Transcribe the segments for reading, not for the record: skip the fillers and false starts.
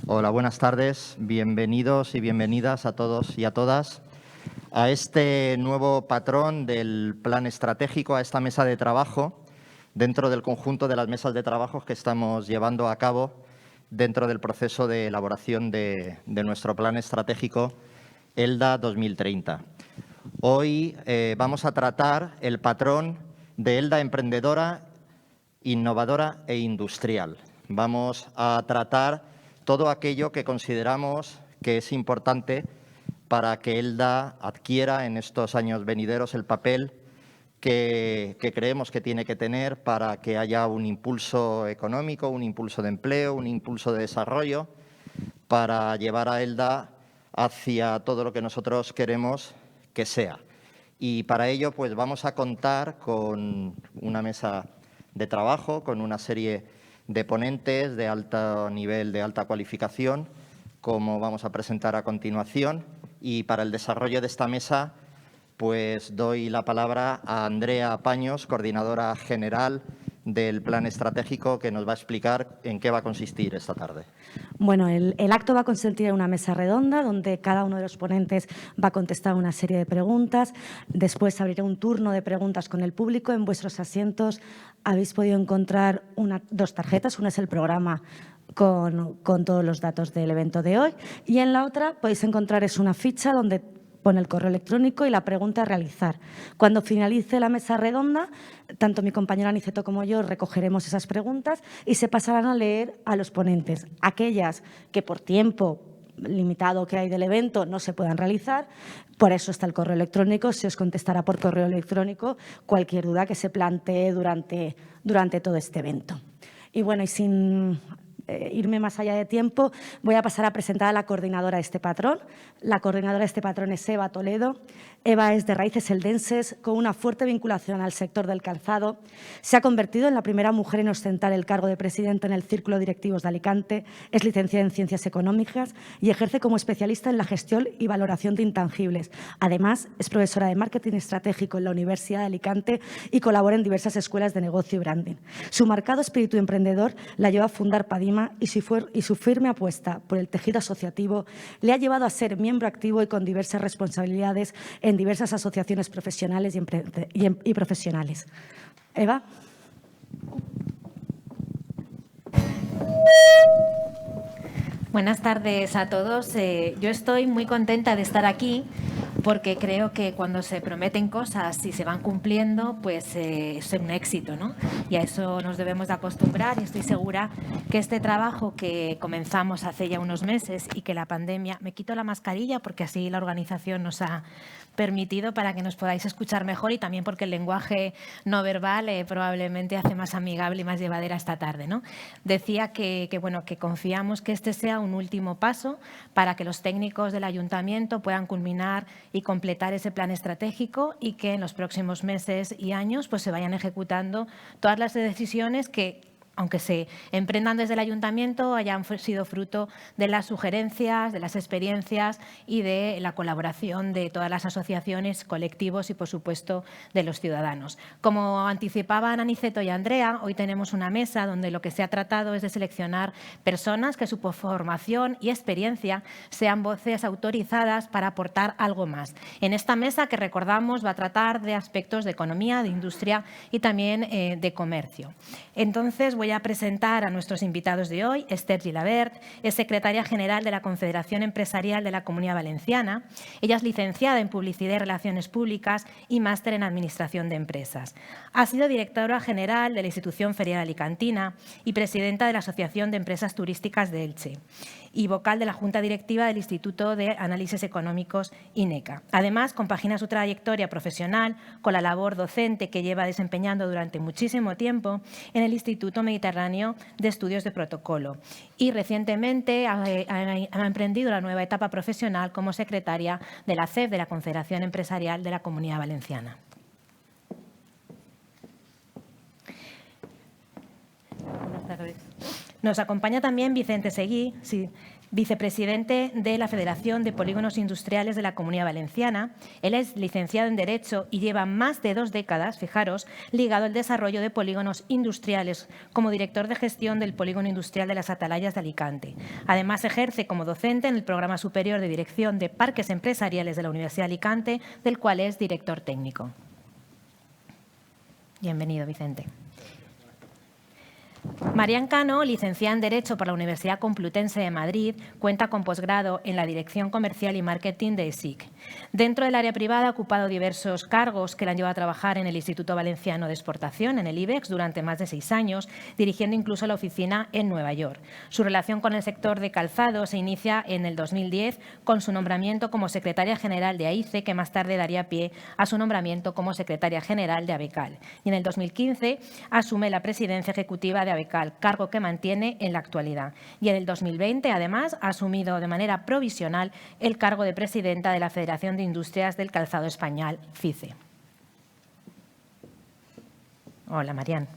Hola, buenas tardes. Bienvenidos y bienvenidas a todos y a todas a este nuevo patrón del plan estratégico, a esta mesa de trabajo, dentro del conjunto de las mesas de trabajo que estamos llevando a cabo dentro del proceso de elaboración de nuestro plan estratégico ELDA 2030. Hoy vamos a tratar el patrón de ELDA emprendedora, innovadora e industrial. Vamos a tratar todo aquello que consideramos que es importante para que ELDA adquiera en estos años venideros el papel que creemos que tiene que tener para que haya un impulso económico, un impulso de empleo, un impulso de desarrollo, para llevar a ELDA hacia todo lo que nosotros queremos que sea. Y para ello, pues vamos a contar con una mesa de trabajo, con una serie de ponentes de alto nivel, de alta cualificación, como vamos a presentar a continuación. Y para el desarrollo de esta mesa, pues doy la palabra a Andrea Paños, coordinadora general del Plan Estratégico, que nos va a explicar en qué va a consistir esta tarde. Bueno, el acto va a consistir en una mesa redonda donde cada uno de los ponentes va a contestar una serie de preguntas. Después abriré un turno de preguntas con el público. En vuestros asientos habéis podido encontrar dos tarjetas. Una es el programa con todos los datos del evento de hoy y en la otra podéis encontrar una ficha donde pone el correo electrónico y la pregunta a realizar. Cuando finalice la mesa redonda, tanto mi compañera Aniceto como yo recogeremos esas preguntas y se pasarán a leer a los ponentes. Aquellas que por tiempo limitado que hay del evento no se puedan realizar, por eso está el correo electrónico, se os contestará por correo electrónico cualquier duda que se plantee durante todo este evento. Y bueno, y sin irme más allá de tiempo, voy a pasar a presentar a la coordinadora de este patrón. La coordinadora de este patrón es Eva Toledo. Eva es de raíces eldenses, con una fuerte vinculación al sector del calzado. Se ha convertido en la primera mujer en ostentar el cargo de presidenta en el Círculo Directivos de Alicante, es licenciada en Ciencias Económicas y ejerce como especialista en la gestión y valoración de intangibles. Además, es profesora de Marketing Estratégico en la Universidad de Alicante y colabora en diversas escuelas de negocio y branding. Su marcado espíritu emprendedor la lleva a fundar Padima y su firme apuesta por el tejido asociativo le ha llevado a ser miembro activo y con diversas responsabilidades en diversas asociaciones profesionales y profesionales. Eva. Buenas tardes a todos. Yo estoy muy contenta de estar aquí porque creo que cuando se prometen cosas y se van cumpliendo, pues es un éxito, ¿no? Y a eso nos debemos de acostumbrar y estoy segura que este trabajo que comenzamos hace ya unos meses y que la pandemia… Me quito la mascarilla porque así la organización nos ha permitido para que nos podáis escuchar mejor y también porque el lenguaje no verbal probablemente hace más amigable y más llevadera esta tarde, ¿no? Decía que confiamos que este sea un último paso para que los técnicos del ayuntamiento puedan culminar y completar ese plan estratégico y que en los próximos meses y años pues se vayan ejecutando todas las decisiones que, aunque se emprendan desde el ayuntamiento, hayan sido fruto de las sugerencias, de las experiencias y de la colaboración de todas las asociaciones, colectivos y, por supuesto, de los ciudadanos. Como anticipaban Aniceto y Andrea, hoy tenemos una mesa donde lo que se ha tratado es de seleccionar personas que su formación y experiencia sean voces autorizadas para aportar algo más. En esta mesa, que recordamos, va a tratar de aspectos de economía, de industria y también de comercio. Entonces, voy a presentar a nuestros invitados de hoy. Esther Gilabert es secretaria general de la Confederación Empresarial de la Comunidad Valenciana. Ella es licenciada en Publicidad y Relaciones Públicas y máster en Administración de Empresas. Ha sido directora general de la Institución Ferial Alicantina y presidenta de la Asociación de Empresas Turísticas de Elche y vocal de la Junta Directiva del Instituto de Análisis Económicos INECA. Además, compagina su trayectoria profesional con la labor docente que lleva desempeñando durante muchísimo tiempo en el Instituto Mediterráneo de Estudios de Protocolo y recientemente ha emprendido la nueva etapa profesional como secretaria de la CEF, de la Confederación Empresarial de la Comunidad Valenciana. Buenas tardes. Nos acompaña también Vicente Seguí, vicepresidente de la Federación de Polígonos Industriales de la Comunidad Valenciana. Él es licenciado en Derecho y lleva más de 2 décadas, fijaros, ligado al desarrollo de polígonos industriales como director de gestión del Polígono Industrial de las Atalayas de Alicante. Además, ejerce como docente en el Programa Superior de Dirección de Parques Empresariales de la Universidad de Alicante, del cual es director técnico. Bienvenido, Vicente. Marian Cano, licenciada en Derecho por la Universidad Complutense de Madrid, cuenta con posgrado en la Dirección Comercial y Marketing de ESIC. Dentro del área privada ha ocupado diversos cargos que la han llevado a trabajar en el Instituto Valenciano de Exportación, en el IBEX, durante más de 6 años, dirigiendo incluso la oficina en Nueva York. Su relación con el sector de calzado se inicia en el 2010 con su nombramiento como secretaria general de AICE, que más tarde daría pie a su nombramiento como secretaria general de ABECAL. Y en el 2015 asume la presidencia ejecutiva de ABECAL, cargo que mantiene en la actualidad. Y en el 2020, además, ha asumido de manera provisional el cargo de presidenta de la Federación de Industrias del Calzado Español, FICE. Hola, Marian.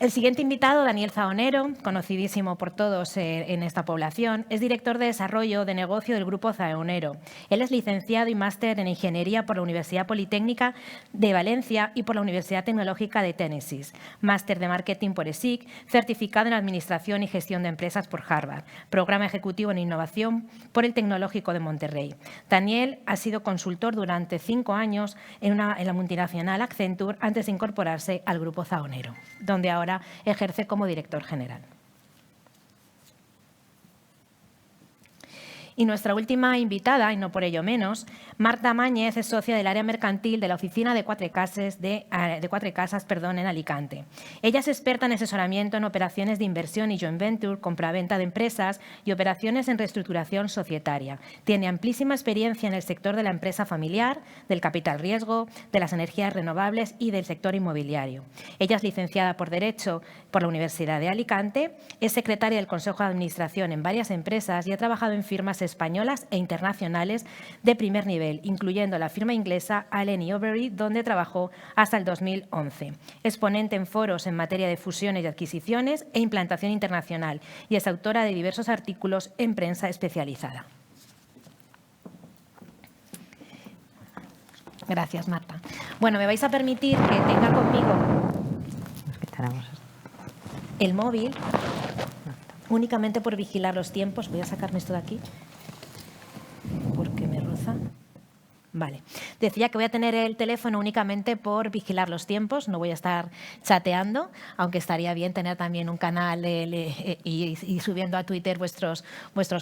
El siguiente invitado, Daniel Zaonero, conocidísimo por todos en esta población, es director de Desarrollo de Negocio del Grupo Zaonero. Él es licenciado y máster en Ingeniería por la Universidad Politécnica de Valencia y por la Universidad Tecnológica de Tennessee, máster de Marketing por ESIC, certificado en Administración y Gestión de Empresas por Harvard, programa ejecutivo en Innovación por el Tecnológico de Monterrey. Daniel ha sido consultor durante 5 años en la multinacional Accenture antes de incorporarse al Grupo Zaonero, donde ahora ejerce como director general. Y nuestra última invitada, y no por ello menos, Marta Mañez, es socia del área mercantil de la oficina de Cuatro Casas en Alicante. Ella es experta en asesoramiento en operaciones de inversión y joint venture, compraventa de empresas y operaciones en reestructuración societaria. Tiene amplísima experiencia en el sector de la empresa familiar, del capital riesgo, de las energías renovables y del sector inmobiliario. Ella es licenciada por Derecho por la Universidad de Alicante, es secretaria del Consejo de Administración en varias empresas y ha trabajado en firmas españolas e internacionales de primer nivel, incluyendo la firma inglesa Allen & Overy, donde trabajó hasta el 2011. Es ponente en foros en materia de fusiones y adquisiciones e implantación internacional y es autora de diversos artículos en prensa especializada. Gracias, Marta. Bueno, me vais a permitir que tenga conmigo el móvil únicamente por vigilar los tiempos. Voy a sacarme esto de aquí porque me roza. Vale. Decía que voy a tener el teléfono únicamente por vigilar los tiempos, no voy a estar chateando, aunque estaría bien tener también un canal y subiendo a Twitter vuestros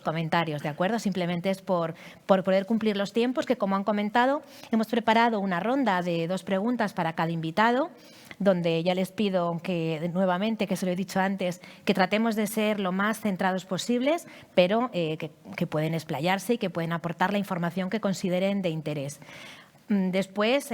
comentarios, ¿de acuerdo? Simplemente es por poder cumplir los tiempos, que como han comentado, hemos preparado una ronda de 2 preguntas para cada invitado, donde ya les pido que nuevamente, que se lo he dicho antes, que tratemos de ser lo más centrados posibles, pero que pueden explayarse y que pueden aportar la información que consideren de interés. Después,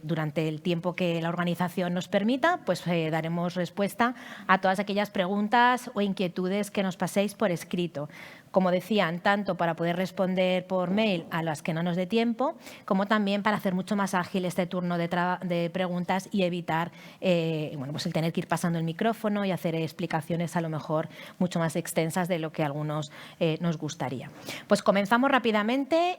durante el tiempo que la organización nos permita, pues daremos respuesta a todas aquellas preguntas o inquietudes que nos paséis por escrito. Como decían, tanto para poder responder por mail a las que no nos dé tiempo, como también para hacer mucho más ágil este turno de preguntas y evitar pues el tener que ir pasando el micrófono y hacer explicaciones a lo mejor mucho más extensas de lo que a algunos nos gustaría. Pues comenzamos rápidamente.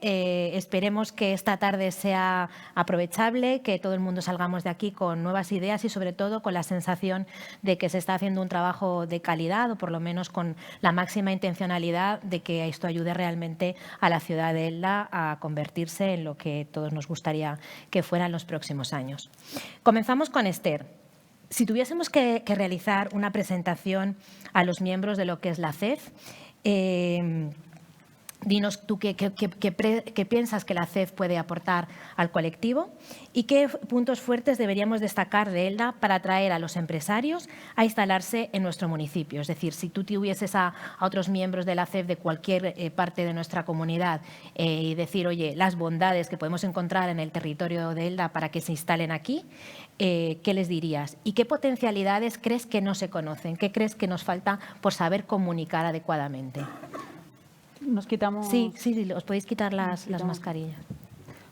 Esperemos que esta tarde sea aprovechable, que todo el mundo salgamos de aquí con nuevas ideas y sobre todo con la sensación de que se está haciendo un trabajo de calidad o por lo menos con la máxima intencionalidad de que esto ayude realmente a la ciudad de Elda a convertirse en lo que todos nos gustaría que fuera en los próximos años. Comenzamos con Esther. Si tuviésemos que realizar una presentación a los miembros de lo que es la CEF, dinos tú qué piensas que la CEF puede aportar al colectivo y qué puntos fuertes deberíamos destacar de Elda para atraer a los empresarios a instalarse en nuestro municipio. Es decir, si tú tuvieses a otros miembros de la CEF de cualquier parte de nuestra comunidad y decir, oye, las bondades que podemos encontrar en el territorio de Elda para que se instalen aquí, ¿qué les dirías? ¿Y qué potencialidades crees que no se conocen? ¿Qué crees que nos falta por saber comunicar adecuadamente? Nos quitamos... Sí, os podéis quitar las mascarillas.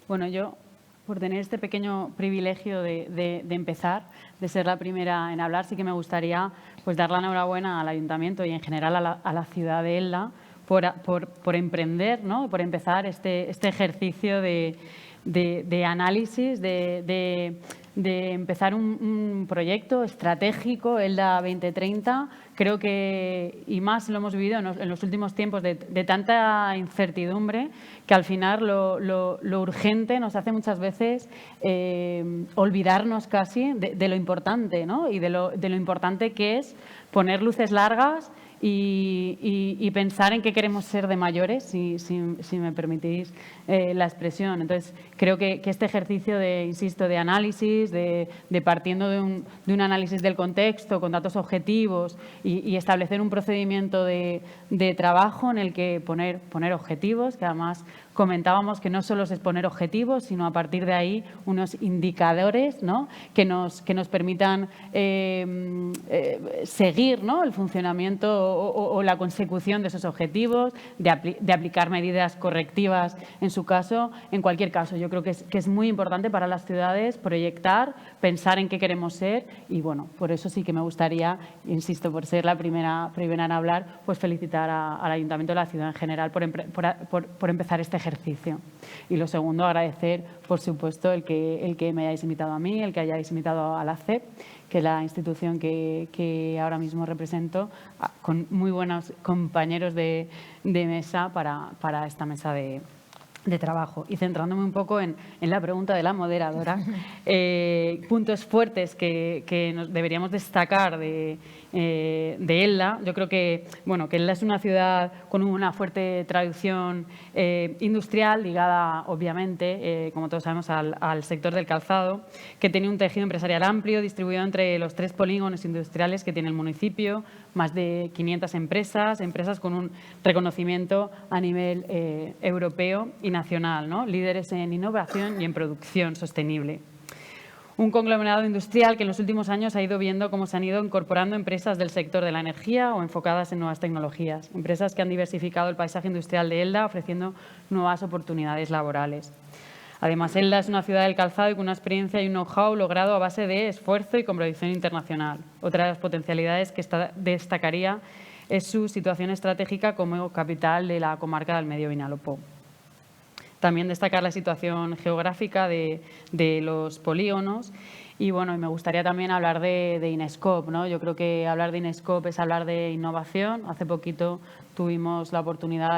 Bueno, yo por tener este pequeño privilegio de empezar, de ser la primera en hablar. Sí que me gustaría pues dar la enhorabuena al Ayuntamiento y en general a la ciudad de Elda por emprender, ¿no? Por empezar este ejercicio de análisis, de empezar un proyecto estratégico, Elda 2030. Creo que, y más lo hemos vivido en los últimos tiempos de tanta incertidumbre, que al final lo urgente nos hace muchas veces olvidarnos casi de lo importante, ¿no? Y de lo importante que es poner luces largas y pensar en qué queremos ser de mayores, si me permitís la expresión. Entonces, creo que este ejercicio insisto, de análisis, de partiendo de un análisis del contexto, con datos objetivos y establecer un procedimiento de trabajo en el que poner objetivos, que además comentábamos que no solo es poner objetivos, sino a partir de ahí unos indicadores, ¿no? que nos permitan seguir, ¿no? el funcionamiento o la consecución de esos objetivos, de aplicar medidas correctivas en su caso. En cualquier caso, yo creo que es muy importante para las ciudades proyectar, pensar en qué queremos ser y, bueno, por eso sí que me gustaría, insisto, por ser la primera en hablar, pues felicitar al Ayuntamiento de la ciudad en general por empezar este ejercicio. Y lo segundo, agradecer, por supuesto, el que me hayáis invitado a mí, el que hayáis invitado a la CEP, que es la institución que ahora mismo represento, con muy buenos compañeros de mesa para esta mesa de trabajo. Y centrándome un poco en la pregunta de la moderadora, puntos fuertes que nos deberíamos destacar de Elda. Yo creo que Elda es una ciudad con una fuerte tradición industrial, ligada obviamente, como todos sabemos, al sector del calzado, que tiene un tejido empresarial amplio, distribuido entre los 3 polígonos industriales que tiene el municipio, más de 500 empresas con un reconocimiento a nivel europeo y nacional, ¿no? Líderes en innovación y en producción sostenible. Un conglomerado industrial que en los últimos años ha ido viendo cómo se han ido incorporando empresas del sector de la energía o enfocadas en nuevas tecnologías. Empresas que han diversificado el paisaje industrial de Elda, ofreciendo nuevas oportunidades laborales. Además, Elda es una ciudad del calzado y con una experiencia y un know-how logrado a base de esfuerzo y con proyección internacional. Otra de las potencialidades que destacaría es su situación estratégica como capital de la comarca del Medio Vinalopó. También destacar la situación geográfica de los polígonos y me gustaría también hablar de Inescope, ¿no? Yo creo que hablar de Inescope es hablar de innovación. Hace poquito tuvimos la oportunidad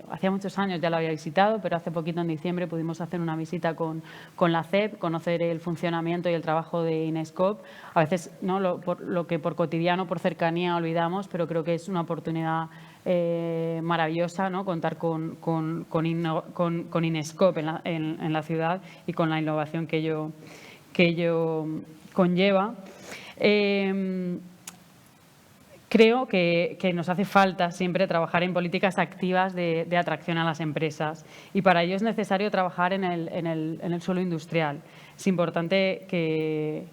hacía muchos años ya lo había visitado, pero hace poquito en diciembre pudimos hacer una visita con la CEP, conocer el funcionamiento y el trabajo de Inescope. A veces ¿no? lo que por cotidiano, por cercanía olvidamos, pero creo que es una oportunidad maravillosa, ¿no? Contar con Inescope en la ciudad y con la innovación que ello conlleva. Creo que nos hace falta siempre trabajar en políticas activas de atracción a las empresas y para ello es necesario trabajar en el suelo industrial. Es importante que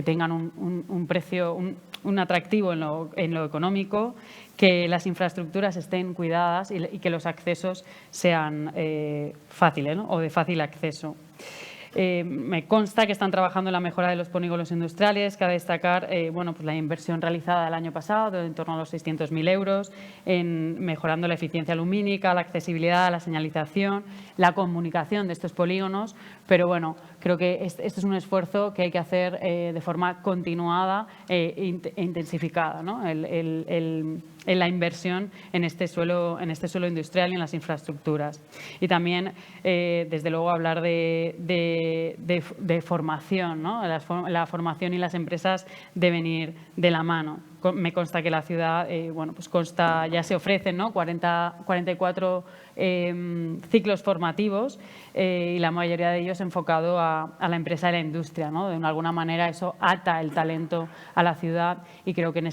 tengan un precio, un atractivo en lo económico, que las infraestructuras estén cuidadas y que los accesos sean fáciles, ¿no? O de fácil acceso. Me consta que están trabajando en la mejora de los polígonos industriales. Cabe destacar pues la inversión realizada el año pasado, de en torno a los 600.000 euros, en mejorando la eficiencia lumínica, la accesibilidad, la señalización, la comunicación de estos polígonos. Pero creo que este es un esfuerzo que hay que hacer de forma continuada e intensificada, ¿no? En la inversión en este suelo industrial y en las infraestructuras. Y también, desde luego, hablar de formación, ¿no? La formación y las empresas deben ir de la mano. Me consta que la ciudad, pues ya se ofrecen, ¿no? 44 ciclos formativos y la mayoría de ellos enfocado a la empresa y la industria, ¿no? De alguna manera eso ata el talento a la ciudad y creo que en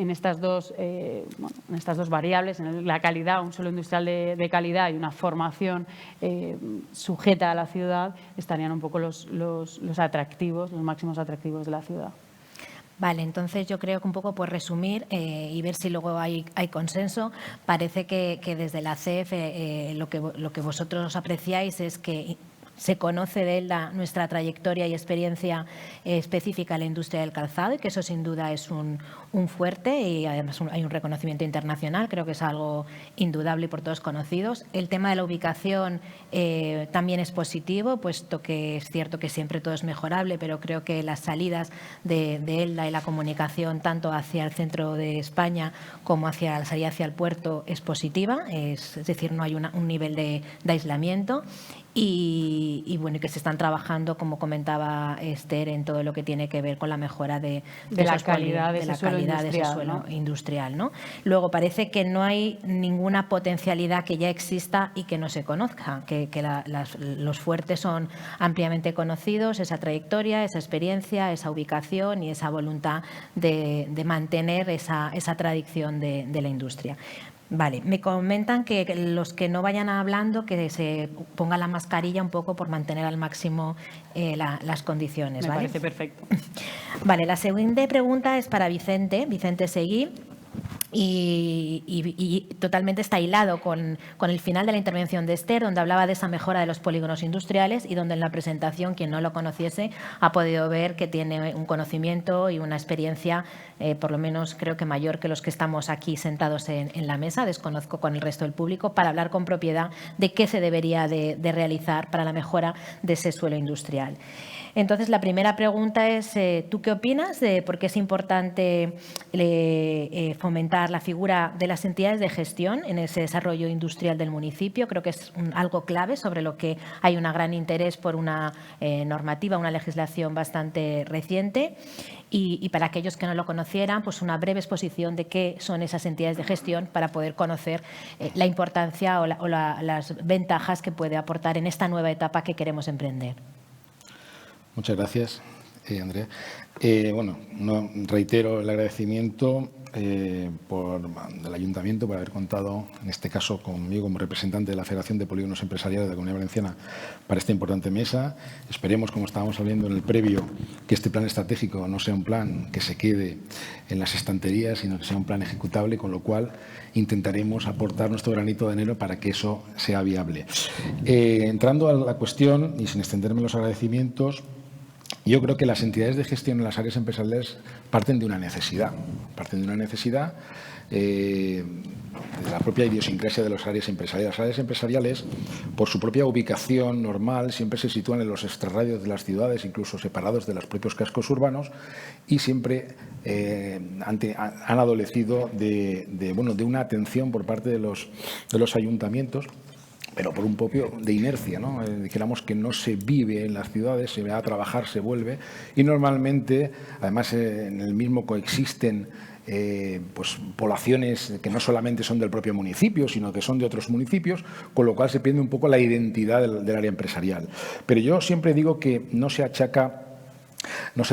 estas dos variables, en la calidad, un suelo industrial de calidad y una formación sujeta a la ciudad, estarían un poco los atractivos, los máximos atractivos de la ciudad. Vale, entonces yo creo que un poco por resumir y ver si luego hay consenso, parece que desde la CEF lo que vosotros apreciáis es que se conoce de Elda nuestra trayectoria y experiencia específica en la industria del calzado y que eso sin duda es un fuerte y además hay un reconocimiento internacional, creo que es algo indudable y por todos conocidos. El tema de la ubicación también es positivo, puesto que es cierto que siempre todo es mejorable, pero creo que las salidas de Elda y la comunicación tanto hacia el centro de España como hacia la salida hacia el puerto es positiva, es decir, no hay un nivel de aislamiento. Y bueno, que se están trabajando, como comentaba Esther, en todo lo que tiene que ver con la mejora de la calidad de ese suelo industrial, ¿no? Luego, parece que no hay ninguna potencialidad que ya exista y que no se conozca, que los fuertes son ampliamente conocidos, esa trayectoria, esa experiencia, esa ubicación y esa voluntad de mantener esa tradición de la industria. Vale, me comentan que los que no vayan hablando que se pongan la mascarilla un poco por mantener al máximo las condiciones. Me ¿vale? parece perfecto. Vale, la siguiente pregunta es para Vicente Seguí. Y totalmente está hilado con el final de la intervención de Esther, donde hablaba de esa mejora de los polígonos industriales y donde en la presentación, quien no lo conociese, ha podido ver que tiene un conocimiento y una experiencia, por lo menos creo que mayor que los que estamos aquí sentados en la mesa, desconozco con el resto del público, para hablar con propiedad de qué se debería de realizar para la mejora de ese suelo industrial. Entonces, la primera pregunta es, ¿tú qué opinas de por qué es importante fomentar la figura de las entidades de gestión en ese desarrollo industrial del municipio? Creo que es algo clave sobre lo que hay un gran interés por una normativa, una legislación bastante reciente. Y para aquellos que no lo conocieran, pues una breve exposición de qué son esas entidades de gestión para poder conocer la importancia o las ventajas que puede aportar en esta nueva etapa que queremos emprender. Muchas gracias, Andrea. Bueno, reitero el agradecimiento del Ayuntamiento por haber contado, en este caso conmigo como representante de la Federación de Polígonos Empresariales de la Comunidad Valenciana, para esta importante mesa. Esperemos, como estábamos hablando en el previo, que este plan estratégico no sea un plan que se quede en las estanterías, sino que sea un plan ejecutable, con lo cual intentaremos aportar nuestro granito de arena para que eso sea viable. Entrando a la cuestión y sin extenderme en los agradecimientos, yo creo que las entidades de gestión en las áreas empresariales parten de una necesidad. Parten de una necesidad de la propia idiosincrasia de las áreas empresariales. Las áreas empresariales, por su propia ubicación normal, siempre se sitúan en los extrarradios de las ciudades, incluso separados de los propios cascos urbanos, y siempre han adolecido de una atención por parte de los ayuntamientos, pero por un propio de inercia, ¿no? Dijéramos que no se vive en las ciudades, se va a trabajar, se vuelve, y normalmente, además, en el mismo coexisten pues poblaciones que no solamente son del propio municipio, sino que son de otros municipios, con lo cual se pierde un poco la identidad del área empresarial. Pero yo siempre digo que no se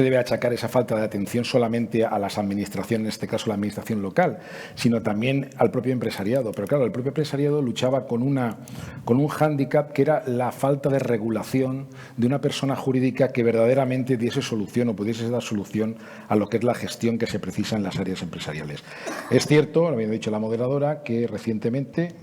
debe achacar esa falta de atención solamente a las administraciones, en este caso la administración local, sino también al propio empresariado. Pero claro, el propio empresariado luchaba con un hándicap que era la falta de regulación de una persona jurídica que verdaderamente diese solución o pudiese dar solución a lo que es la gestión que se precisa en las áreas empresariales. Es cierto, lo había dicho la moderadora, que recientemente,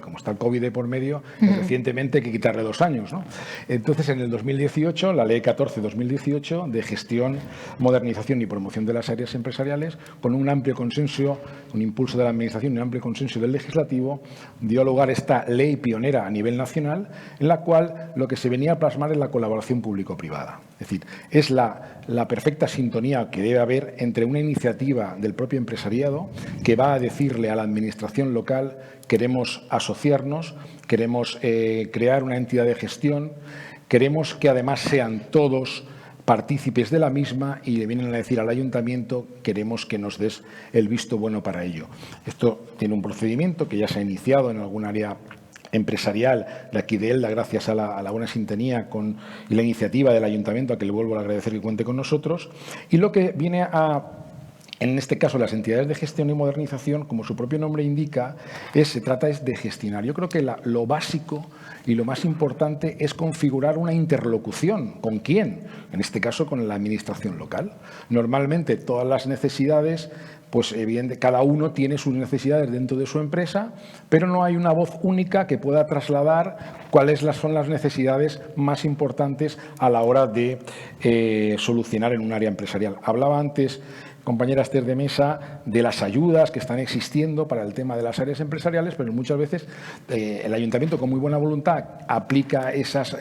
como está el COVID de por medio, recientemente hay que quitarle 2 años, ¿no? Entonces, en el 2018, la Ley 14/2018, de gestión, modernización y promoción de las áreas empresariales, con un amplio consenso, un impulso de la Administración y un amplio consenso del Legislativo, dio lugar a esta ley pionera a nivel nacional, en la cual lo que se venía a plasmar es la colaboración público-privada. Es decir, es la perfecta sintonía que debe haber entre una iniciativa del propio empresariado que va a decirle a la Administración local: queremos asociarnos, queremos crear una entidad de gestión, queremos que además sean todos partícipes de la misma, y le vienen a decir al ayuntamiento: queremos que nos des el visto bueno para ello. Esto tiene un procedimiento que ya se ha iniciado en algún área empresarial de aquí de Elda, gracias a la buena sintonía y la iniciativa del ayuntamiento, a que le vuelvo a agradecer que cuente con nosotros. Y lo que viene a en este caso las entidades de gestión y modernización, como su propio nombre indica, se trata de gestionar. Yo creo que lo básico y lo más importante es configurar una interlocución. ¿Con quién? En este caso, con la administración local. Normalmente todas las necesidades, pues evidentemente cada uno tiene sus necesidades dentro de su empresa, pero no hay una voz única que pueda trasladar cuáles son las necesidades más importantes a la hora de solucionar en un área empresarial. Hablaba antes, compañera Esther de Mesa, de las ayudas que están existiendo para el tema de las áreas empresariales, pero muchas veces el ayuntamiento con muy buena voluntad aplica esas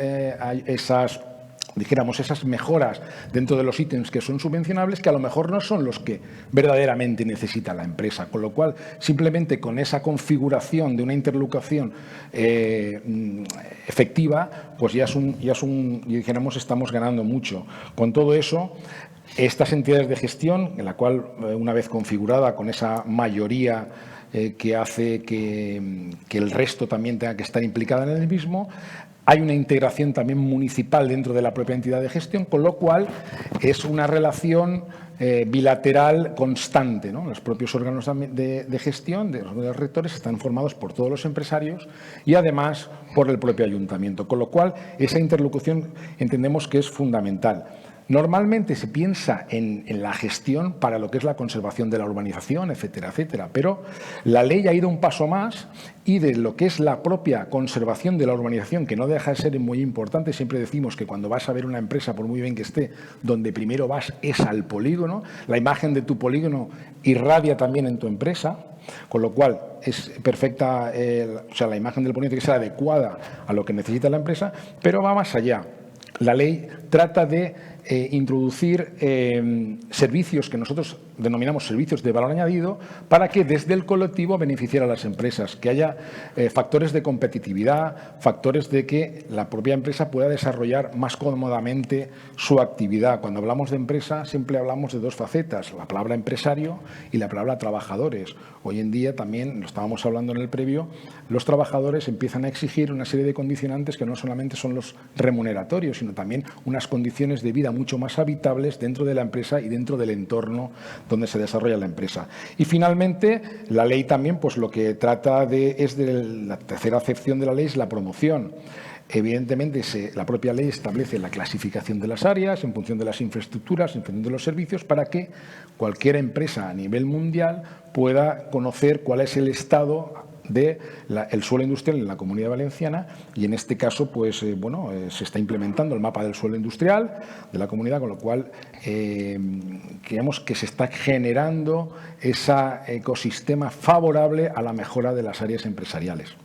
mejoras dentro de los ítems que son subvencionables, que a lo mejor no son los que verdaderamente necesita la empresa. Con lo cual, simplemente con esa configuración de una interlocución efectiva, pues dijéramos, estamos ganando mucho. Con todo eso, estas entidades de gestión, en la cual, una vez configurada con esa mayoría que hace que el resto también tenga que estar implicada en el mismo, hay una integración también municipal dentro de la propia entidad de gestión, con lo cual es una relación bilateral constante, ¿no? Los propios órganos de gestión, de los rectores, están formados por todos los empresarios y además por el propio ayuntamiento, con lo cual esa interlocución entendemos que es fundamental. Normalmente se piensa en la gestión para lo que es la conservación de la urbanización, etcétera, etcétera, pero la ley ha ido un paso más y de lo que es la propia conservación de la urbanización, que no deja de ser muy importante. Siempre decimos que cuando vas a ver una empresa, por muy bien que esté, donde primero vas es al polígono, la imagen de tu polígono irradia también en tu empresa, con lo cual es perfecta, la imagen del polígono tiene que ser adecuada a lo que necesita la empresa, pero va más allá. La ley trata de introducir servicios que nosotros denominamos servicios de valor añadido para que desde el colectivo beneficiar a las empresas, que haya factores de competitividad, factores de que la propia empresa pueda desarrollar más cómodamente su actividad. Cuando hablamos de empresa siempre hablamos de dos facetas, la palabra empresario y la palabra trabajadores. Hoy en día también, lo estábamos hablando en el previo, los trabajadores empiezan a exigir una serie de condicionantes que no solamente son los remuneratorios, sino también unas condiciones de vida mucho más habitables dentro de la empresa y dentro del entorno donde se desarrolla la empresa. Y finalmente, la ley también, pues lo que trata es de la tercera acepción de la ley es la promoción. Evidentemente, la propia ley establece la clasificación de las áreas en función de las infraestructuras, en función de los servicios, para que cualquier empresa a nivel mundial pueda conocer cuál es el estado del suelo industrial en la Comunidad Valenciana, y en este caso pues se está implementando el mapa del suelo industrial de la comunidad, con lo cual creemos que se está generando ese ecosistema favorable a la mejora de las áreas empresariales.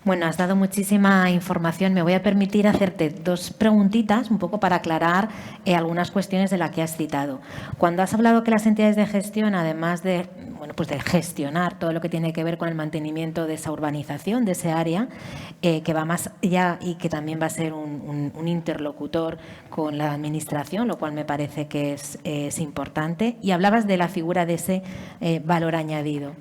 Bueno, has dado muchísima información. Me voy a permitir hacerte dos preguntitas, un poco para aclarar algunas cuestiones de las que has citado. Cuando has hablado que las entidades de gestión, además de, de gestionar todo lo que tiene que ver con el mantenimiento de esa urbanización, de ese área, que va más allá y que también va a ser un interlocutor con la Administración, lo cual me parece que es importante. Y hablabas de la figura de ese valor añadido.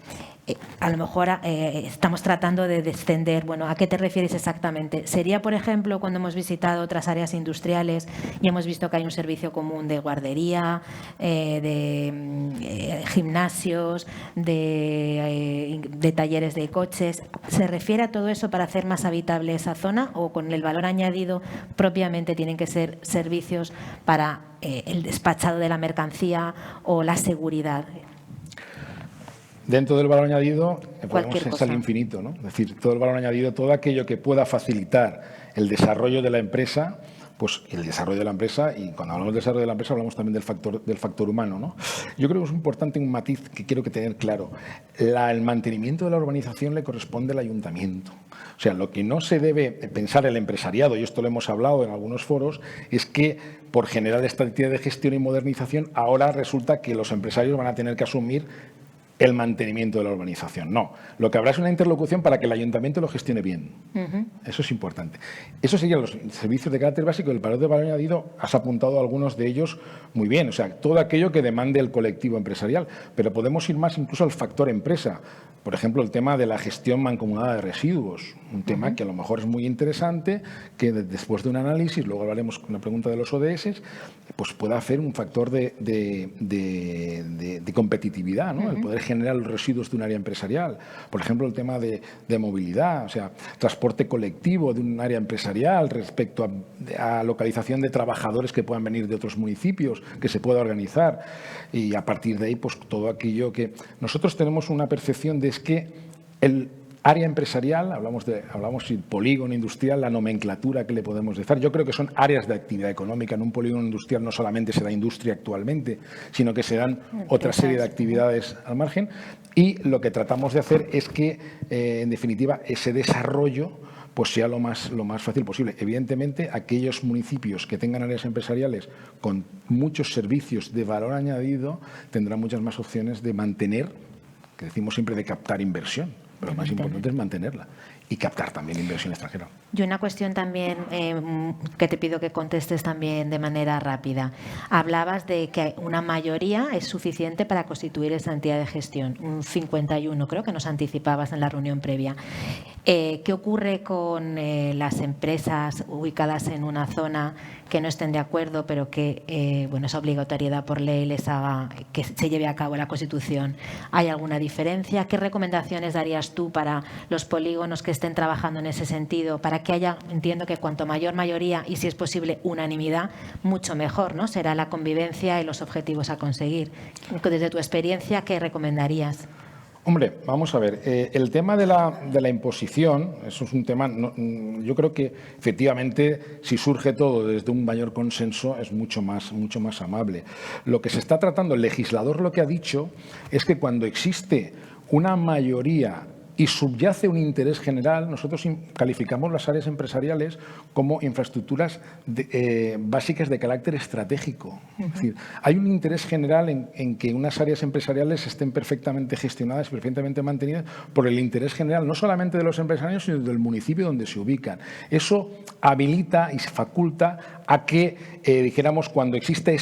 A lo mejor estamos tratando de descender. Bueno, ¿a qué te refieres exactamente? ¿Sería, por ejemplo, cuando hemos visitado otras áreas industriales y hemos visto que hay un servicio común de guardería, de gimnasios, de talleres de coches? ¿Se refiere a todo eso para hacer más habitable esa zona, o con el valor añadido propiamente tienen que ser servicios para el despachado de la mercancía o la seguridad? Dentro del valor añadido Cualquier es cosa. al infinito, ¿no? Es decir, todo el valor añadido, todo aquello que pueda facilitar el desarrollo de la empresa, pues el desarrollo de la empresa, y cuando hablamos del desarrollo de la empresa hablamos también del factor humano, ¿no? Yo creo que es importante un matiz que quiero que tener claro. El mantenimiento de la urbanización le corresponde al ayuntamiento. O sea, lo que no se debe pensar el empresariado, y esto lo hemos hablado en algunos foros, es que por generar esta entidad de gestión y modernización ahora resulta que los empresarios van a tener que asumir el mantenimiento de la urbanización. No, lo que habrá es una interlocución para que el ayuntamiento lo gestione bien. Eso es importante. Eso serían los servicios de carácter básico. El valor de valor añadido, has apuntado a algunos de ellos muy bien. O sea, todo aquello que demande el colectivo empresarial. Pero podemos ir más incluso al factor empresa. por ejemplo, el tema de la gestión mancomunada de residuos, un tema que a lo mejor es muy interesante, que después de un análisis, luego hablaremos con la pregunta de los ODS, pues pueda hacer un factor de competitividad, ¿no? El poder generar los residuos de un área empresarial. Por ejemplo, el tema de movilidad, o sea, transporte colectivo de un área empresarial respecto a localización de trabajadores que puedan venir de otros municipios, que se pueda organizar. Y a partir de ahí, pues todo aquello que... Nosotros tenemos una percepción de es que el área empresarial, hablamos de polígono industrial, la nomenclatura que le podemos decir. Yo creo que son áreas de actividad económica. En un polígono industrial no solamente se da industria actualmente, sino que se dan otra serie de actividades al margen. Y lo que tratamos de hacer es que, en definitiva, ese desarrollo pues sea lo más fácil posible. Evidentemente, aquellos municipios que tengan áreas empresariales con muchos servicios de valor añadido tendrán muchas más opciones de mantener, que decimos siempre de captar inversión, pero lo más importante es mantenerla y captar también inversión extranjera. Y una cuestión también que te pido que contestes también de manera rápida. Hablabas de que una mayoría es suficiente para constituir esa entidad de gestión, un 51 creo que nos anticipabas en la reunión previa. ¿Qué ocurre con las empresas ubicadas en una zona que no estén de acuerdo, pero que bueno, esa obligatoriedad por ley les haga que se lleve a cabo la Constitución? ¿Hay alguna diferencia? ¿Qué recomendaciones darías tú para los polígonos que estén trabajando en ese sentido, para que haya, entiendo que cuanto mayor mayoría y si es posible unanimidad, mucho mejor, ¿no? Será la convivencia y los objetivos a conseguir. Desde tu experiencia, ¿qué recomendarías? Hombre, vamos a ver, el tema de la imposición, eso es un tema, yo creo que efectivamente si surge todo desde un mayor consenso es mucho más amable. Lo que se está tratando, el legislador lo que ha dicho es que cuando existe una mayoría y subyace un interés general, nosotros calificamos las áreas empresariales como infraestructuras básicas de carácter estratégico. Es decir, hay un interés general en que unas áreas empresariales estén perfectamente gestionadas, perfectamente mantenidas por el interés general, no solamente de los empresarios, sino del municipio donde se ubican. Eso habilita y faculta a que, dijéramos, cuando existe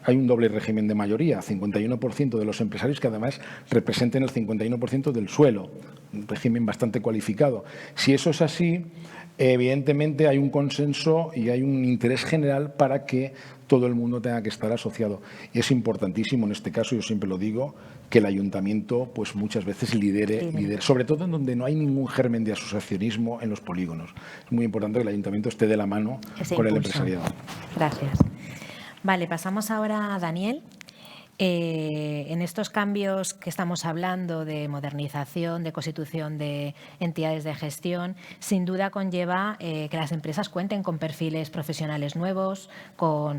hay un doble régimen de mayoría, 51% de los empresarios que además representen el 51% del suelo, un régimen bastante cualificado. Si eso es así, evidentemente hay un consenso y hay un interés general para que todo el mundo tenga que estar asociado. Y es importantísimo en este caso, yo siempre lo digo, que el ayuntamiento pues muchas veces lidere, sobre todo en donde no hay ningún germen de asociacionismo en los polígonos. Es muy importante que el ayuntamiento esté de la mano con el empresariado. Gracias. Vale, pasamos ahora a Daniel. En estos cambios que estamos hablando de modernización, de constitución de entidades de gestión, sin duda conlleva que las empresas cuenten con perfiles profesionales nuevos,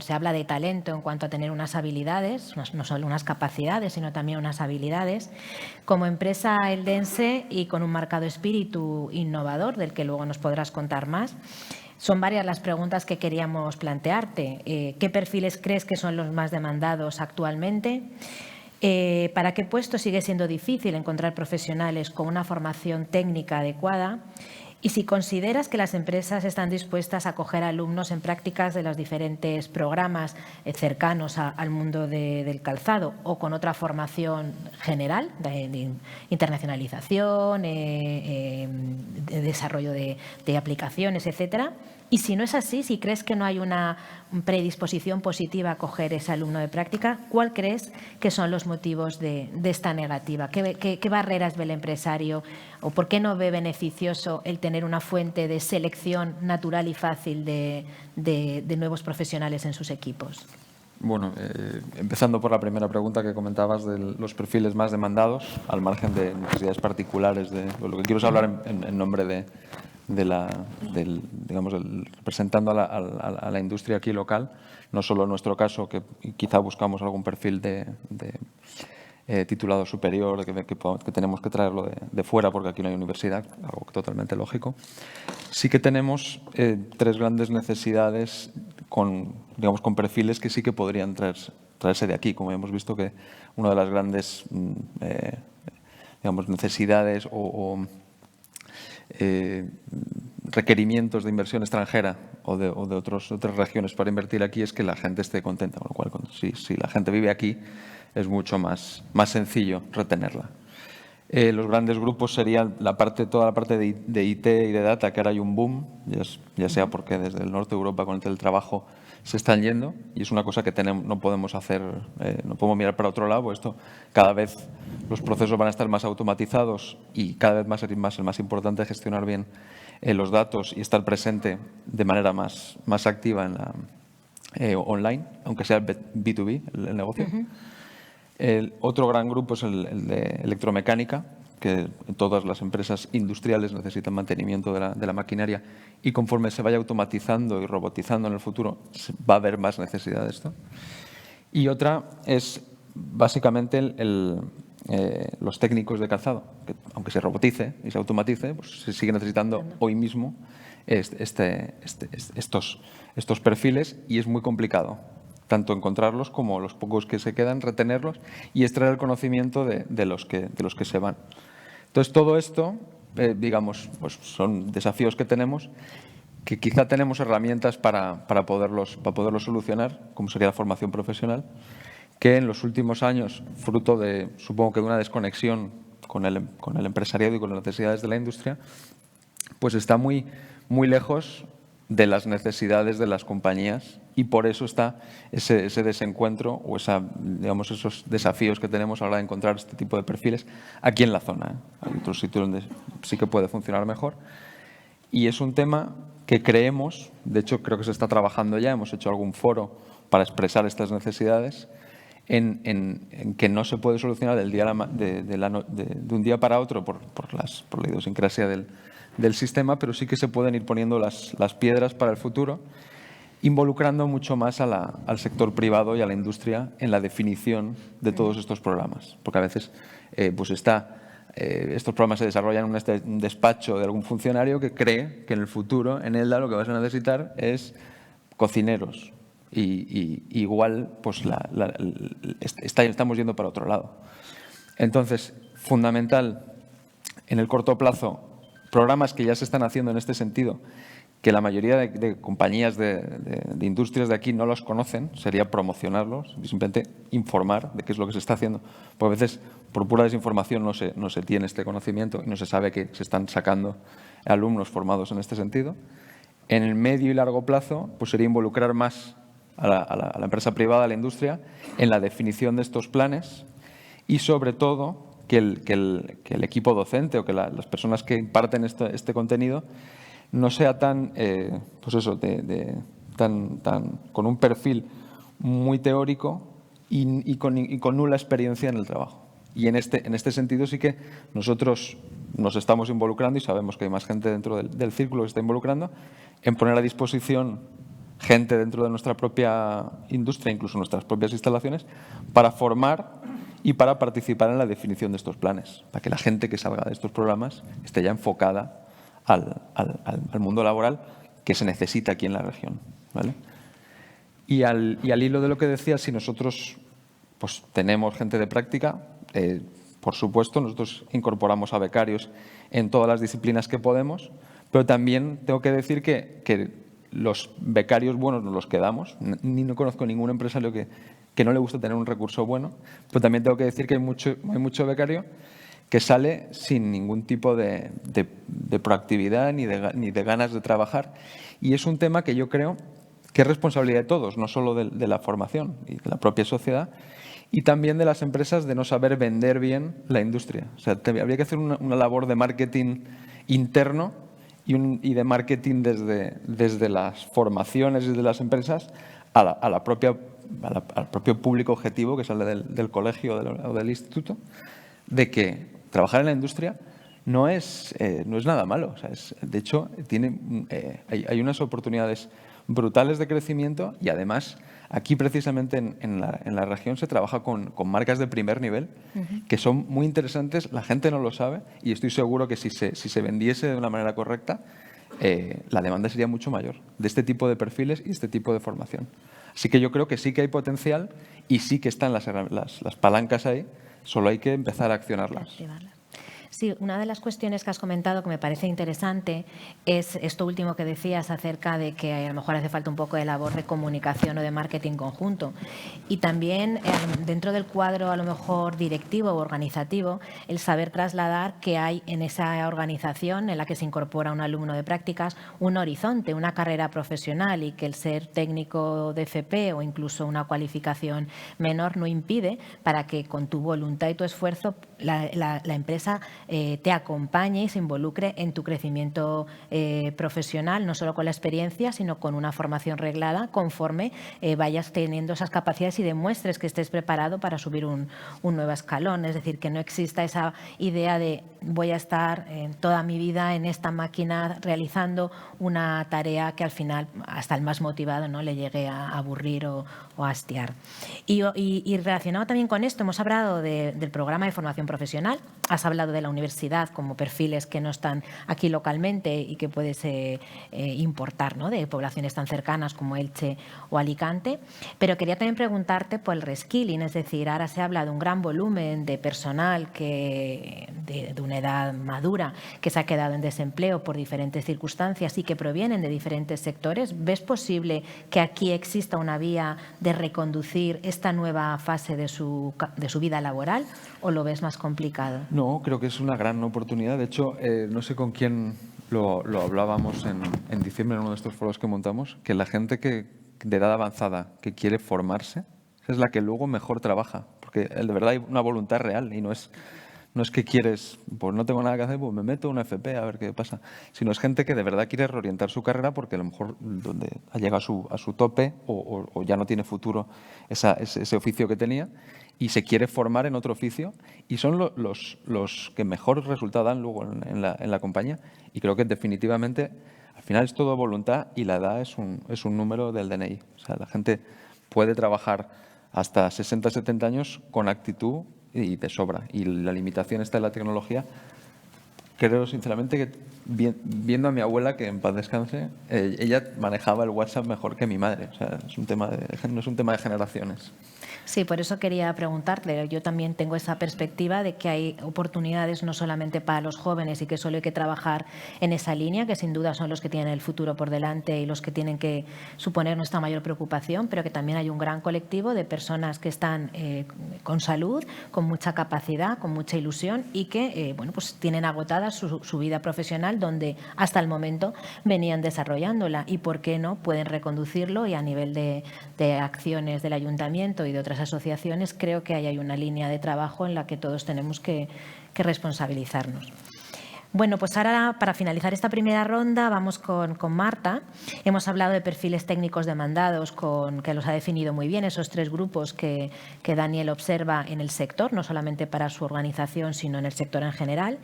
se habla de talento en cuanto a tener unas habilidades, no solo unas capacidades, sino también unas habilidades. Como empresa eldense y con un marcado espíritu innovador, del que luego nos podrás contar más, son varias las preguntas que queríamos plantearte. ¿Qué perfiles crees que son los más demandados actualmente? ¿Para qué puesto sigue siendo difícil encontrar profesionales con una formación técnica adecuada? Y si consideras que las empresas están dispuestas a acoger alumnos en prácticas de los diferentes programas cercanos al mundo del calzado o con otra formación general de internacionalización, de desarrollo de aplicaciones, etcétera. Y si no es así, si crees que no hay una predisposición positiva a acoger ese alumno de práctica, ¿cuál crees que son los motivos de esta negativa? ¿Qué barreras ve el empresario o por qué no ve beneficioso el tener una fuente de selección natural y fácil de nuevos profesionales en sus equipos? Bueno, empezando por la primera pregunta que comentabas de los perfiles más demandados, al margen de necesidades particulares, lo que quiero es hablar en nombre representando a la industria aquí local, no solo en nuestro caso, que quizá buscamos algún perfil de titulado superior, que tenemos que traerlo de fuera porque aquí no hay universidad, algo totalmente lógico. Sí que tenemos tres grandes necesidades con perfiles que sí que podrían traerse de aquí, como hemos visto que una de las grandes necesidades o requerimientos de inversión extranjera o de otras regiones para invertir aquí es que la gente esté contenta, con lo cual si la gente vive aquí es mucho más sencillo retenerla. Los grandes grupos serían toda la parte de IT y de data, que ahora hay un boom, ya sea porque desde el norte de Europa con el teletrabajo se están yendo, y es una cosa que no podemos hacer, no podemos mirar para otro lado, porque esto cada vez los procesos van a estar más automatizados y cada vez más es más importante gestionar bien los datos y estar presente de manera más activa en la online, aunque sea B2B, el negocio. El otro gran grupo es el de electromecánica, que todas las empresas industriales necesitan mantenimiento de la maquinaria, y conforme se vaya automatizando y robotizando en el futuro, va a haber más necesidad de esto. Y otra es básicamente los técnicos de calzado, que aunque se robotice y se automatice, pues se sigue necesitando hoy mismo estos perfiles, y es muy complicado tanto encontrarlos como los pocos que se quedan, retenerlos y extraer el conocimiento de los que se van. Entonces, todo esto, digamos, pues son desafíos que tenemos, que quizá tenemos herramientas para poderlos solucionar, como sería la formación profesional, que en los últimos años, fruto de, supongo que de una desconexión con el empresariado y con las necesidades de la industria, pues está muy lejos de las necesidades de las compañías, y por eso está ese desencuentro o digamos, esos desafíos que tenemos a la hora de encontrar este tipo de perfiles aquí en la zona. Hay otros sitios donde sí que puede funcionar mejor, y es un tema que creemos, de hecho creo que se está trabajando ya, hemos hecho algún foro para expresar estas necesidades, en que no se puede solucionar de un día para otro por la idiosincrasia del sistema, pero sí que se pueden ir poniendo las piedras para el futuro, involucrando mucho más al sector privado y a la industria en la definición de todos estos programas. Porque a veces estos programas se desarrollan en un despacho de algún funcionario que cree que en el futuro, en ELDA, lo que vas a necesitar es cocineros. Y igual pues estamos yendo para otro lado. Entonces, fundamental, en el corto plazo, programas que ya se están haciendo en este sentido, que la mayoría de compañías de industrias de aquí no los conocen, sería promocionarlos y simplemente informar de qué es lo que se está haciendo. Porque a veces, por pura desinformación, no se tiene este conocimiento y no se sabe que se están sacando alumnos formados en este sentido. En el medio y largo plazo, pues sería involucrar más a la empresa privada, a la industria, en la definición de estos planes, y sobre todo que el equipo docente o que las personas que imparten este contenido no sea tan, con un perfil muy teórico y con nula experiencia en el trabajo. Y en este sentido sí que nosotros nos estamos involucrando, y sabemos que hay más gente dentro del círculo que se está involucrando, en poner a disposición gente dentro de nuestra propia industria, incluso nuestras propias instalaciones, para formar y para participar en la definición de estos planes, para que la gente que salga de estos programas esté ya enfocada al mundo laboral que se necesita aquí en la región, ¿vale? Y al hilo de lo que decía, si nosotros pues tenemos gente de práctica, por supuesto, nosotros incorporamos a becarios en todas las disciplinas que podemos, pero también tengo que decir que los becarios buenos nos los quedamos. No conozco ningún empresario que no le guste tener un recurso bueno, pero también tengo que decir que hay mucho becario que sale sin ningún tipo de proactividad ni de ganas de trabajar. Y es un tema que yo creo que es responsabilidad de todos, no solo de la formación y de la propia sociedad, y también de las empresas de no saber vender bien la industria. O sea, habría que hacer una labor de marketing interno y de marketing desde las formaciones y desde las empresas al propio público objetivo que sale del colegio o del instituto, de que trabajar en la industria no es nada malo. O sea, de hecho, hay unas oportunidades brutales de crecimiento, y además aquí precisamente en la región se trabaja con marcas de primer nivel que son muy interesantes. La gente no lo sabe, y estoy seguro que si se vendiese de una manera correcta, la demanda sería mucho mayor de este tipo de perfiles y este tipo de formación. Así que yo creo que sí que hay potencial y sí que están las palancas ahí, solo hay que empezar a accionarlas. Sí, una de las cuestiones que has comentado que me parece interesante es esto último que decías acerca de que a lo mejor hace falta un poco de labor de comunicación o de marketing conjunto. Y también dentro del cuadro a lo mejor directivo o organizativo, el saber trasladar que hay en esa organización en la que se incorpora un alumno de prácticas un horizonte, una carrera profesional, y que el ser técnico de FP o incluso una cualificación menor no impide para que con tu voluntad y tu esfuerzo la empresa te acompañe y se involucre en tu crecimiento profesional, no solo con la experiencia, sino con una formación reglada conforme vayas teniendo esas capacidades y demuestres que estés preparado para subir un nuevo escalón. Es decir, que no exista esa idea de voy a estar toda mi vida en esta máquina realizando una tarea que al final hasta el más motivado no le llegue a aburrir o a hastiar. Y relacionado también con esto, hemos hablado del programa de formación profesional, has hablado de la universidad como perfiles que no están aquí localmente y que puedes importar, ¿no?, de poblaciones tan cercanas como Elche o Alicante, pero quería también preguntarte por el reskilling, es decir, ahora se habla de un gran volumen de personal de una edad madura que se ha quedado en desempleo por diferentes circunstancias y que provienen de diferentes sectores. ¿Ves posible que aquí exista una vía de reconducir esta nueva fase de su vida laboral o lo ves más complicado? No, creo que es una gran oportunidad. De hecho, no sé con quién lo hablábamos en diciembre en uno de estos foros que montamos, que la gente de edad avanzada que quiere formarse es la que luego mejor trabaja, porque de verdad hay una voluntad real y no es que quieres, pues no tengo nada que hacer, pues me meto una FP a ver qué pasa, sino es gente que de verdad quiere reorientar su carrera porque a lo mejor donde ha llegado a su tope o ya no tiene futuro ese oficio que tenía y se quiere formar en otro oficio, y son los que mejor resultado dan luego en la compañía. Y creo que definitivamente al final es todo voluntad y la edad es un número del DNI. O sea, la gente puede trabajar hasta 60, 70 años con actitud y de sobra. Y la limitación está en la tecnología. Creo sinceramente que viendo a mi abuela, que en paz descanse, ella manejaba el WhatsApp mejor que mi madre. O sea, no es un tema de generaciones. Sí, por eso quería preguntarle. Yo también tengo esa perspectiva de que hay oportunidades no solamente para los jóvenes y que solo hay que trabajar en esa línea, que sin duda son los que tienen el futuro por delante y los que tienen que suponer nuestra mayor preocupación, pero que también hay un gran colectivo de personas que están con salud, con mucha capacidad, con mucha ilusión y que pues tienen agotada su vida profesional donde hasta el momento venían desarrollándola, y por qué no pueden reconducirlo, y a nivel de acciones del ayuntamiento y de otras asociaciones creo que ahí hay una línea de trabajo en la que todos tenemos que responsabilizarnos. Bueno, pues ahora para finalizar esta primera ronda vamos con Marta. Hemos hablado de perfiles técnicos demandados que los ha definido muy bien, esos 3 grupos que Daniel observa en el sector, no solamente para su organización sino en el sector en general.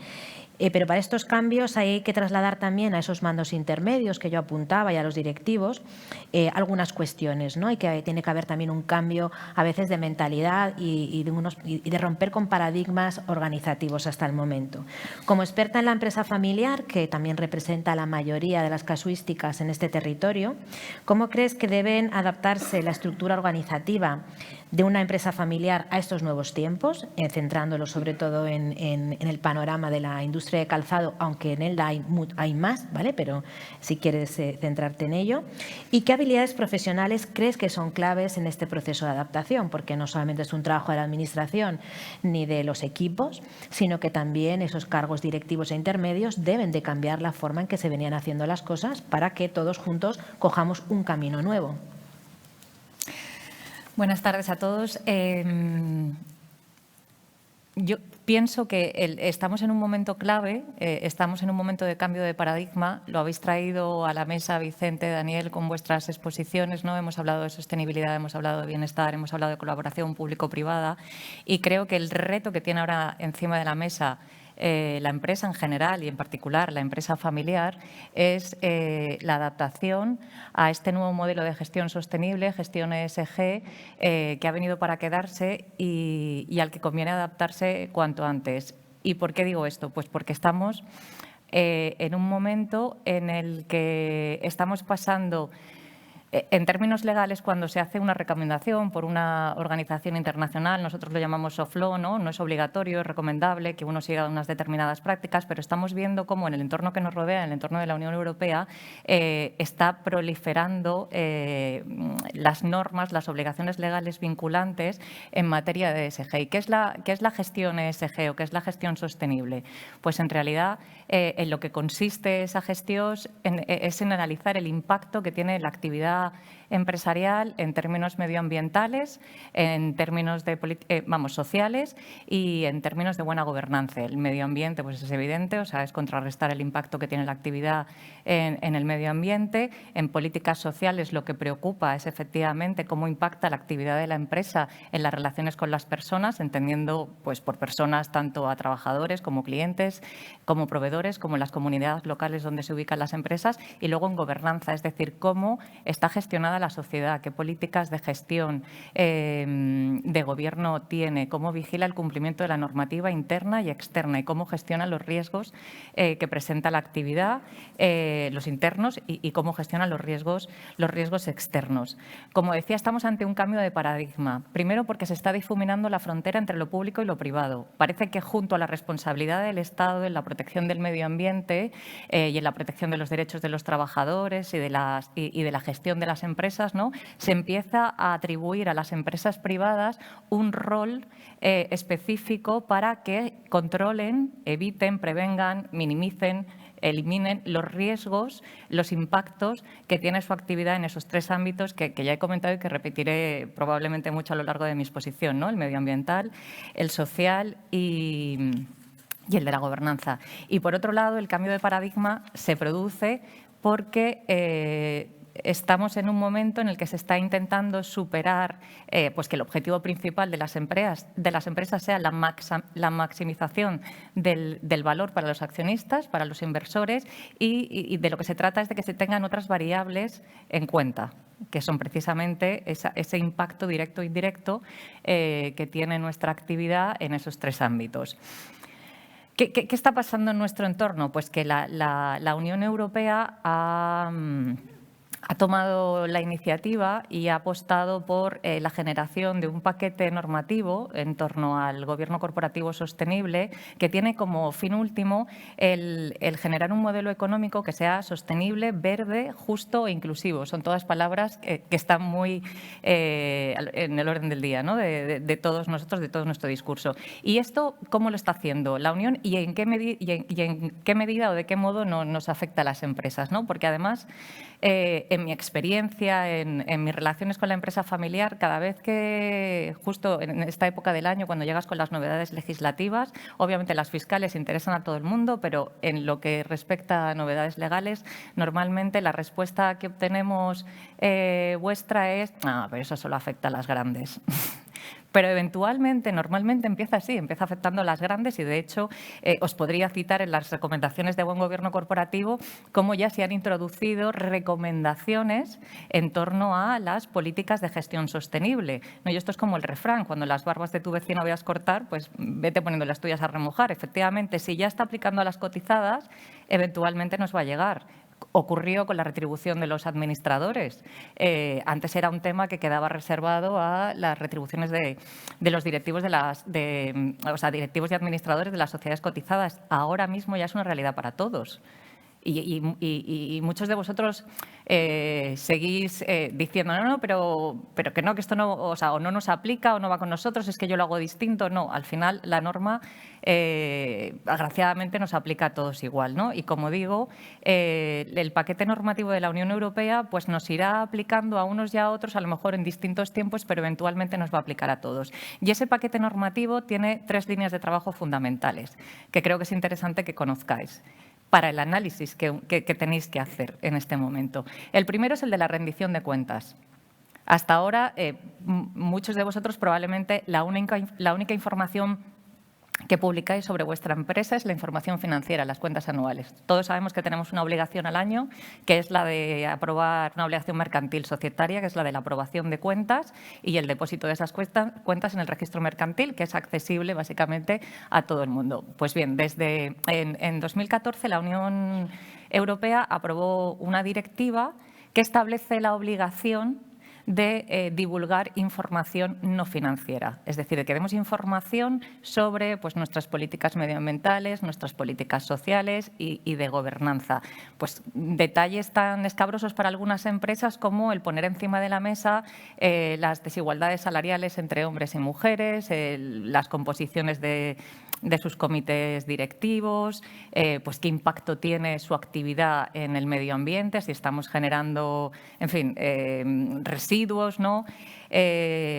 Pero para estos cambios hay que trasladar también a esos mandos intermedios que yo apuntaba y a los directivos algunas cuestiones, ¿no? Tiene que haber también un cambio a veces de mentalidad y de romper con paradigmas organizativos hasta el momento. Como experta en la empresa familiar, que también representa la mayoría de las casuísticas en este territorio, ¿cómo crees que deben adaptarse la estructura organizativa de una empresa familiar a estos nuevos tiempos, centrándolo sobre todo en el panorama de la industria de calzado, aunque en él hay más, ¿vale? Pero si quieres centrarte en ello. ¿Y qué habilidades profesionales crees que son claves en este proceso de adaptación? Porque no solamente es un trabajo de la administración ni de los equipos, sino que también esos cargos directivos e intermedios deben de cambiar la forma en que se venían haciendo las cosas para que todos juntos cojamos un camino nuevo. Buenas tardes a todos. Yo pienso que estamos en un momento clave, estamos en un momento de cambio de paradigma. Lo habéis traído a la mesa, Vicente, Daniel, con vuestras exposiciones, ¿no? Hemos hablado de sostenibilidad, hemos hablado de bienestar, hemos hablado de colaboración público-privada, y creo que el reto que tiene ahora encima de la mesa la empresa en general y en particular la empresa familiar es la adaptación a este nuevo modelo de gestión sostenible, gestión ESG, que ha venido para quedarse y al que conviene adaptarse cuanto antes. ¿Y por qué digo esto? Pues porque estamos en un momento en el que estamos pasando En términos legales, cuando se hace una recomendación por una organización internacional, nosotros lo llamamos soft law, no es obligatorio, es recomendable que uno siga unas determinadas prácticas, pero estamos viendo cómo en el entorno que nos rodea, en el entorno de la Unión Europea, está proliferando las normas, las obligaciones legales vinculantes en materia de ESG. ¿Y qué es la gestión ESG o qué es la gestión sostenible? Pues en realidad en lo que consiste esa gestión es en analizar el impacto que tiene la actividad empresarial en términos medioambientales, en términos sociales y en términos de buena gobernanza. El medio ambiente pues es evidente, o sea, es contrarrestar el impacto que tiene la actividad en el medio ambiente. En políticas sociales lo que preocupa es efectivamente cómo impacta la actividad de la empresa en las relaciones con las personas, entendiendo pues por personas tanto a trabajadores como clientes, como proveedores, como las comunidades locales donde se ubican las empresas, y luego en gobernanza, es decir, cómo está gestionada la sociedad, qué políticas de gestión de gobierno tiene, cómo vigila el cumplimiento de la normativa interna y externa y cómo gestiona los riesgos que presenta la actividad, los internos y cómo gestiona los riesgos externos. Como decía, estamos ante un cambio de paradigma. Primero, porque se está difuminando la frontera entre lo público y lo privado. Parece que junto a la responsabilidad del Estado en la protección del medio ambiente y en la protección de los derechos de los trabajadores y de la gestión de las empresas, ¿no?, se empieza a atribuir a las empresas privadas un rol específico para que controlen, eviten, prevengan, minimicen, eliminen los riesgos, los impactos que tiene su actividad en esos tres ámbitos que ya he comentado y que repetiré probablemente mucho a lo largo de mi exposición, ¿no?, el medioambiental, el social y el de la gobernanza. Y, por otro lado, el cambio de paradigma se produce porque estamos en un momento en el que se está intentando superar pues que el objetivo principal de las empresas sea la maximización del valor para los accionistas, para los inversores, y de lo que se trata es de que se tengan otras variables en cuenta, que son precisamente ese impacto directo e indirecto que tiene nuestra actividad en esos tres ámbitos. ¿Qué está pasando en nuestro entorno? Pues que la Unión Europea ha tomado la iniciativa y ha apostado por la generación de un paquete normativo en torno al gobierno corporativo sostenible que tiene como fin último el generar un modelo económico que sea sostenible, verde, justo e inclusivo. Son todas palabras que están muy en el orden del día, ¿no?, de todos nosotros, de todo nuestro discurso. ¿Y esto cómo lo está haciendo la Unión y en qué medida o de qué modo nos afecta a las empresas, ¿no? Porque además, en mi experiencia, en mis relaciones con la empresa familiar, cada vez que, justo en esta época del año, cuando llegas con las novedades legislativas, obviamente las fiscales interesan a todo el mundo, pero en lo que respecta a novedades legales, normalmente la respuesta que obtenemos vuestra es pero eso solo afecta a las grandes. Pero eventualmente, normalmente empieza así, empieza afectando a las grandes y, de hecho, os podría citar en las recomendaciones de buen gobierno corporativo cómo ya se han introducido recomendaciones en torno a las políticas de gestión sostenible, ¿no? Y esto es como el refrán: cuando las barbas de tu vecino veas cortar, pues vete poniendo las tuyas a remojar. Efectivamente, si ya está aplicando a las cotizadas, eventualmente nos va a llegar. Ocurrió con la retribución de los administradores. Antes era un tema que quedaba reservado a las retribuciones de los directivos directivos y administradores de las sociedades cotizadas. Ahora mismo ya es una realidad para todos. Y muchos de vosotros seguís diciendo no, pero que no, que esto no, o no nos aplica o no va con nosotros, es que yo lo hago distinto. No, al final la norma agraciadamente nos aplica a todos igual, ¿no? Y, como digo, el paquete normativo de la Unión Europea pues nos irá aplicando a unos y a otros, a lo mejor en distintos tiempos, pero eventualmente nos va a aplicar a todos. Y ese paquete normativo tiene 3 líneas de trabajo fundamentales que creo que es interesante que conozcáis para el análisis que tenéis que hacer en este momento. El primero es el de la rendición de cuentas. Hasta ahora, muchos de vosotros probablemente la única información que publicáis sobre vuestra empresa es la información financiera, las cuentas anuales. Todos sabemos que tenemos una obligación al año, que es la de aprobar una obligación mercantil societaria, que es la de la aprobación de cuentas y el depósito de esas cuentas en el registro mercantil, que es accesible básicamente a todo el mundo. Pues bien, en 2014 la Unión Europea aprobó una directiva que establece la obligación de divulgar información no financiera, es decir, de que demos información sobre pues, nuestras políticas medioambientales, nuestras políticas sociales y de gobernanza. Pues detalles tan escabrosos para algunas empresas como el poner encima de la mesa las desigualdades salariales entre hombres y mujeres, las composiciones de sus comités directivos, pues qué impacto tiene su actividad en el medio ambiente, si estamos generando, en fin, residuos, ¿no?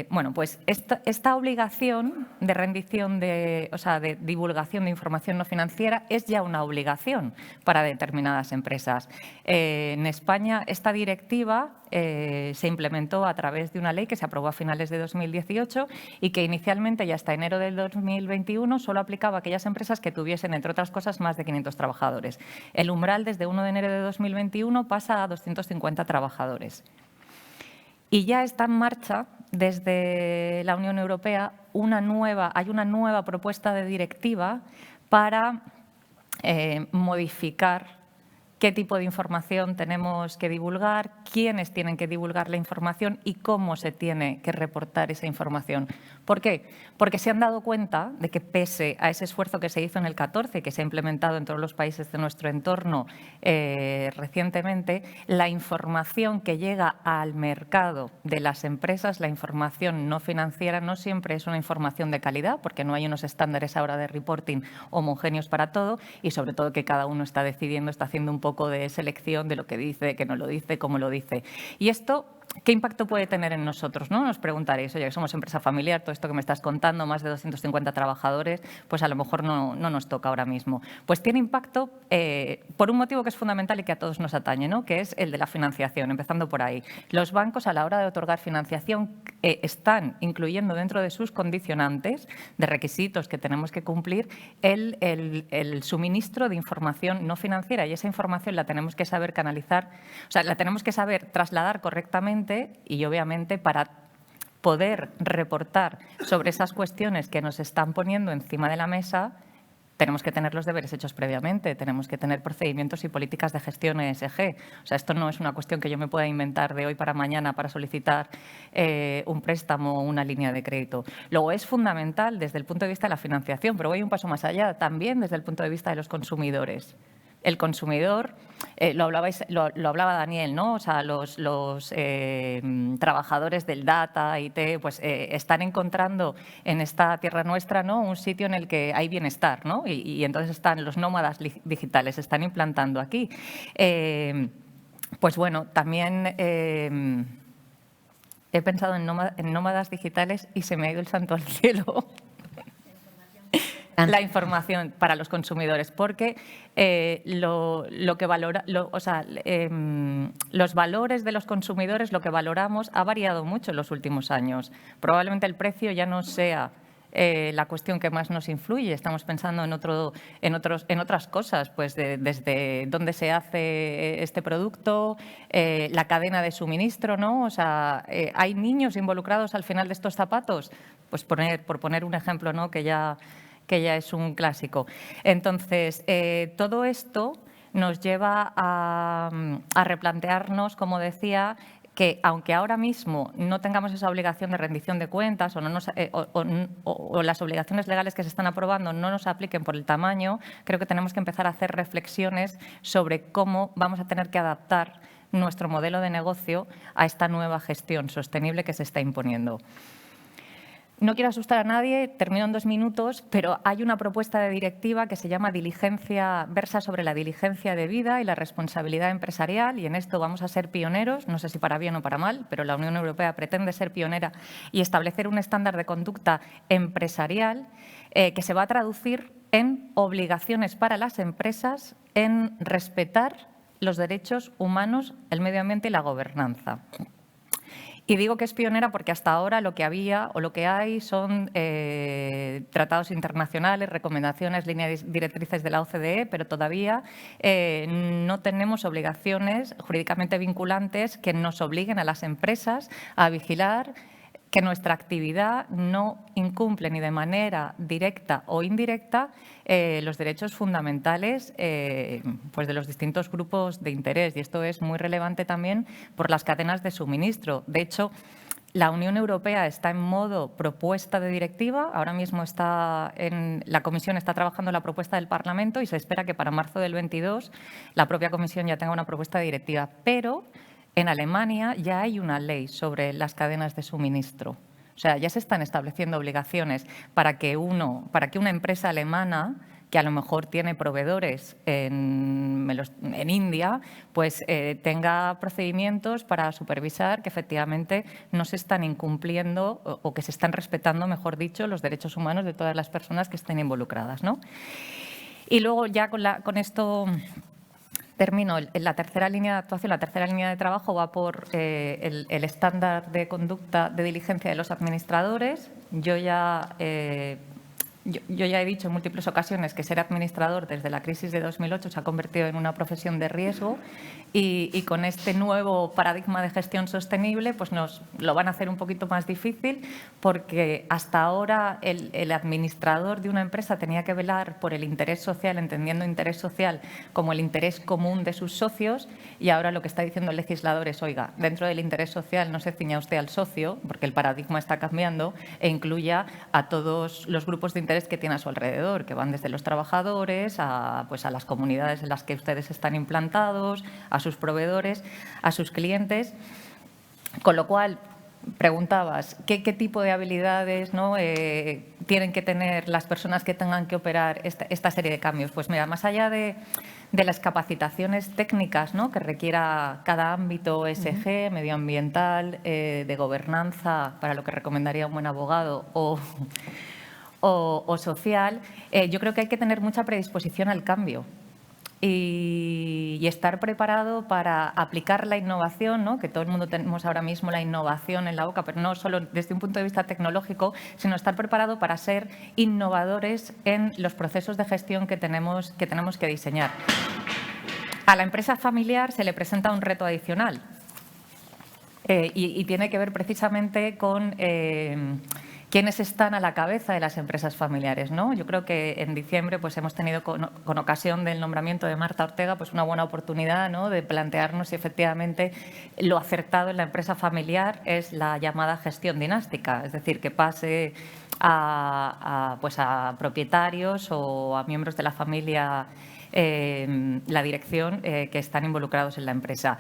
Bueno, pues esta obligación de rendición de divulgación de información no financiera es ya una obligación para determinadas empresas. En España esta directiva se implementó a través de una ley que se aprobó a finales de 2018 y que inicialmente y hasta enero del 2021 solo aplicaba a aquellas empresas que tuviesen, entre otras cosas, más de 500 trabajadores. El umbral desde 1 de enero de 2021 pasa a 250 trabajadores. Y ya está en marcha desde la Unión Europea hay una nueva propuesta de directiva para modificar qué tipo de información tenemos que divulgar, quiénes tienen que divulgar la información y cómo se tiene que reportar esa información. ¿Por qué? Porque se han dado cuenta de que pese a ese esfuerzo que se hizo en el 14 y que se ha implementado en todos los países de nuestro entorno recientemente, la información que llega al mercado de las empresas, la información no financiera, no siempre es una información de calidad, porque no hay unos estándares ahora de reporting homogéneos para todo y sobre todo que cada uno está decidiendo, está haciendo un poco de selección de lo que dice, que no lo dice, cómo lo dice. Y esto, ¿qué impacto puede tener en nosotros? ¿No? Nos preguntaréis, oye, que somos empresa familiar, todo esto que me estás contando, más de 250 trabajadores, pues a lo mejor no nos toca ahora mismo. Pues tiene impacto por un motivo que es fundamental y que a todos nos atañe, ¿no? Que es el de la financiación, empezando por ahí. Los bancos, a la hora de otorgar financiación, están incluyendo dentro de sus condicionantes de requisitos que tenemos que cumplir el suministro de información no financiera, y esa información la tenemos que saber canalizar, o sea, la tenemos que saber trasladar correctamente y obviamente para poder reportar sobre esas cuestiones que nos están poniendo encima de la mesa, tenemos que tener los deberes hechos previamente, tenemos que tener procedimientos y políticas de gestión ESG. O sea, esto no es una cuestión que yo me pueda inventar de hoy para mañana para solicitar un préstamo o una línea de crédito. Luego es fundamental desde el punto de vista de la financiación, pero voy un paso más allá, también desde el punto de vista de los consumidores. El consumidor, lo hablaba Daniel, ¿no? O sea, los trabajadores del data, IT, pues están encontrando en esta tierra nuestra, ¿no? Un sitio en el que hay bienestar, ¿no? Y entonces están los nómadas digitales, se están implantando aquí. Pues bueno, también he pensado en nómadas digitales y se me ha ido el santo al cielo. La información para los consumidores, porque lo que valora, los valores de los consumidores, lo que valoramos, ha variado mucho en los últimos años. Probablemente el precio ya no sea la cuestión que más nos influye. Estamos pensando en otras cosas, pues desde dónde se hace este producto, la cadena de suministro, ¿no? O sea, ¿hay niños involucrados al final de estos zapatos? Pues por poner un ejemplo, ¿no? que ya es un clásico. Entonces, todo esto nos lleva a replantearnos, como decía, que aunque ahora mismo no tengamos esa obligación de rendición de cuentas o las obligaciones legales que se están aprobando no nos apliquen por el tamaño, creo que tenemos que empezar a hacer reflexiones sobre cómo vamos a tener que adaptar nuestro modelo de negocio a esta nueva gestión sostenible que se está imponiendo. No quiero asustar a nadie, termino en 2 minutos, pero hay una propuesta de directiva que se llama versa sobre la diligencia debida y la responsabilidad empresarial, y en esto vamos a ser pioneros, no sé si para bien o para mal, pero la Unión Europea pretende ser pionera y establecer un estándar de conducta empresarial que se va a traducir en obligaciones para las empresas en respetar los derechos humanos, el medio ambiente y la gobernanza. Y digo que es pionera porque hasta ahora lo que había o lo que hay son tratados internacionales, recomendaciones, líneas directrices de la OCDE, pero todavía no tenemos obligaciones jurídicamente vinculantes que nos obliguen a las empresas a vigilar que nuestra actividad no incumple ni de manera directa o indirecta los derechos fundamentales pues de los distintos grupos de interés. Y esto es muy relevante también por las cadenas de suministro. De hecho, la Unión Europea está en modo propuesta de directiva. Ahora mismo la Comisión está trabajando la propuesta del Parlamento y se espera que para marzo del 22 la propia Comisión ya tenga una propuesta de directiva. Pero en Alemania ya hay una ley sobre las cadenas de suministro. O sea, ya se están estableciendo obligaciones para que una empresa alemana que a lo mejor tiene proveedores en India, pues tenga procedimientos para supervisar que efectivamente no se están incumpliendo o que se están respetando, mejor dicho, los derechos humanos de todas las personas que estén involucradas, ¿no? Y luego ya con esto termino. La tercera línea de actuación, la tercera línea de trabajo va por el estándar de conducta de diligencia de los administradores. Yo ya he dicho en múltiples ocasiones que ser administrador desde la crisis de 2008 se ha convertido en una profesión de riesgo y con este nuevo paradigma de gestión sostenible pues nos lo van a hacer un poquito más difícil, porque hasta ahora el administrador de una empresa tenía que velar por el interés social, entendiendo interés social como el interés común de sus socios, y ahora lo que está diciendo el legislador es, oiga, dentro del interés social no se ciña usted al socio, porque el paradigma está cambiando, e incluya a todos los grupos de interés que tiene a su alrededor, que van desde los trabajadores a las comunidades en las que ustedes están implantados, a sus proveedores, a sus clientes. Con lo cual, preguntabas, ¿qué tipo de habilidades, ¿no? Tienen que tener las personas que tengan que operar esta serie de cambios? Pues mira, más allá de las capacitaciones técnicas, ¿no?, que requiera cada ámbito ESG, medioambiental, de gobernanza, para lo que recomendaría un buen abogado, o social, yo creo que hay que tener mucha predisposición al cambio y estar preparado para aplicar la innovación, ¿no?, que todo el mundo tenemos ahora mismo la innovación en la boca, pero no solo desde un punto de vista tecnológico, sino estar preparado para ser innovadores en los procesos de gestión que tenemos que diseñar. A la empresa familiar se le presenta un reto adicional y tiene que ver precisamente con quiénes están a la cabeza de las empresas familiares, ¿no? Yo creo que en diciembre pues hemos tenido, con ocasión del nombramiento de Marta Ortega, pues una buena oportunidad, ¿no?, de plantearnos si efectivamente lo acertado en la empresa familiar es la llamada gestión dinástica, es decir, que pase a propietarios o a miembros de la familia, la dirección, que están involucrados en la empresa.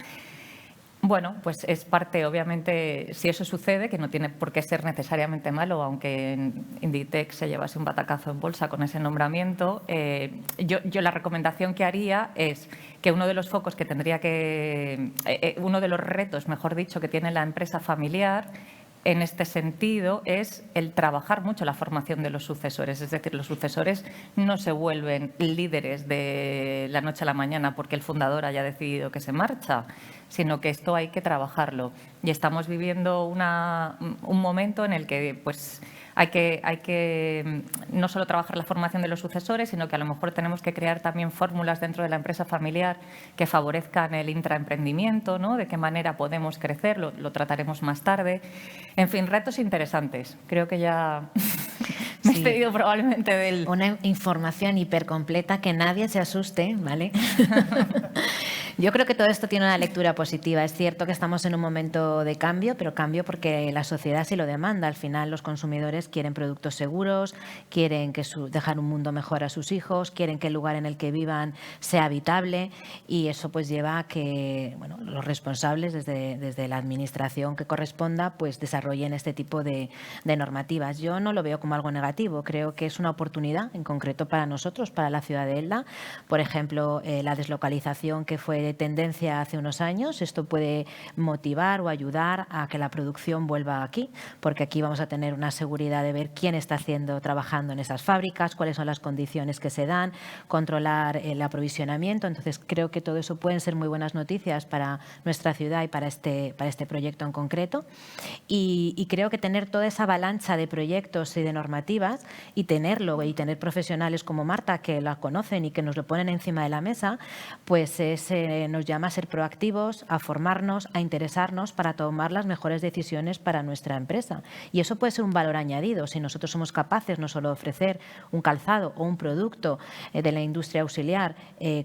Bueno, pues es parte, obviamente, si eso sucede, que no tiene por qué ser necesariamente malo, aunque Inditex se llevase un batacazo en bolsa con ese nombramiento, yo la recomendación que haría es que uno de los focos que tendría uno de los retos, mejor dicho, que tiene la empresa familiar en este sentido es el trabajar mucho la formación de los sucesores. Es decir, los sucesores no se vuelven líderes de la noche a la mañana porque el fundador haya decidido que se marcha, sino que esto hay que trabajarlo. Y estamos viviendo un momento en el que pues, hay que no solo trabajar la formación de los sucesores, sino que a lo mejor tenemos que crear también fórmulas dentro de la empresa familiar que favorezcan el intraemprendimiento, ¿no?, de qué manera podemos crecer, lo trataremos más tarde. En fin, retos interesantes. Creo que ya me he pedido probablemente del... Una información hipercompleta, que nadie se asuste, ¿vale? Yo creo que todo esto tiene una lectura positiva. Es cierto que estamos en un momento de cambio, pero cambio porque la sociedad sí lo demanda. Al final los consumidores quieren productos seguros, quieren dejar un mundo mejor a sus hijos, quieren que el lugar en el que vivan sea habitable, y eso pues lleva a que los responsables desde la administración que corresponda pues desarrollen este tipo de normativas. Yo no lo veo como algo negativo, creo que es una oportunidad en concreto para nosotros, para la ciudad de Elda. Por ejemplo, la deslocalización que fue de tendencia hace unos años, esto puede motivar o ayudar a que la producción vuelva aquí, porque aquí vamos a tener una seguridad de ver quién está trabajando en esas fábricas, cuáles son las condiciones que se dan, controlar el aprovisionamiento. Entonces, creo que todo eso pueden ser muy buenas noticias para nuestra ciudad y para este proyecto en concreto. Y creo que tener toda esa avalancha de proyectos y de normativas y tener profesionales como Marta que la conocen y que nos lo ponen encima de la mesa, pues es nos llama a ser proactivos, a formarnos, a interesarnos para tomar las mejores decisiones para nuestra empresa. Y eso puede ser un valor añadido si nosotros somos capaces no solo de ofrecer un calzado o un producto de la industria auxiliar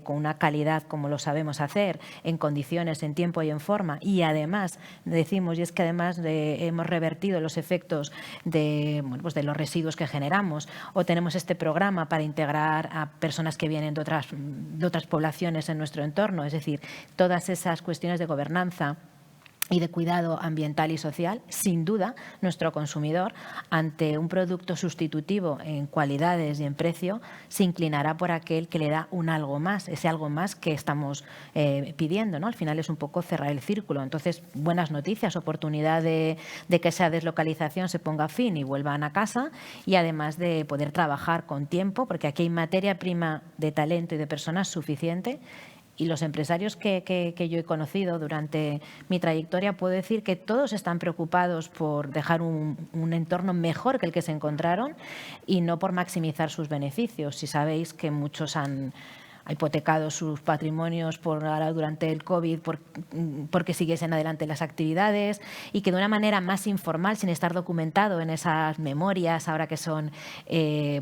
con una calidad como lo sabemos hacer, en condiciones, en tiempo y en forma, y además decimos, y es que además hemos revertido los efectos de, bueno, pues de los residuos que generamos, o tenemos este programa para integrar a personas que vienen de otras poblaciones en nuestro entorno, es decir, todas esas cuestiones de gobernanza y de cuidado ambiental y social, sin duda, nuestro consumidor, ante un producto sustitutivo en cualidades y en precio, se inclinará por aquel que le da un algo más, ese algo más que estamos pidiendo, ¿no? Al final es un poco cerrar el círculo. Entonces, buenas noticias, oportunidad de que esa deslocalización se ponga fin y vuelvan a casa, y además de poder trabajar con tiempo, porque aquí hay materia prima de talento y de personas suficiente. Y los empresarios que yo he conocido durante mi trayectoria, puedo decir que todos están preocupados por dejar un entorno mejor que el que se encontraron y no por maximizar sus beneficios. Si sabéis que muchos han hipotecado sus patrimonios ahora durante el COVID porque siguiesen adelante las actividades, y que de una manera más informal, sin estar documentado en esas memorias ahora que son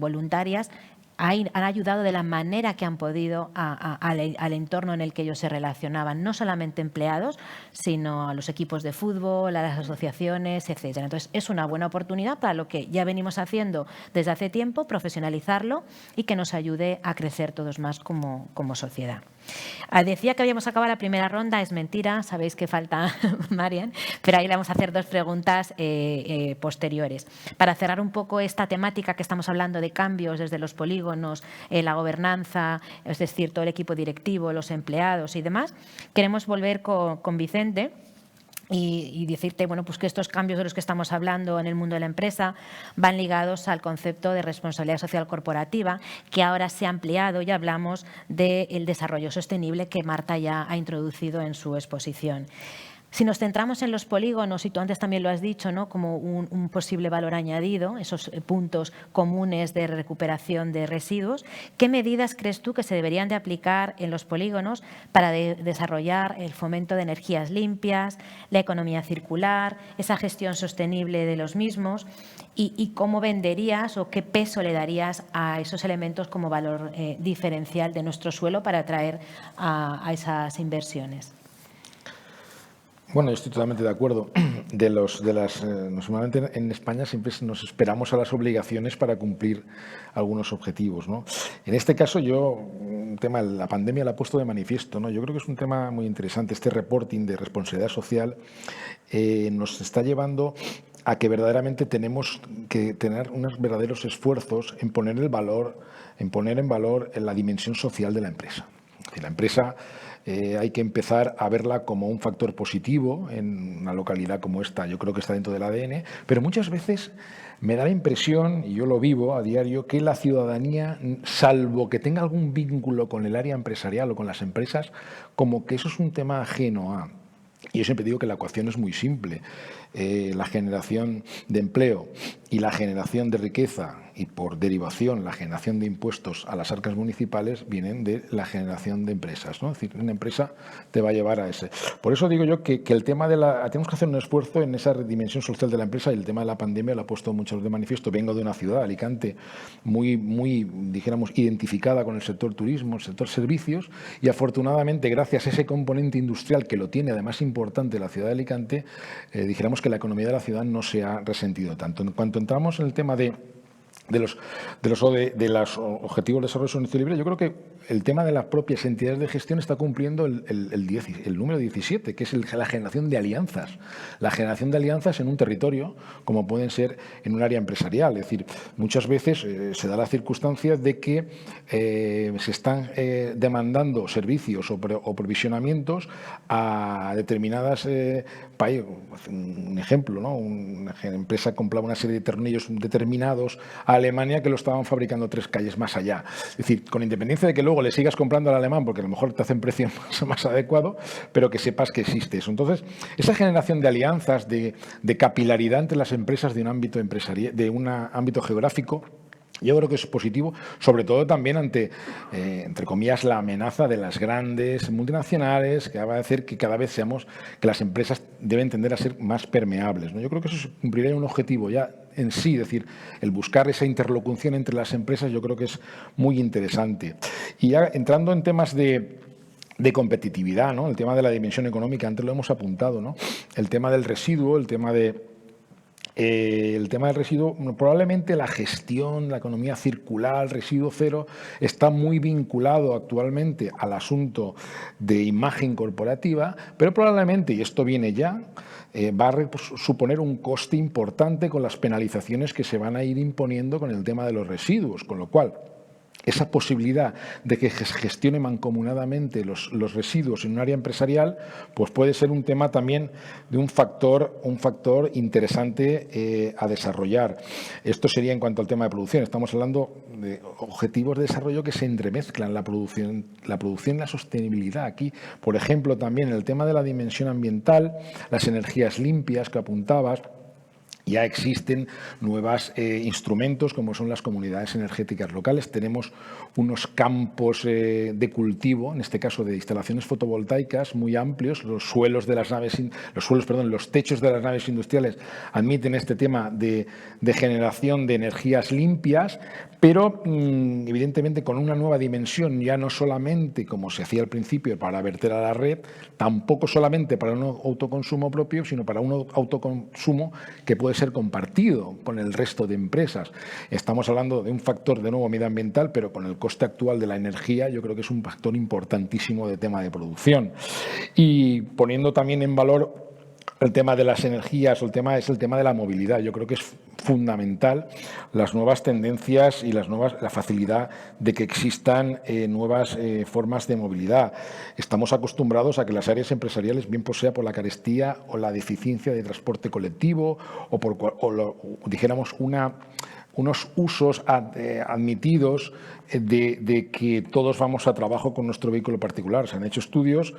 voluntarias, han ayudado de la manera que han podido al entorno en el que ellos se relacionaban, no solamente empleados, sino a los equipos de fútbol, a las asociaciones, etcétera. Entonces, es una buena oportunidad para lo que ya venimos haciendo desde hace tiempo, profesionalizarlo y que nos ayude a crecer todos más como sociedad. Decía que habíamos acabado la primera ronda, es mentira, sabéis que falta Marian, pero ahí le vamos a hacer dos preguntas posteriores. Para cerrar un poco esta temática que estamos hablando de cambios desde los polígonos, la gobernanza, es decir, todo el equipo directivo, los empleados y demás, queremos volver con Vicente y decirte, bueno, pues que estos cambios de los que estamos hablando en el mundo de la empresa van ligados al concepto de responsabilidad social corporativa, que ahora se ha ampliado y hablamos del desarrollo sostenible que Marta ya ha introducido en su exposición. Si nos centramos en los polígonos, y tú antes también lo has dicho, ¿no?, como un posible valor añadido, esos puntos comunes de recuperación de residuos, ¿qué medidas crees tú que se deberían de aplicar en los polígonos para desarrollar el fomento de energías limpias, la economía circular, esa gestión sostenible de los mismos? ¿Y cómo venderías o qué peso le darías a esos elementos como valor diferencial de nuestro suelo para atraer a esas inversiones? Bueno, estoy totalmente de acuerdo. Normalmente en España siempre nos esperamos a las obligaciones para cumplir algunos objetivos, ¿no? En este caso, la pandemia la ha puesto de manifiesto, ¿no? Yo creo que es un tema muy interesante. Este reporting de responsabilidad social nos está llevando a que verdaderamente tenemos que tener unos verdaderos esfuerzos en poner en valor la dimensión social de la empresa. Es decir, la empresa hay que empezar a verla como un factor positivo en una localidad como esta. Yo creo que está dentro del ADN, pero muchas veces me da la impresión, y yo lo vivo a diario, que la ciudadanía, salvo que tenga algún vínculo con el área empresarial o con las empresas, como que eso es un tema ajeno a... Y yo siempre digo que la ecuación es muy simple. La generación de empleo y la generación de riqueza, y por derivación la generación de impuestos a las arcas municipales, vienen de la generación de empresas, ¿no? Es decir, una empresa te va a llevar a ese. Por eso digo yo que el tema tenemos que hacer un esfuerzo en esa dimensión social de la empresa, y el tema de la pandemia lo ha puesto mucho de manifiesto. Vengo de una ciudad, Alicante, muy, dijéramos, identificada con el sector turismo, el sector servicios, y afortunadamente, gracias a ese componente industrial que lo tiene además importante la ciudad de Alicante, dijéramos que la economía de la ciudad no se ha resentido tanto. En cuanto entramos en el tema de los objetivos de desarrollo sostenible, yo creo que el tema de las propias entidades de gestión está cumpliendo el número 17, que es la generación de alianzas. La generación de alianzas en un territorio, como pueden ser en un área empresarial. Es decir, muchas veces se da la circunstancia de que se están demandando servicios o provisionamientos a determinadas países. Un ejemplo, ¿no? Una empresa compraba una serie de tornillos determinados a Alemania que lo estaban fabricando 3 calles más allá. Es decir, con independencia de que luego le sigas comprando al alemán, porque a lo mejor te hacen precio más adecuado, pero que sepas que existe eso. Entonces, esa generación de alianzas, de capilaridad entre las empresas de un ámbito empresarial, de un ámbito geográfico, Yo creo que es positivo, sobre todo también ante, entre comillas, la amenaza de las grandes multinacionales, que va a hacer que cada vez que las empresas deben tender a ser más permeables, ¿no? Yo creo que eso cumpliría un objetivo ya en sí, es decir, el buscar esa interlocución entre las empresas, yo creo que es muy interesante. Y ya entrando en temas de competitividad, ¿no? El tema de la dimensión económica, antes lo hemos apuntado, ¿no? El tema del residuo, el tema del residuo, probablemente la gestión, la economía circular, residuo cero, está muy vinculado actualmente al asunto de imagen corporativa, pero probablemente, y esto viene ya, va a suponer un coste importante con las penalizaciones que se van a ir imponiendo con el tema de los residuos, con lo cual esa posibilidad de que se gestione mancomunadamente los residuos en un área empresarial, pues puede ser un tema también de un factor interesante a desarrollar. Esto sería en cuanto al tema de producción. Estamos hablando de objetivos de desarrollo que se entremezclan, la producción y la sostenibilidad. Aquí, por ejemplo, también el tema de la dimensión ambiental, las energías limpias que apuntabas. Ya existen nuevos instrumentos como son las comunidades energéticas locales. Tenemos unos campos de cultivo, en este caso de instalaciones fotovoltaicas muy amplios. Los techos de las naves industriales admiten este tema de generación de energías limpias, pero evidentemente con una nueva dimensión, ya no solamente como se hacía al principio para verter a la red, tampoco solamente para un autoconsumo propio, sino para un autoconsumo que puede ser compartido con el resto de empresas. Estamos hablando de un factor de nuevo medioambiental, pero con el coste actual de la energía yo creo que es un factor importantísimo de tema de producción. Y poniendo también en valor el tema de las energías, el tema de la movilidad. Yo creo que es fundamental las nuevas tendencias y la facilidad de que existan nuevas formas de movilidad. Estamos acostumbrados a que las áreas empresariales, bien sea por la carestía o la deficiencia de transporte colectivo o dijéramos unos usos admitidos de que todos vamos a trabajo con nuestro vehículo particular. Se han hecho estudios.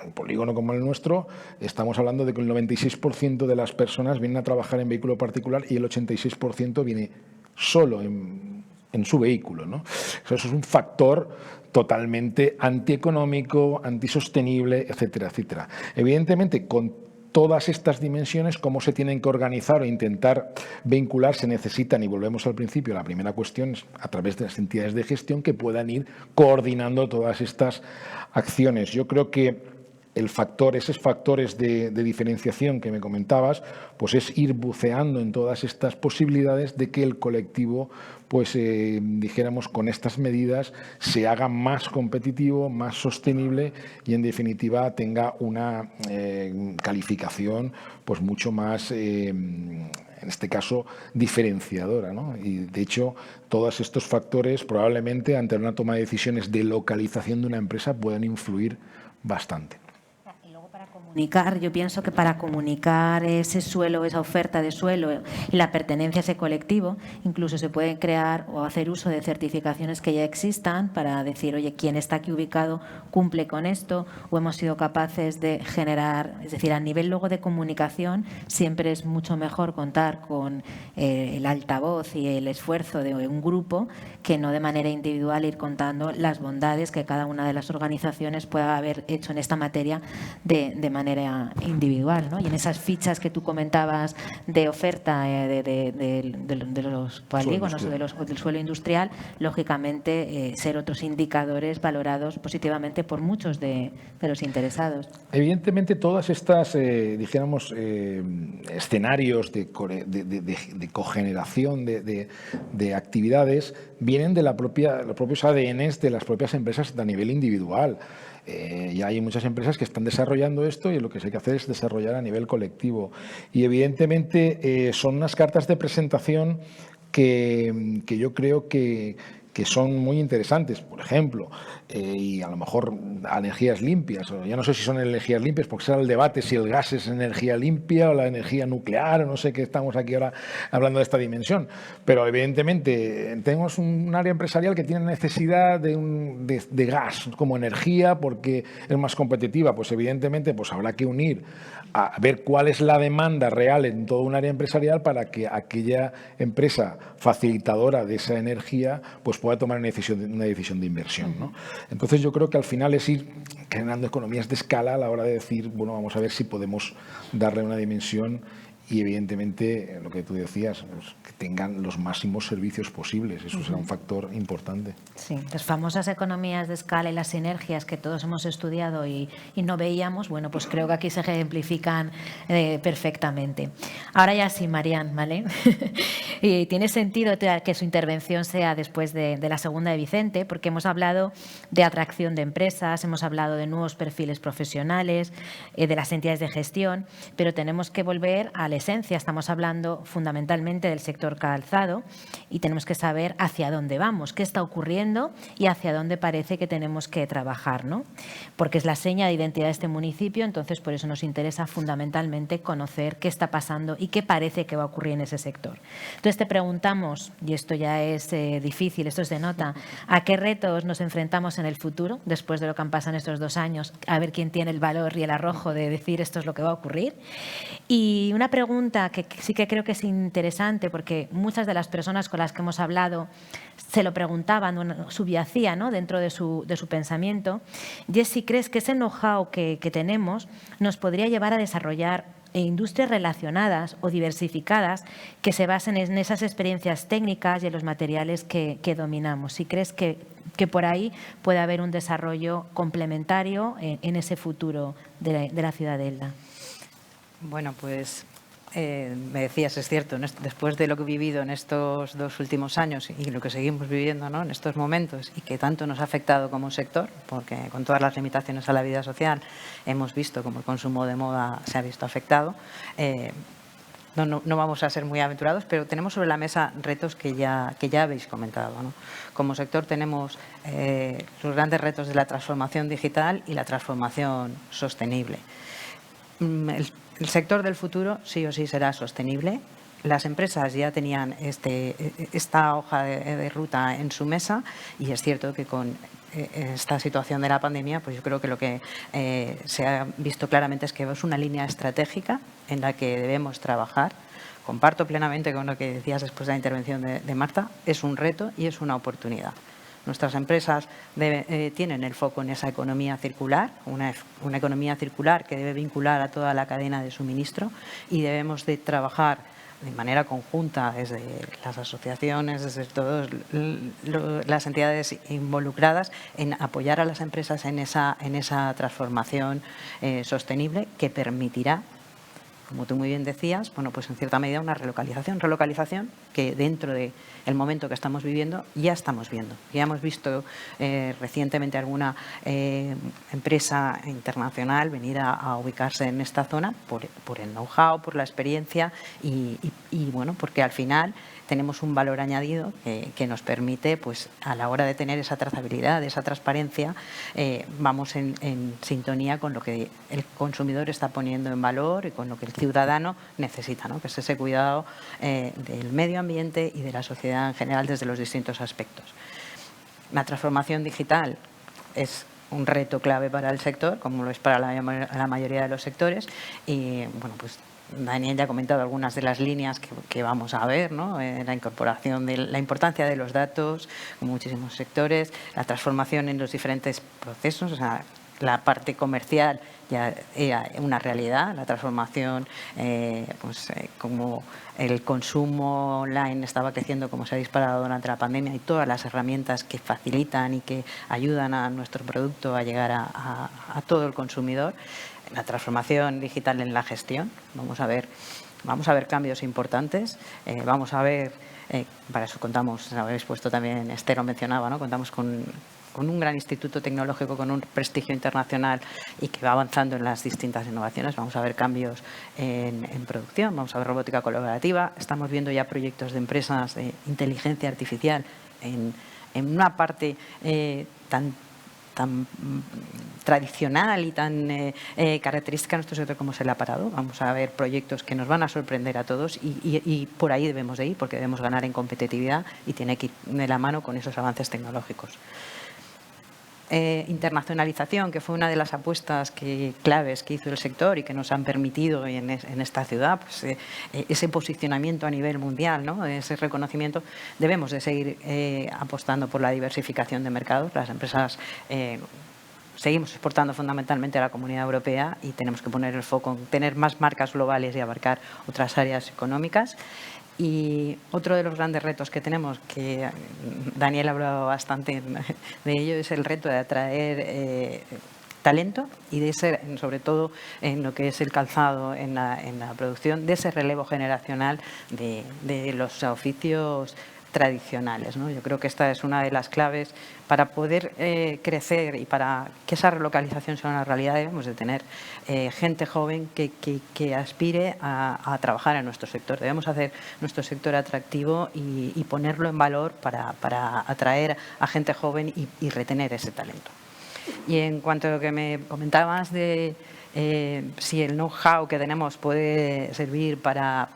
En un polígono como el nuestro, estamos hablando de que el 96% de las personas vienen a trabajar en vehículo particular y el 86% viene solo en su vehículo, ¿no? Eso es un factor totalmente antieconómico, antisostenible, etcétera, etcétera. Evidentemente, con todas estas dimensiones, cómo se tienen que organizar o intentar vincular, se necesitan, y volvemos al principio, la primera cuestión es a través de las entidades de gestión que puedan ir coordinando todas estas acciones. Yo creo que esos factores de diferenciación que me comentabas, pues es ir buceando en todas estas posibilidades de que el colectivo, pues dijéramos, con estas medidas se haga más competitivo, más sostenible y en definitiva tenga una calificación pues mucho más en este caso, diferenciadora, ¿no? Y, de hecho, todos estos factores probablemente ante una toma de decisiones de localización de una empresa puedan influir bastante. Yo pienso que para comunicar ese suelo, esa oferta de suelo y la pertenencia a ese colectivo, incluso se pueden crear o hacer uso de certificaciones que ya existan para decir, oye, quién está aquí ubicado cumple con esto, o hemos sido capaces de generar, es decir, a nivel luego de comunicación siempre es mucho mejor contar con el altavoz y el esfuerzo de un grupo que no de manera individual ir contando las bondades que cada una de las organizaciones pueda haber hecho en esta materia de manera individual, ¿no? Y en esas fichas que tú comentabas de oferta de los polígonos o del suelo industrial, lógicamente ser otros indicadores valorados positivamente por muchos de los interesados. Evidentemente todas estas, dijéramos, escenarios de cogeneración de actividades vienen de los propios ADNs de las propias empresas a nivel individual. Ya hay muchas empresas que están desarrollando esto y lo que se hay que hacer es desarrollar a nivel colectivo. Y evidentemente son unas cartas de presentación que yo creo que que son muy interesantes, por ejemplo, y a lo mejor a energías limpias, o ya no sé si son energías limpias, porque será el debate si el gas es energía limpia o la energía nuclear, o no sé qué estamos aquí ahora hablando de esta dimensión, pero evidentemente tenemos un área empresarial que tiene necesidad de gas como energía porque es más competitiva, pues evidentemente pues habrá que unir a ver cuál es la demanda real en todo un área empresarial para que aquella empresa facilitadora de esa energía pues pueda tomar una decisión de inversión, ¿no? Entonces yo creo que al final es ir generando economías de escala a la hora de decir, bueno, vamos a ver si podemos darle una dimensión y evidentemente lo que tú decías, pues, que tengan los máximos servicios posibles. Eso será un factor importante. Sí, las famosas economías de escala y las sinergias que todos hemos estudiado y no veíamos, bueno, pues creo que aquí se ejemplifican perfectamente. Ahora ya sí, Marian, ¿vale? Y tiene sentido que su intervención sea después de la segunda de Vicente, porque hemos hablado de atracción de empresas, hemos hablado de nuevos perfiles profesionales, de las entidades de gestión, pero tenemos que volver a la esencia. Estamos hablando fundamentalmente del sector calzado y tenemos que saber hacia dónde vamos, qué está ocurriendo y hacia dónde parece que tenemos que trabajar, ¿no? Porque es la seña de identidad de este municipio, entonces por eso nos interesa fundamentalmente conocer qué está pasando y qué parece que va a ocurrir en ese sector. Entonces te preguntamos, y esto ya es difícil, esto se nota, ¿a qué retos nos enfrentamos en el futuro después de lo que han pasado en estos 2 años? A ver quién tiene el valor y el arrojo de decir esto es lo que va a ocurrir. Y una pregunta que sí que creo que es interesante, porque muchas de las personas con las que hemos hablado se lo preguntaban, subyacía, ¿no?, dentro de su pensamiento, y es si crees que ese know-how que tenemos nos podría llevar a desarrollar industrias relacionadas o diversificadas que se basen en esas experiencias técnicas y en los materiales que dominamos. Si crees que por ahí puede haber un desarrollo complementario en ese futuro de la ciudad de Elda. Bueno, pues me decías, es cierto, después de lo que he vivido en estos 2 últimos años y lo que seguimos viviendo, ¿no?, en estos momentos y que tanto nos ha afectado como sector, porque con todas las limitaciones a la vida social hemos visto cómo el consumo de moda se ha visto afectado. No vamos a ser muy aventurados, pero tenemos sobre la mesa retos que ya habéis comentado, ¿no? Como sector tenemos los grandes retos de la transformación digital y la transformación sostenible. El sector del futuro sí o sí será sostenible. Las empresas ya tenían esta hoja de ruta en su mesa y es cierto que con esta situación de la pandemia, pues yo creo que lo que se ha visto claramente es que es una línea estratégica en la que debemos trabajar. Comparto plenamente con lo que decías después de la intervención de Marta, es un reto y es una oportunidad. Nuestras empresas tienen el foco en esa economía circular, una economía circular que debe vincular a toda la cadena de suministro y debemos de trabajar de manera conjunta desde las asociaciones, desde todas las entidades involucradas en apoyar a las empresas en esa transformación sostenible que permitirá, como tú muy bien decías, bueno, pues en cierta medida una relocalización que dentro del momento que estamos viviendo ya estamos viendo. Ya hemos visto recientemente alguna empresa internacional venir a ubicarse en esta zona por el know-how, por la experiencia y bueno, porque al final tenemos un valor añadido que nos permite, pues a la hora de tener esa trazabilidad, esa transparencia, vamos en sintonía con lo que el consumidor está poniendo en valor y con lo que el ciudadano necesita, ¿no?, que es ese cuidado del medio ambiente y de la sociedad en general desde los distintos aspectos. La transformación digital es un reto clave para el sector, como lo es para la mayoría de los sectores, y bueno, pues Daniel ya ha comentado algunas de las líneas que vamos a ver, ¿no? La incorporación de la importancia de los datos en muchísimos sectores, la transformación en los diferentes procesos, o sea, la parte comercial ya era una realidad, la transformación, como el consumo online estaba creciendo como se ha disparado durante la pandemia y todas las herramientas que facilitan y que ayudan a nuestro producto a llegar a todo el consumidor. La transformación digital en la gestión, vamos a ver cambios importantes, vamos a ver, para eso contamos, habéis puesto también, Esther lo mencionaba, ¿no?, contamos con un gran instituto tecnológico con un prestigio internacional y que va avanzando en las distintas innovaciones. Vamos a ver cambios en producción, vamos a ver robótica colaborativa, estamos viendo ya proyectos de empresas de inteligencia artificial en en una parte tan tradicional y tan característica de nuestro sector como es el aparato. Vamos a ver proyectos que nos van a sorprender a todos y por ahí debemos de ir, porque debemos ganar en competitividad y tiene que ir de la mano con esos avances tecnológicos. Internacionalización, que fue una de las apuestas claves que hizo el sector y que nos han permitido en esta ciudad, pues, ese posicionamiento a nivel mundial, ¿no? Ese reconocimiento. Debemos de seguir apostando por la diversificación de mercados. Las empresas seguimos exportando fundamentalmente a la Comunidad Europea y tenemos que poner el foco en tener más marcas globales y abarcar otras áreas económicas. Y otro de los grandes retos que tenemos, que Daniel ha hablado bastante de ello, es el reto de atraer talento y de ser, sobre todo en lo que es el calzado, en la producción, de ese relevo generacional de los oficios tradicionales, ¿no? Yo creo que esta es una de las claves para poder crecer y para que esa relocalización sea una realidad. Debemos de tener gente joven que aspire a trabajar en nuestro sector. Debemos hacer nuestro sector atractivo y ponerlo en valor para atraer a gente joven y retener ese talento. Y en cuanto a lo que me comentabas de si el know-how que tenemos puede servir para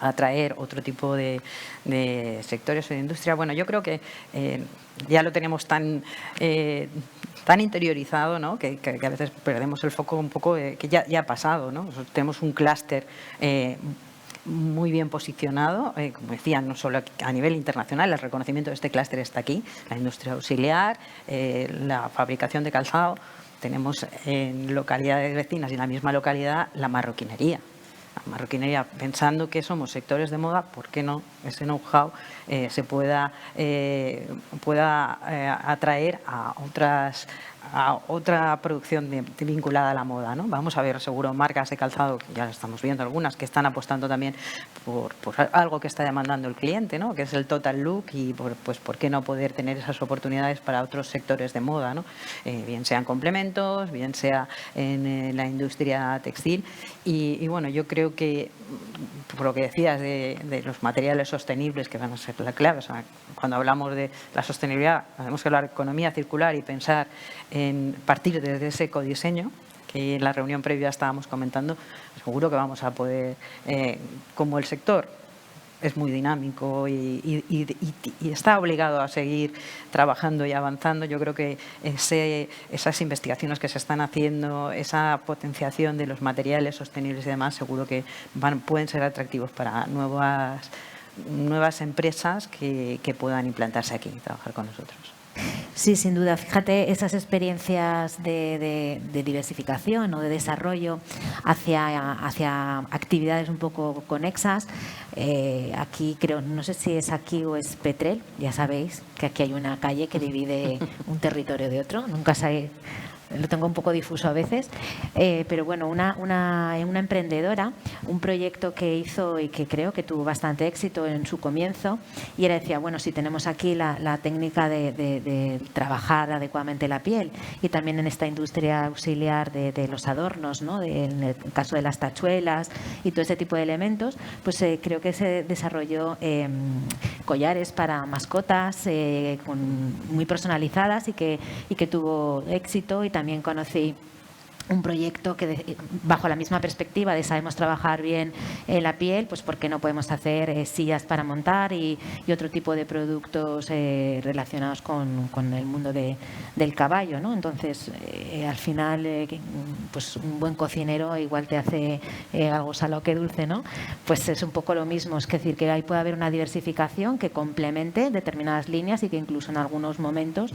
atraer otro tipo de sectores o de industria. Bueno, yo creo que ya lo tenemos tan interiorizado, ¿no? que a veces perdemos el foco un poco, que ya ha pasado, ¿no? Tenemos un clúster muy bien posicionado, como decía, no solo a nivel internacional, el reconocimiento de este clúster está aquí, la industria auxiliar, la fabricación de calzado. Tenemos en localidades vecinas y en la misma localidad la marroquinería. La marroquinería, pensando que somos sectores de moda, ¿por qué no ese know-how se pueda atraer a otra producción vinculada a la moda, ¿no? Vamos a ver, seguro, marcas de calzado, que ya estamos viendo algunas, que están apostando también por algo que está demandando el cliente, ¿no? Que es el total look y pues por qué no poder tener esas oportunidades para otros sectores de moda, ¿no? Bien sean complementos, bien sea en la industria textil y bueno, yo creo que por lo que decías de los materiales sostenibles que van a ser la clave, o sea, cuando hablamos de la sostenibilidad tenemos que hablar de economía circular y pensar en partir desde ese ecodiseño que en la reunión previa estábamos comentando. Seguro que vamos a poder, como el sector es muy dinámico y está obligado a seguir trabajando y avanzando, yo creo que esas investigaciones que se están haciendo, esa potenciación de los materiales sostenibles y demás, seguro que pueden ser atractivos para nuevas empresas que puedan implantarse aquí y trabajar con nosotros. Sí, sin duda. Fíjate, esas experiencias de diversificación o de desarrollo hacia actividades un poco conexas. Aquí creo, no sé si es aquí o es Petrel, ya sabéis que aquí hay una calle que divide un territorio de otro. Nunca sé, lo tengo un poco difuso a veces, pero bueno, una emprendedora, un proyecto que hizo y que creo que tuvo bastante éxito en su comienzo, y ella decía, bueno, si tenemos aquí la técnica de trabajar adecuadamente la piel y también en esta industria auxiliar de los adornos, ¿no? En el caso de las tachuelas y todo ese tipo de elementos, pues creo que se desarrolló collares para mascotas muy personalizadas y que tuvo éxito. Y también conocí un proyecto que bajo la misma perspectiva de sabemos trabajar bien la piel, pues ¿por qué no podemos hacer sillas para montar y otro tipo de productos relacionados con el mundo del caballo, ¿no? Entonces, al final, pues un buen cocinero igual te hace algo salado que dulce, ¿no? Pues es un poco lo mismo, es decir, que ahí puede haber una diversificación que complemente determinadas líneas y que incluso en algunos momentos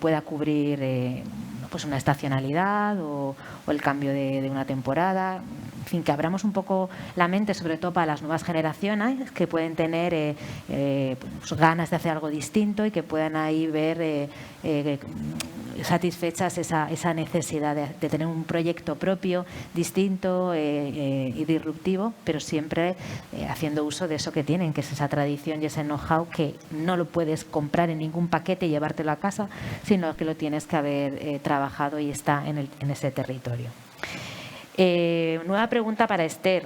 pueda cubrir pues una estacionalidad o el cambio de una temporada. En fin, que abramos un poco la mente, sobre todo para las nuevas generaciones que pueden tener pues ganas de hacer algo distinto y que puedan ahí ver satisfechas esa necesidad de tener un proyecto propio, distinto y disruptivo, pero siempre haciendo uso de eso que tienen, que es esa tradición y ese know-how que no lo puedes comprar en ningún paquete y llevártelo a casa, sino que lo tienes que haber trabajado y está en ese territorio. Nueva pregunta para Esther.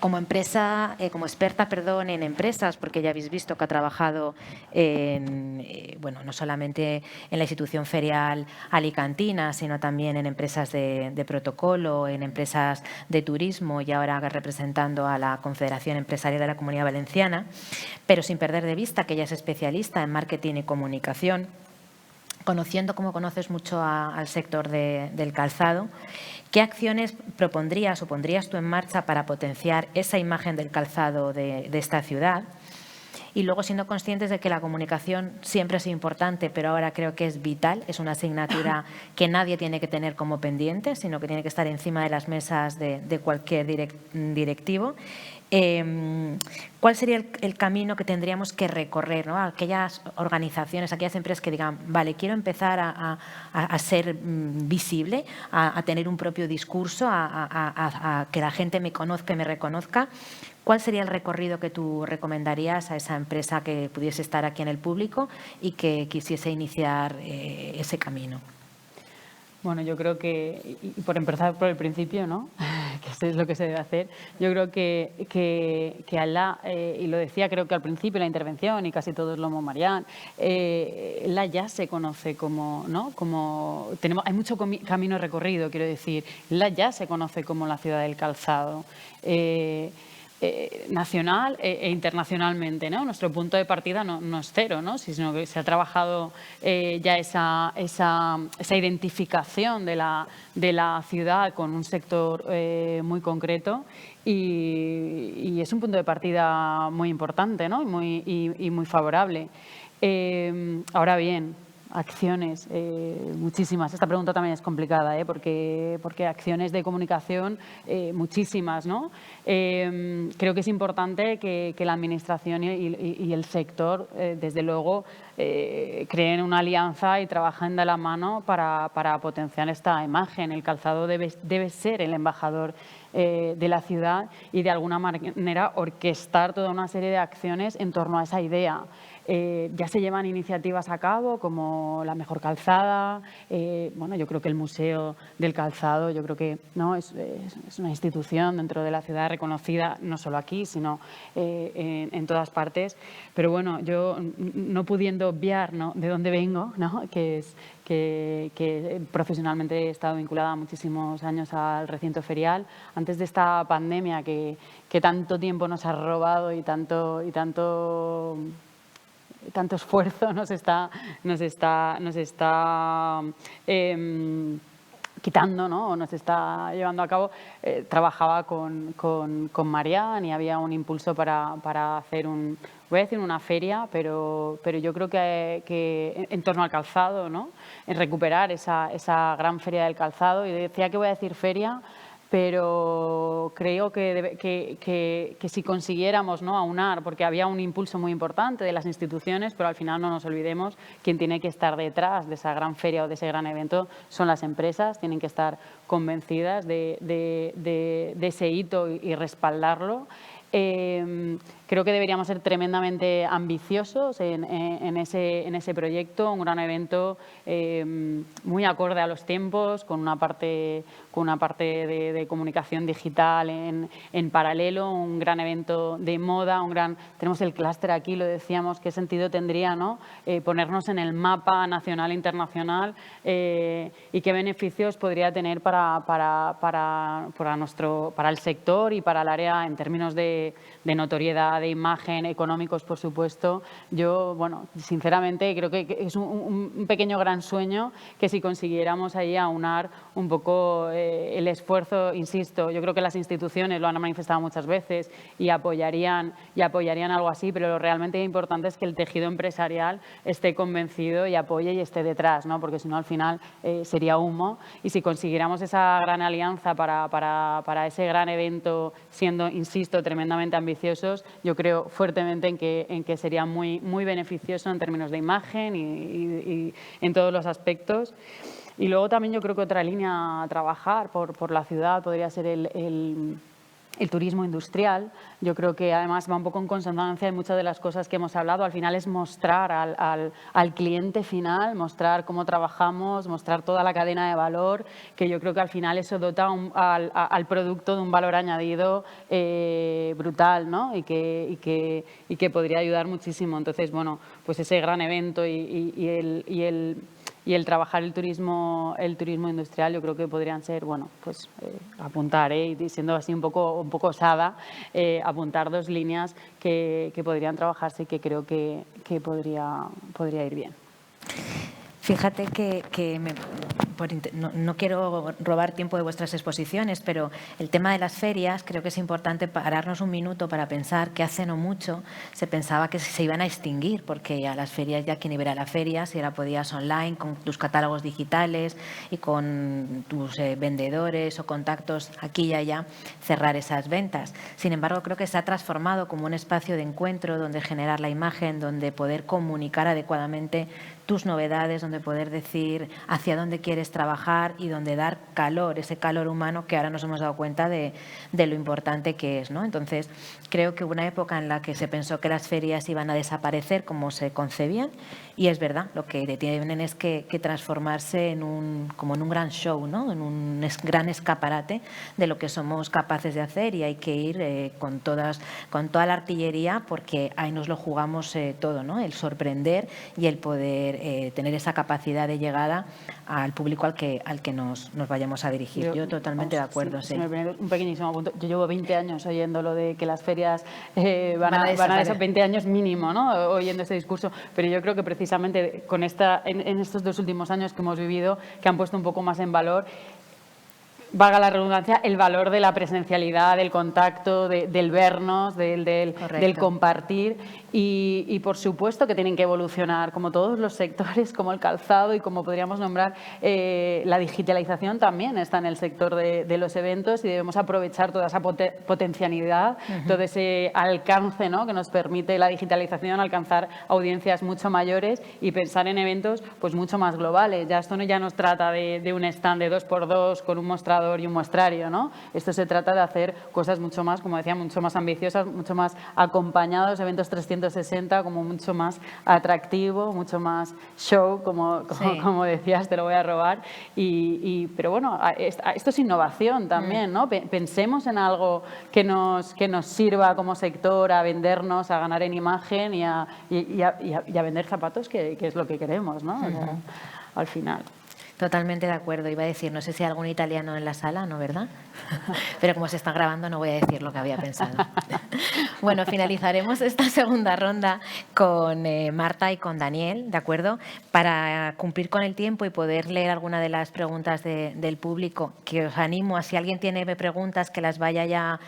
Como experta en empresas, porque ya habéis visto que ha trabajado no solamente en la institución ferial alicantina, sino también en empresas de protocolo, en empresas de turismo y ahora representando a la Confederación Empresarial de la Comunidad Valenciana, pero sin perder de vista que ella es especialista en marketing y comunicación, conociendo como conoces mucho al sector del calzado, ¿qué acciones propondrías o pondrías tú en marcha para potenciar esa imagen del calzado de esta ciudad? Y luego siendo conscientes de que la comunicación siempre es importante, pero ahora creo que es vital, es una asignatura que nadie tiene que tener como pendiente, sino que tiene que estar encima de las mesas de cualquier directivo. ¿Cuál sería el camino que tendríamos que recorrer, ¿no? Aquellas organizaciones, aquellas empresas que digan, vale, quiero empezar a ser visible, a tener un propio discurso, a que la gente me conozca y me reconozca? ¿Cuál sería el recorrido que tú recomendarías a esa empresa que pudiese estar aquí en el público y que quisiese iniciar ese camino? Bueno, yo creo que, y por empezar por el principio, ¿no? Que eso es lo que se debe hacer, yo creo que Alá, y lo decía creo que al principio de la intervención, y casi todos lo Marián, Alá ya se conoce como, ¿no? Hay mucho camino recorrido, quiero decir, Alá ya se conoce como la ciudad del calzado. Nacional e internacionalmente, ¿no? Nuestro punto de partida no es cero, ¿no? Sino que se ha trabajado ya esa identificación de la ciudad con un sector muy concreto y es un punto de partida muy importante, ¿no? y muy favorable. Ahora bien, acciones, muchísimas. Esta pregunta también es complicada, porque acciones de comunicación, muchísimas, ¿no? Creo que es importante que la Administración y el sector, desde luego, creen una alianza y trabajen de la mano para potenciar esta imagen. El calzado debe ser el embajador de la ciudad y, de alguna manera, orquestar toda una serie de acciones en torno a esa idea. Ya se llevan iniciativas a cabo como la mejor calzada, yo creo que el Museo del Calzado, yo creo que no es una institución dentro de la ciudad reconocida, no solo aquí, sino en todas partes. Pero bueno, yo no pudiendo obviar, ¿no?, de dónde vengo, ¿no?, que profesionalmente he estado vinculada muchísimos años al recinto ferial, antes de esta pandemia que tanto tiempo nos ha robado y tanto esfuerzo nos está quitando, ¿no?, o nos está llevando a cabo. Trabajaba con Marián y había un impulso para hacer voy a decir una feria, pero yo creo que en torno al calzado, ¿no?, en recuperar esa gran feria del calzado. Y decía que voy a decir feria, pero creo que si consiguiéramos, ¿no?, aunar, porque había un impulso muy importante de las instituciones, pero al final no nos olvidemos, quien tiene que estar detrás de esa gran feria o de ese gran evento son las empresas, tienen que estar convencidas de ese hito y respaldarlo. Creo que deberíamos ser tremendamente ambiciosos en ese proyecto, un gran evento muy acorde a los tiempos, con una parte de comunicación digital en paralelo, un gran evento de moda, tenemos el clúster aquí, lo decíamos, qué sentido tendría, ¿no?, ponernos en el mapa nacional e internacional, y qué beneficios podría tener para el sector y para el área en términos de notoriedad, de imagen, económicos, por supuesto. Yo, sinceramente, creo que es un pequeño gran sueño que si consiguiéramos ahí aunar un poco el esfuerzo, insisto, yo creo que las instituciones lo han manifestado muchas veces y apoyarían algo así, pero lo realmente importante es que el tejido empresarial esté convencido y apoye y esté detrás, ¿no?, porque si no, al final sería humo. Y si consiguiéramos esa gran alianza para ese gran evento, siendo, insisto, tremendamente ambiciosos, yo creo fuertemente en que sería muy, muy beneficioso en términos de imagen y en todos los aspectos. Y luego también yo creo que otra línea a trabajar por la ciudad podría ser el turismo industrial. Yo creo que además va un poco en consonancia de muchas de las cosas que hemos hablado. Al final es mostrar al cliente final, mostrar cómo trabajamos, mostrar toda la cadena de valor, que yo creo que al final eso dota al producto de un valor añadido brutal, ¿no? y que podría ayudar muchísimo. Entonces, bueno, pues ese gran evento y el trabajar el turismo industrial, yo creo que podrían ser, bueno, pues apuntar, y siendo así un poco osada, apuntar 2 líneas que podrían trabajarse y que creo que podría ir bien. Fíjate que no quiero robar tiempo de vuestras exposiciones, pero el tema de las ferias creo que es importante pararnos un minuto para pensar que hace no mucho se pensaba que se iban a extinguir, porque a las ferias ya quién iba a ir a la feria, si ahora podías online, con tus catálogos digitales y con tus vendedores o contactos aquí y allá, cerrar esas ventas. Sin embargo, creo que se ha transformado como un espacio de encuentro donde generar la imagen, donde poder comunicar adecuadamente tus novedades, donde poder decir hacia dónde quieres trabajar y donde dar calor, ese calor humano que ahora nos hemos dado cuenta de lo importante que es, ¿no? Entonces, creo que hubo una época en la que se pensó que las ferias iban a desaparecer como se concebían, y es verdad, lo que tienen es que transformarse como en un gran show, ¿no? En un gran escaparate de lo que somos capaces de hacer, y hay que ir con toda la artillería, porque ahí nos lo jugamos todo, ¿no? El sorprender y el poder tener esa capacidad de llegada al público al que nos vayamos a dirigir. Yo totalmente de acuerdo. Sí. Un pequeñísimo punto. Yo llevo 20 años oyendo lo de que las ferias van a desaparecer, 20 años mínimo, ¿no? Oyendo este discurso, pero yo creo que precisamente con en estos 2 últimos años que hemos vivido, que han puesto un poco más en valor, valga la redundancia, el valor de la presencialidad, del contacto, del vernos, del compartir, y por supuesto que tienen que evolucionar, como todos los sectores, como el calzado y como podríamos nombrar, la digitalización también está en el sector de los eventos, y debemos aprovechar toda esa potencialidad, todo ese alcance, ¿no?, que nos permite la digitalización, alcanzar audiencias mucho mayores y pensar en eventos pues mucho más globales. Ya esto ya nos trata de un stand de 2x2 con un mostrador y un muestrario, ¿no? Esto se trata de hacer cosas mucho más, como decía, mucho más ambiciosas, mucho más acompañados, eventos 360, como mucho más atractivo, mucho más show, como decías, te lo voy a robar. Pero bueno, esto es innovación también, ¿no? Pensemos en algo que nos sirva como sector a vendernos, a ganar en imagen y a vender zapatos, que es lo que queremos, ¿no? O sea, al final. Totalmente de acuerdo. Iba a decir, no sé si hay algún italiano en la sala, ¿no, verdad? Pero como se está grabando no voy a decir lo que había pensado. Bueno, finalizaremos esta segunda ronda con Marta y con Daniel, ¿de acuerdo? Para cumplir con el tiempo y poder leer alguna de las preguntas del público, que os animo a, si alguien tiene preguntas, que las vaya ya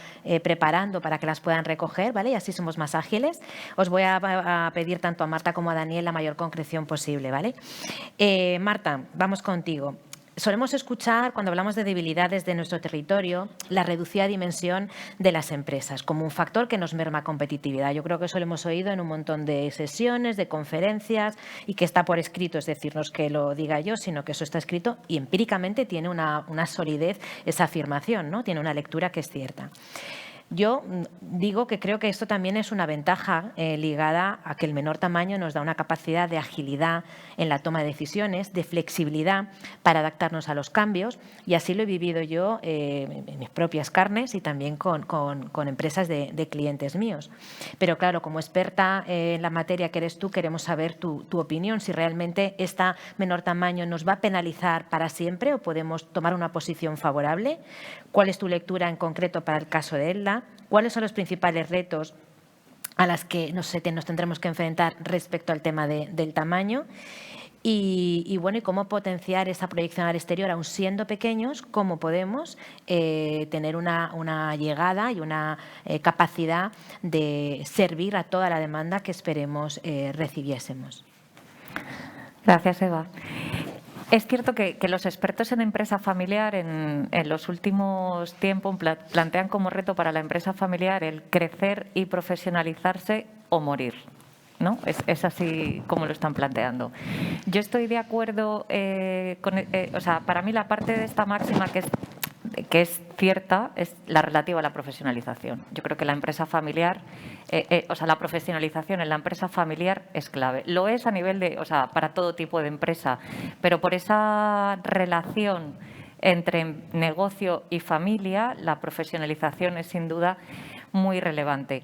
preparando para que las puedan recoger, ¿vale? Y así somos más ágiles. Os voy a pedir tanto a Marta como a Daniel la mayor concreción posible, ¿vale? Marta, vamos contigo. Solemos escuchar, cuando hablamos de debilidades de nuestro territorio, la reducida dimensión de las empresas como un factor que nos merma competitividad. Yo creo que eso lo hemos oído en un montón de sesiones, de conferencias, y que está por escrito, es decir, no es que lo diga yo, sino que eso está escrito y empíricamente tiene una solidez esa afirmación, ¿no? Tiene una lectura que es cierta. Yo digo que creo que esto también es una ventaja ligada a que el menor tamaño nos da una capacidad de agilidad en la toma de decisiones, de flexibilidad para adaptarnos a los cambios, y así lo he vivido yo en mis propias carnes y también con empresas de clientes míos. Pero claro, como experta en la materia que eres tú, queremos saber tu opinión, si realmente este menor tamaño nos va a penalizar para siempre o podemos tomar una posición favorable. ¿Cuál es tu lectura en concreto para el caso de Elda? ¿Cuáles son los principales retos a los que nos tendremos que enfrentar respecto al tema del tamaño? Y bueno, y cómo potenciar esa proyección al exterior, aun siendo pequeños, cómo podemos tener una llegada y una capacidad de servir a toda la demanda que esperemos recibiésemos. Gracias, Eva. Es cierto que los expertos en empresa familiar en los últimos tiempos plantean como reto para la empresa familiar el crecer y profesionalizarse o morir, ¿no? Es así como lo están planteando. Yo estoy de acuerdo o sea, para mí la parte de esta máxima que es que es cierta es la relativa a la profesionalización. Yo creo que la empresa familiar, la profesionalización en la empresa familiar es clave. Lo es a nivel de, para todo tipo de empresa, pero por esa relación entre negocio y familia, la profesionalización es sin duda muy relevante.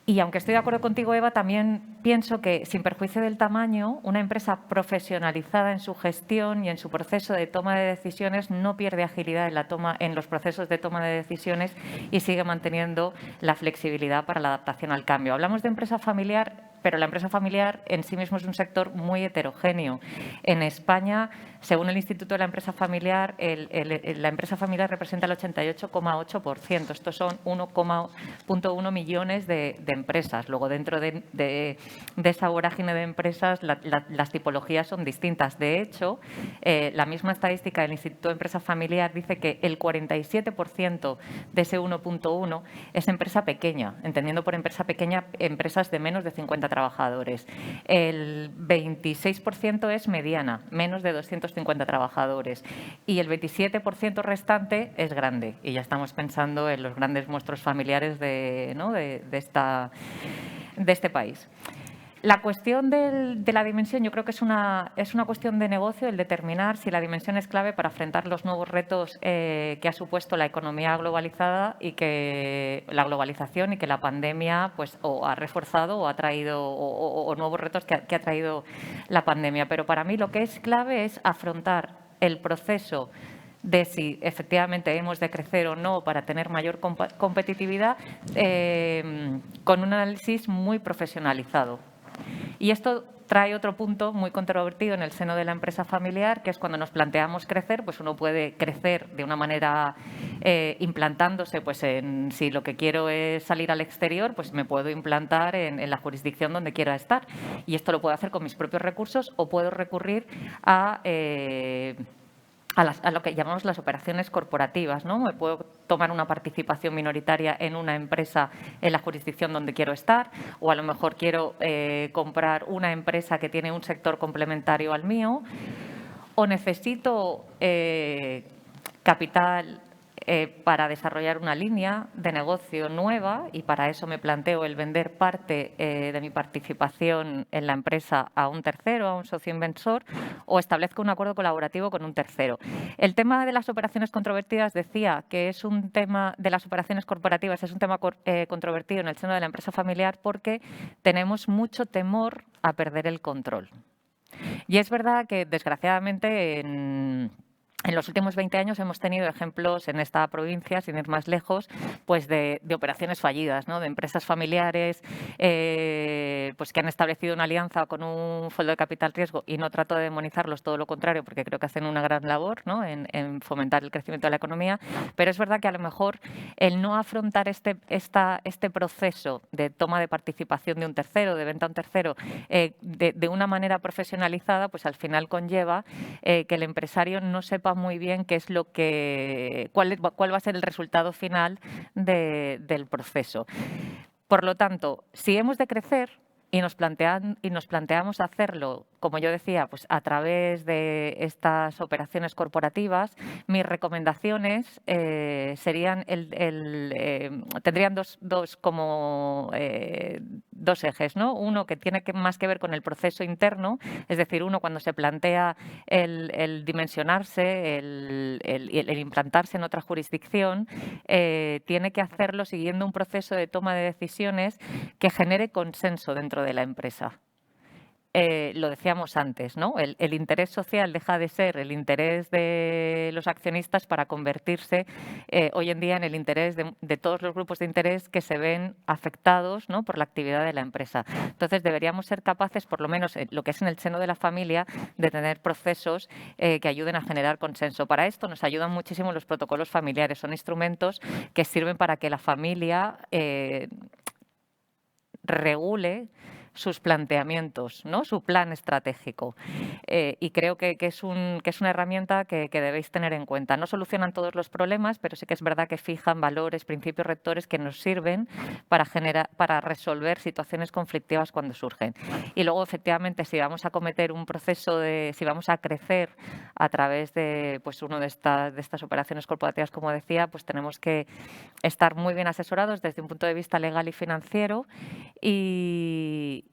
Y aunque estoy de acuerdo contigo, Eva, también pienso que, sin perjuicio del tamaño, una empresa profesionalizada en su gestión y en su proceso de toma de decisiones no pierde agilidad en los procesos de toma de decisiones y sigue manteniendo la flexibilidad para la adaptación al cambio. Hablamos de empresa familiar, pero la empresa familiar en sí mismo es un sector muy heterogéneo. En España, según el Instituto de la Empresa Familiar, la empresa familiar representa el 88,8%. Estos son 1,1 millones de empresas. Luego, dentro de esa vorágine de empresas, las tipologías son distintas. De hecho, la misma estadística del Instituto de Empresa Familiar dice que el 47% de ese 1,1 es empresa pequeña, entendiendo por empresa pequeña empresas de menos de 50 trabajadores. El 26% es mediana, menos de 250 trabajadores. Y el 27% restante es grande. Y ya estamos pensando en los grandes monstruos familiares de este país. La cuestión de la dimensión, yo creo que es una cuestión de negocio el determinar si la dimensión es clave para afrontar los nuevos retos que ha supuesto la economía globalizada y que la globalización y que la pandemia pues o ha reforzado o ha traído o nuevos retos que ha traído la pandemia. Pero para mí lo que es clave es afrontar el proceso de si efectivamente hemos de crecer o no para tener mayor competitividad con un análisis muy profesionalizado. Y esto trae otro punto muy controvertido en el seno de la empresa familiar, que es cuando nos planteamos crecer, pues uno puede crecer de una manera implantándose, pues si lo que quiero es salir al exterior, pues me puedo implantar en la jurisdicción donde quiera estar. Y esto lo puedo hacer con mis propios recursos o puedo recurrir a lo que llamamos las operaciones corporativas, ¿no? Me puedo tomar una participación minoritaria en una empresa en la jurisdicción donde quiero estar, o a lo mejor quiero comprar una empresa que tiene un sector complementario al mío, o necesito capital para desarrollar una línea de negocio nueva y para eso me planteo el vender parte de mi participación en la empresa a un tercero, a un socio inversor, o establezco un acuerdo colaborativo con un tercero. El tema de las operaciones controvertidas decía que es un tema de las operaciones corporativas, es un tema controvertido en el seno de la empresa familiar porque tenemos mucho temor a perder el control. Y es verdad que, desgraciadamente, en los últimos 20 años hemos tenido ejemplos en esta provincia, sin ir más lejos, pues de operaciones fallidas, ¿no? De empresas familiares pues que han establecido una alianza con un fondo de capital riesgo, y no trato de demonizarlos, todo lo contrario, porque creo que hacen una gran labor, ¿no? en fomentar el crecimiento de la economía, pero es verdad que a lo mejor el no afrontar este proceso de toma de participación de un tercero, de venta a un tercero, de una manera profesionalizada, pues al final conlleva que el empresario no sepa muy bien qué es cuál va a ser el resultado final del proceso. Por lo tanto, si hemos de crecer y nos planteamos hacerlo, como yo decía, pues a través de estas operaciones corporativas, mis recomendaciones serían tendrían dos ejes, ¿no? Uno que tiene más que ver con el proceso interno, es decir, uno cuando se plantea el dimensionarse, el implantarse en otra jurisdicción, tiene que hacerlo siguiendo un proceso de toma de decisiones que genere consenso dentro de la empresa. Lo decíamos antes, ¿no? El interés social deja de ser el interés de los accionistas para convertirse hoy en día en el interés de todos los grupos de interés que se ven afectados, ¿no? Por la actividad de la empresa. Entonces, deberíamos ser capaces, por lo menos lo que es en el seno de la familia, de tener procesos que ayuden a generar consenso. Para esto nos ayudan muchísimo los protocolos familiares. Son instrumentos que sirven para que la familia regule sus planteamientos, ¿no? Su plan estratégico. Y creo que es una herramienta que debéis tener en cuenta. No solucionan todos los problemas, pero sí que es verdad que fijan valores, principios rectores que nos sirven para resolver situaciones conflictivas cuando surgen. Y luego, efectivamente, si vamos a cometer un proceso si vamos a crecer a través de pues, una de estas operaciones corporativas, como decía, pues tenemos que estar muy bien asesorados desde un punto de vista legal y financiero y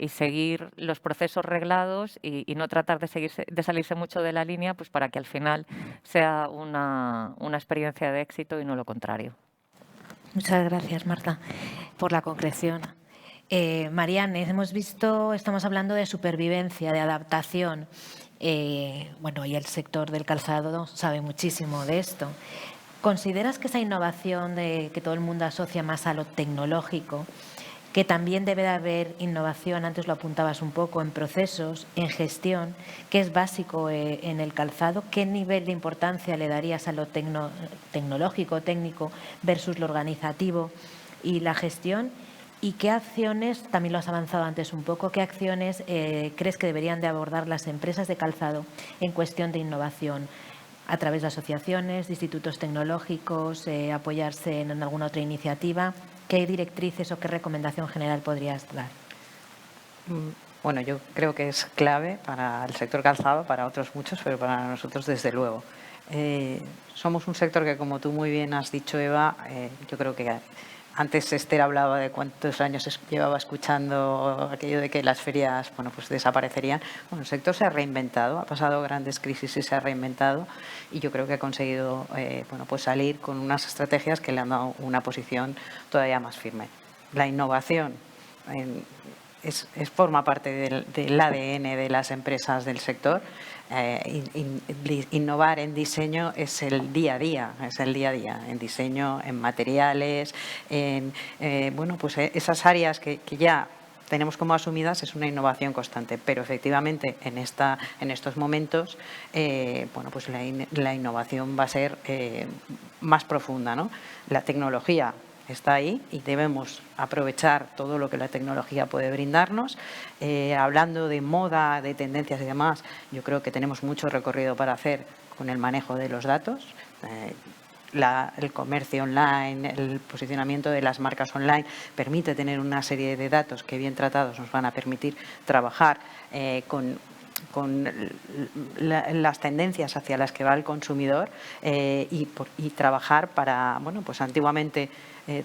seguir los procesos reglados y no tratar de salirse mucho de la línea, pues para que al final sea una experiencia de éxito y no lo contrario. Muchas gracias, Marta, por la concreción. Marianne, estamos hablando de supervivencia, de adaptación. Y el sector del calzado sabe muchísimo de esto. ¿Consideras que esa innovación que todo el mundo asocia más a lo tecnológico, que también debe de haber innovación, antes lo apuntabas un poco, en procesos, en gestión, que es básico en el calzado? ¿Qué nivel de importancia le darías a lo tecnológico, técnico, versus lo organizativo y la gestión? ¿Y qué acciones, también lo has avanzado antes un poco, qué acciones crees que deberían de abordar las empresas de calzado en cuestión de innovación? A través de asociaciones, de institutos tecnológicos, apoyarse en alguna otra iniciativa. ¿Qué directrices o qué recomendación general podrías dar? Bueno, yo creo que es clave para el sector calzado, para otros muchos, pero para nosotros desde luego. Somos un sector que, como tú muy bien has dicho, Eva, yo creo que antes Esther hablaba de cuántos años llevaba escuchando aquello de que las ferias pues desaparecerían. Bueno, el sector se ha reinventado, ha pasado grandes crisis y se ha reinventado, y yo creo que ha conseguido pues salir con unas estrategias que le han dado una posición todavía más firme. La innovación forma parte del ADN de las empresas del sector. Innovar en diseño es el día a día, en diseño, en materiales, pues esas áreas que ya tenemos como asumidas, es una innovación constante, pero efectivamente en estos momentos pues la innovación va a ser más profunda, ¿no? La tecnología está ahí y debemos aprovechar todo lo que la tecnología puede brindarnos. Hablando de moda, de tendencias y demás, yo creo que tenemos mucho recorrido para hacer con el manejo de los datos. El comercio online, el posicionamiento de las marcas online permite tener una serie de datos que, bien tratados, nos van a permitir trabajar con las tendencias hacia las que va el consumidor y trabajar para, pues antiguamente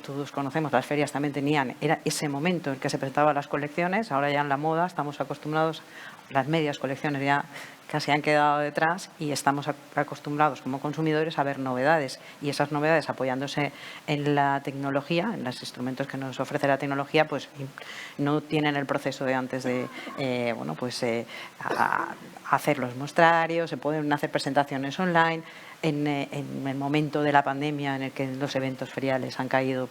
todos conocemos, las ferias también era ese momento en el que se presentaban las colecciones. Ahora ya en la moda estamos acostumbrados, las medias colecciones ya casi han quedado detrás y estamos acostumbrados como consumidores a ver novedades, y esas novedades, apoyándose en la tecnología, en los instrumentos que nos ofrece la tecnología, pues no tienen el proceso de antes de hacer los mostrarios, se pueden hacer presentaciones online. En el momento de la pandemia, en el que los eventos feriales han caído,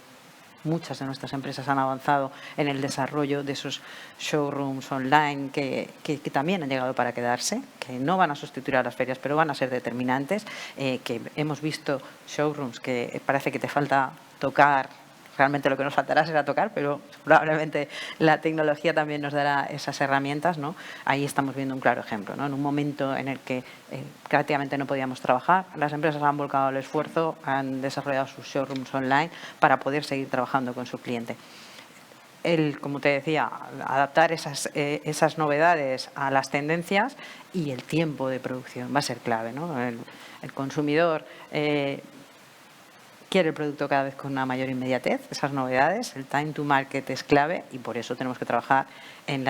muchas de nuestras empresas han avanzado en el desarrollo de esos showrooms online que también han llegado para quedarse, que no van a sustituir a las ferias, pero van a ser determinantes, que hemos visto showrooms que parece que te falta tocar. Realmente lo que nos faltará será tocar, pero probablemente la tecnología también nos dará esas herramientas, ¿no? Ahí estamos viendo un claro ejemplo, ¿no? En un momento en el que prácticamente no podíamos trabajar, las empresas han volcado el esfuerzo, han desarrollado sus showrooms online para poder seguir trabajando con su cliente. Como te decía, adaptar esas novedades a las tendencias, y el tiempo de producción va a ser clave, ¿no? El consumidor quiere el producto cada vez con una mayor inmediatez, esas novedades, el time to market es clave, y por eso tenemos que trabajar en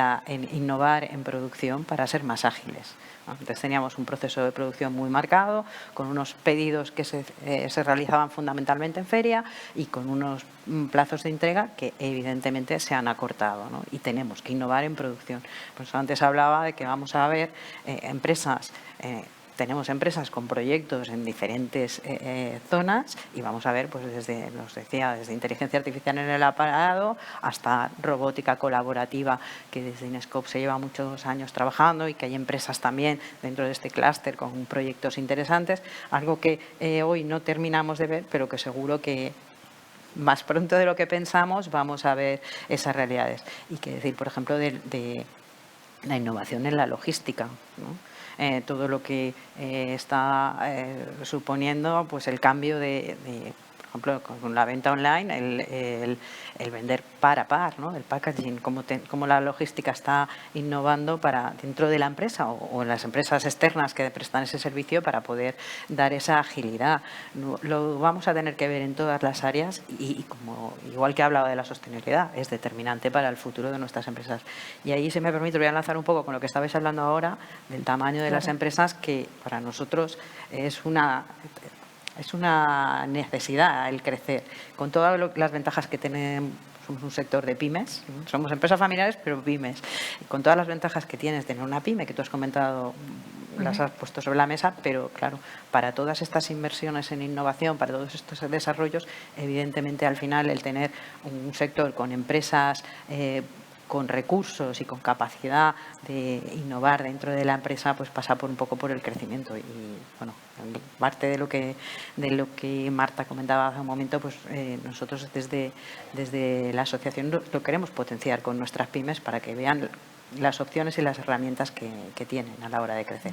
innovar en producción para ser más ágiles. Antes teníamos un proceso de producción muy marcado, con unos pedidos que se realizaban fundamentalmente en feria y con unos plazos de entrega que evidentemente se han acortado, ¿no? Y tenemos que innovar en producción. Por eso antes hablaba de que vamos a ver empresas. Tenemos empresas con proyectos en diferentes zonas, y vamos a ver, pues desde inteligencia artificial en el aparado hasta robótica colaborativa, que desde Inescope se lleva muchos años trabajando, y que hay empresas también dentro de este clúster con proyectos interesantes, algo que hoy no terminamos de ver, pero que seguro que más pronto de lo que pensamos vamos a ver esas realidades. Y qué decir, por ejemplo, de la innovación en la logística, ¿no? Todo lo que está suponiendo pues el cambio de por ejemplo, con la venta online, el vender par a par, ¿no? El packaging, cómo la logística está innovando para dentro de la empresa o en las empresas externas que prestan ese servicio para poder dar esa agilidad. Lo vamos a tener que ver en todas las áreas y igual que he hablado de la sostenibilidad, es determinante para el futuro de nuestras empresas. Y ahí, si me permite, voy a enlazar un poco con lo que estabais hablando ahora, del tamaño de las empresas, que para nosotros es una necesidad el crecer, con todas las ventajas que tenemos. Somos un sector de pymes, somos empresas familiares, pero pymes. Con todas las ventajas que tienes tener una pyme, que tú has comentado, las has puesto sobre la mesa, pero claro, para todas estas inversiones en innovación, para todos estos desarrollos, evidentemente al final el tener un sector con empresas con recursos y con capacidad de innovar dentro de la empresa, pues pasa un poco por el crecimiento. Y bueno, parte de lo que Marta comentaba hace un momento, pues nosotros desde la asociación lo queremos potenciar con nuestras pymes para que vean las opciones y las herramientas que tienen a la hora de crecer.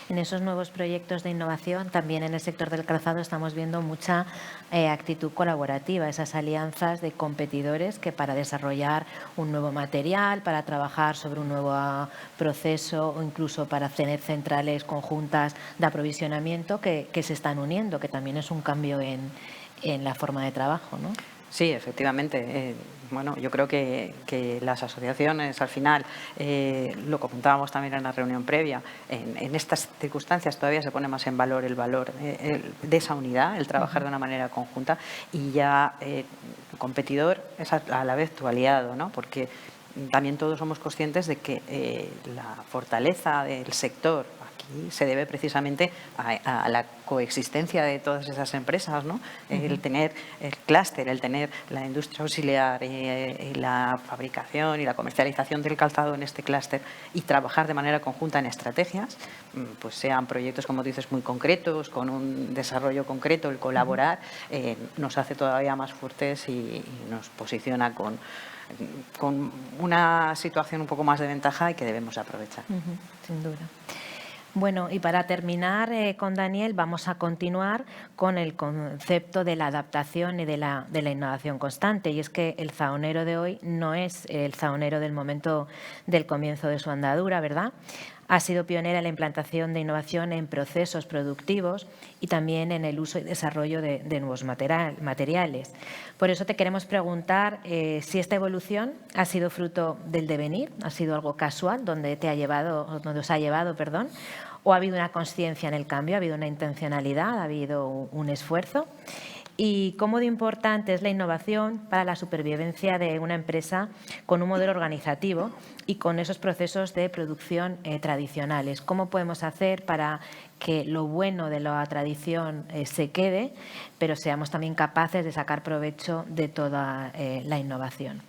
En esos nuevos proyectos de innovación, también en el sector del calzado estamos viendo mucha actitud colaborativa, esas alianzas de competidores que para desarrollar un nuevo material, para trabajar sobre un nuevo proceso o incluso para tener centrales conjuntas de aprovisionamiento que se están uniendo, que también es un cambio en la forma de trabajo, ¿no? Sí, efectivamente. Bueno, yo creo que las asociaciones, al final, lo comentábamos también en la reunión previa, en estas circunstancias todavía se pone más en valor el valor de esa unidad, el trabajar de una manera conjunta, y ya el competidor es a la vez tu aliado, ¿no? Porque también todos somos conscientes de que la fortaleza del sector aquí se debe precisamente a la coexistencia de todas esas empresas, ¿no? El tener el clúster, el tener la industria auxiliar, la fabricación y la comercialización del calzado en este clúster y trabajar de manera conjunta en estrategias, pues sean proyectos, como dices, muy concretos, con un desarrollo concreto, el colaborar, nos hace todavía más fuertes y nos posiciona con una situación un poco más de ventaja y que debemos aprovechar. Sin duda. Bueno, y para terminar con Daniel, vamos a continuar con el concepto de la adaptación y de la innovación constante. Y es que el zaonero de hoy no es el zaonero del momento del comienzo de su andadura, ¿verdad? Ha sido pionera en la implantación de innovación en procesos productivos y también en el uso y desarrollo de nuevos materiales. Por eso te queremos preguntar si esta evolución ha sido fruto del devenir, ha sido algo casual, donde os ha llevado, o ha habido una consciencia en el cambio, ha habido una intencionalidad, ha habido un esfuerzo. Y cómo de importante es la innovación para la supervivencia de una empresa con un modelo organizativo y con esos procesos de producción tradicionales. ¿Cómo podemos hacer para que lo bueno de la tradición se quede, pero seamos también capaces de sacar provecho de toda la innovación?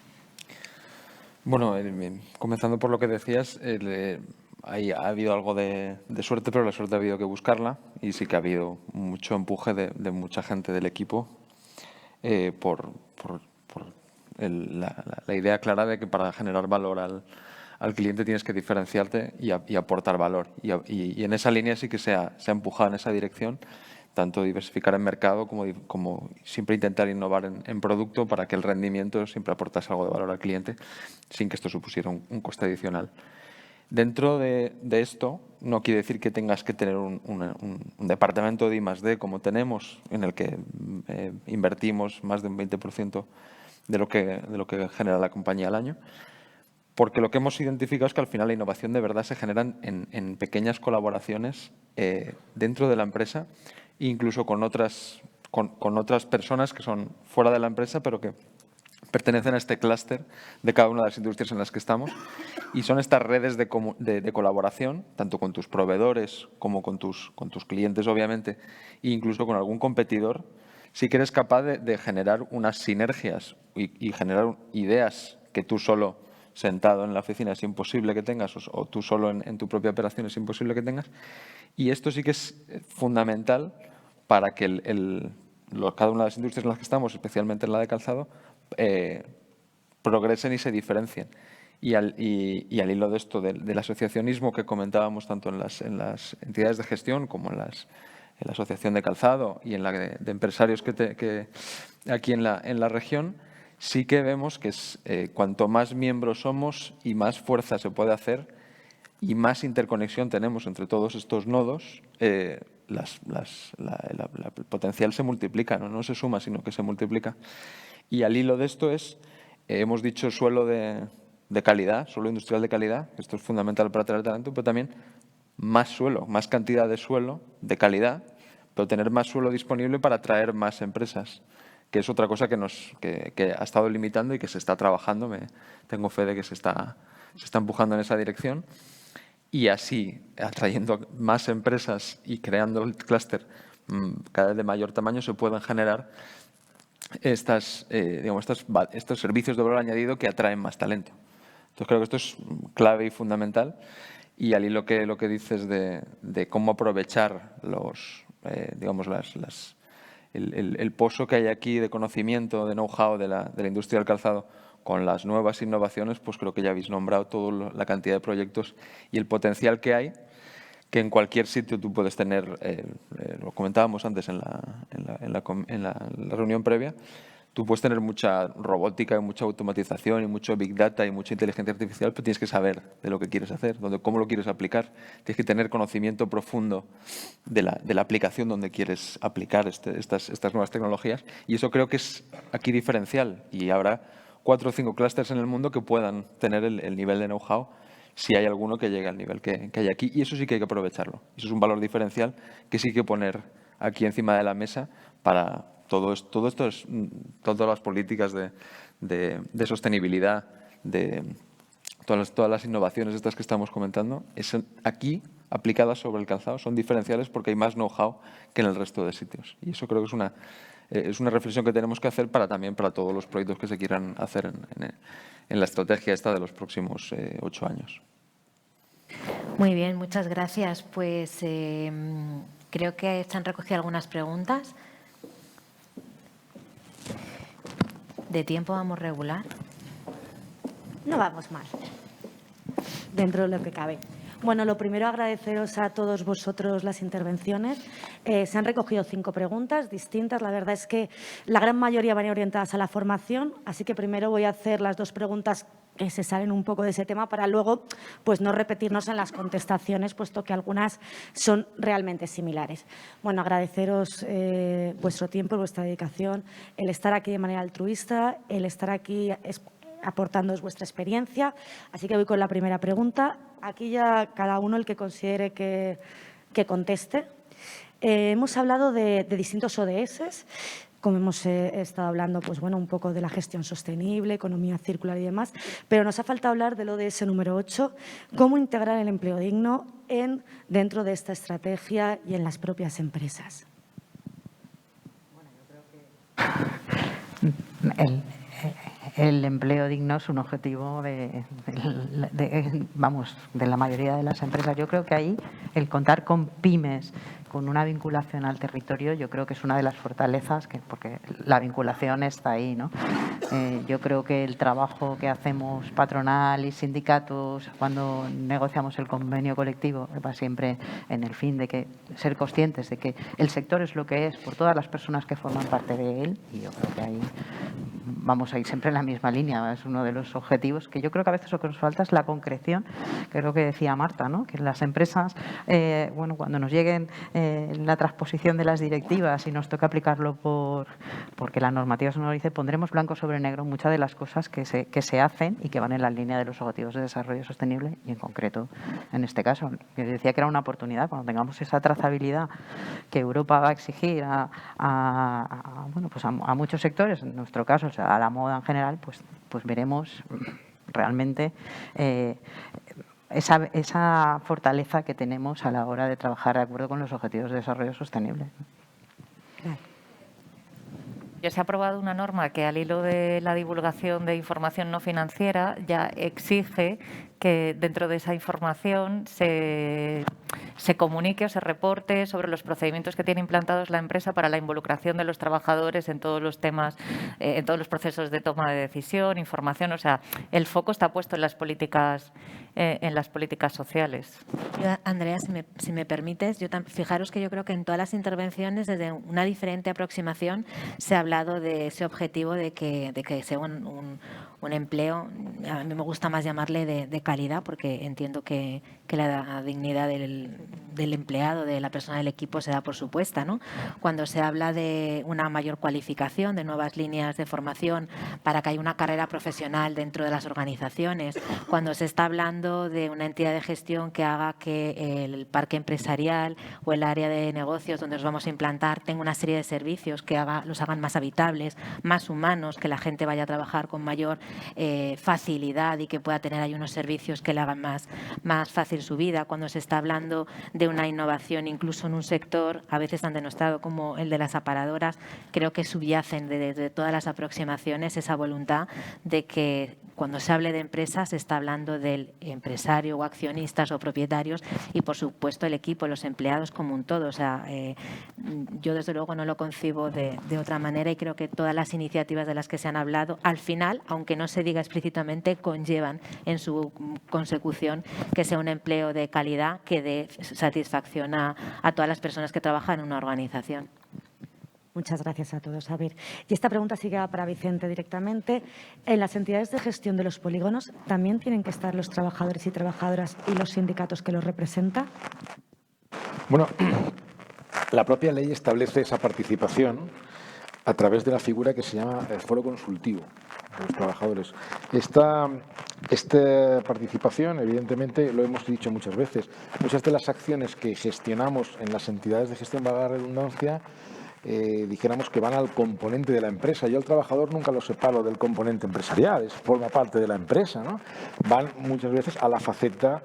Bueno, comenzando por lo que decías, ha habido algo de suerte, pero la suerte ha habido que buscarla y sí que ha habido mucho empuje de mucha gente del equipo por la idea clara de que para generar valor al cliente tienes que diferenciarte y aportar valor. Y en esa línea sí que se ha empujado en esa dirección, tanto diversificar en mercado como siempre intentar innovar en producto para que el rendimiento siempre aportase algo de valor al cliente sin que esto supusiera un coste adicional. Dentro de esto, no quiere decir que tengas que tener un departamento de I+D como tenemos, en el que invertimos más de un 20% de lo que genera la compañía al año, porque lo que hemos identificado es que al final la innovación de verdad se genera en pequeñas colaboraciones dentro de la empresa, incluso con otras personas que son fuera de la empresa, pero que pertenecen a este clúster de cada una de las industrias en las que estamos, y son estas redes de colaboración, tanto con tus proveedores como con tus clientes, obviamente, e incluso con algún competidor, si que eres capaz de generar unas sinergias y generar ideas que tú solo sentado en la oficina es imposible que tengas, o tú solo en tu propia operación es imposible que tengas. Y esto sí que es fundamental para que cada una de las industrias en las que estamos, especialmente en la de calzado, progresen y se diferencien. Y al hilo de esto, del asociacionismo que comentábamos tanto en las entidades de gestión como en la asociación de calzado y en la de empresarios que aquí en la región, sí que vemos que cuanto más miembros somos y más fuerza se puede hacer y más interconexión tenemos entre todos estos nodos, el potencial se multiplica, no se suma, sino que se multiplica. Y al hilo de esto hemos dicho suelo de calidad, suelo industrial de calidad, esto es fundamental para atraer talento, pero también más suelo, más cantidad de suelo de calidad, pero tener más suelo disponible para atraer más empresas, que es otra cosa que ha estado limitando y que se está trabajando. Tengo fe de que se está empujando en esa dirección. Y así, atrayendo más empresas y creando el clúster cada vez de mayor tamaño, se pueden generar estos servicios de valor añadido que atraen más talento. Entonces, creo que esto es clave y fundamental. Y al hilo lo que dices de cómo aprovechar el pozo que hay aquí de conocimiento, de know-how de la industria del calzado con las nuevas innovaciones, pues creo que ya habéis nombrado toda la cantidad de proyectos y el potencial que hay, que en cualquier sitio tú puedes tener, lo comentábamos antes en la reunión previa, tú puedes tener mucha robótica y mucha automatización y mucho big data y mucha inteligencia artificial, pero tienes que saber de lo que quieres hacer, cómo lo quieres aplicar. Tienes que tener conocimiento profundo de la aplicación donde quieres aplicar estas nuevas tecnologías. Y eso creo que es aquí diferencial. Y habrá 4 o 5 clústeres en el mundo que puedan tener el nivel de know-how si hay alguno que llegue al nivel que hay aquí. Y eso sí que hay que aprovecharlo. Eso es un valor diferencial que sí hay que poner aquí encima de la mesa para todo esto, todas las políticas de sostenibilidad, de todas las innovaciones estas que estamos comentando, aquí aplicadas sobre el calzado son diferenciales porque hay más know-how que en el resto de sitios. Y eso creo que es una reflexión que tenemos que hacer también para todos los proyectos que se quieran hacer en la estrategia esta de los próximos 8 años. Muy bien, muchas gracias. Pues creo que se han recogido algunas preguntas. ¿De tiempo vamos regular? No vamos mal, dentro de lo que cabe. Bueno, lo primero, agradeceros a todos vosotros las intervenciones. Se han recogido 5 preguntas distintas. La verdad es que la gran mayoría van orientadas a la formación, así que primero voy a hacer las 2 preguntas que se salen un poco de ese tema para luego pues no repetirnos en las contestaciones, puesto que algunas son realmente similares. Bueno, agradeceros vuestro tiempo, vuestra dedicación, el estar aquí de manera altruista, el estar aquí aportándoos vuestra experiencia. Así que voy con la primera pregunta. Aquí ya cada uno el que considere que conteste. Hemos hablado de distintos ODS, como hemos estado hablando, pues bueno, un poco de la gestión sostenible, economía circular y demás, pero nos ha faltado hablar del ODS número 8, cómo integrar el empleo digno dentro de esta estrategia y en las propias empresas. Bueno, yo creo que el empleo digno es un objetivo de la mayoría de las empresas. Yo creo que ahí el contar con pymes, con una vinculación al territorio, yo creo que es una de las fortalezas, porque la vinculación está ahí, ¿no? Yo creo que el trabajo que hacemos patronal y sindicatos cuando negociamos el convenio colectivo va siempre en el fin de ser conscientes de que el sector es lo que es por todas las personas que forman parte de él, y yo creo que ahí vamos a ir siempre en la misma línea. Es uno de los objetivos que yo creo que a veces lo que nos falta es la concreción, que es lo que decía Marta, ¿no? Que las empresas, cuando nos lleguen la transposición de las directivas y nos toca aplicarlo porque la normativa se nos dice, pondremos blanco sobre negro muchas de las cosas que se hacen y que van en la línea de los objetivos de desarrollo sostenible, y en concreto en este caso. Yo decía que era una oportunidad cuando tengamos esa trazabilidad que Europa va a exigir a muchos sectores, en nuestro caso, o sea, a la moda en general, pues veremos realmente esa fortaleza que tenemos a la hora de trabajar de acuerdo con los objetivos de desarrollo sostenible. Ya se ha aprobado una norma que, al hilo de la divulgación de información no financiera, ya exige que dentro de esa información se se comunique o se reporte sobre los procedimientos que tiene implantados la empresa para la involucración de los trabajadores en todos los temas, en todos los procesos de toma de decisión, información. O sea, el foco está puesto en las políticas sociales. Andrea, si me permites, fijaros que yo creo que en todas las intervenciones, desde una diferente aproximación, se ha hablado de ese objetivo de que sea un empleo, a mí me gusta más llamarle de calidad, porque entiendo que la dignidad del empleado, de la persona del equipo, se da por supuesta, ¿no? Cuando se habla de una mayor cualificación, de nuevas líneas de formación para que haya una carrera profesional dentro de las organizaciones, cuando se está hablando de una entidad de gestión que haga que el parque empresarial o el área de negocios donde nos vamos a implantar tenga una serie de servicios que los hagan más habitables, más humanos, que la gente vaya a trabajar con mayor facilidad y que pueda tener ahí unos servicios que le hagan más fácil su vida. Cuando se está hablando de una innovación, incluso en un sector a veces tan denostado como el de las aparadoras, creo que subyacen desde todas las aproximaciones esa voluntad de que cuando se hable de empresas se está hablando del empresario o accionistas o propietarios y, por supuesto, el equipo, los empleados como un todo. O sea, yo desde luego no lo concibo de otra manera y creo que todas las iniciativas de las que se han hablado, al final, aunque no se diga explícitamente, conllevan en su consecución que sea un empleo de calidad que dé satisfacción a todas las personas que trabajan en una organización. Muchas gracias a todos. A ver, y esta pregunta sí que va para Vicente directamente. En las entidades de gestión de los polígonos, ¿también tienen que estar los trabajadores y trabajadoras y los sindicatos que los representan? Bueno, la propia ley establece esa participación a través de la figura que se llama el foro consultivo de los trabajadores. Esta participación, evidentemente, lo hemos dicho muchas veces, muchas de las acciones que gestionamos en las entidades de gestión, valga la redundancia, dijéramos que van al componente de la empresa. Yo al trabajador nunca lo separo del componente empresarial, forma parte de la empresa, ¿no? Van muchas veces a la faceta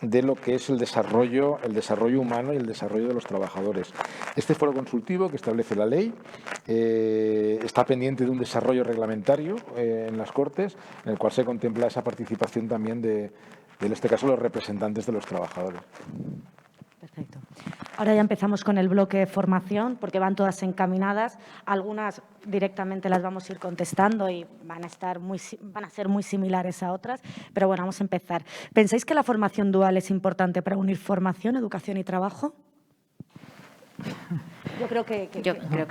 de lo que es el desarrollo humano y el desarrollo de los trabajadores. Este foro consultivo que establece la ley está pendiente de un desarrollo reglamentario en las Cortes, en el cual se contempla esa participación también en este caso, los representantes de los trabajadores. Perfecto. Ahora ya empezamos con el bloque de formación, porque van todas encaminadas. Algunas directamente las vamos a ir contestando y van a ser muy similares a otras. Pero bueno, vamos a empezar. ¿Pensáis que la formación dual es importante para unir formación, educación y trabajo? Yo creo que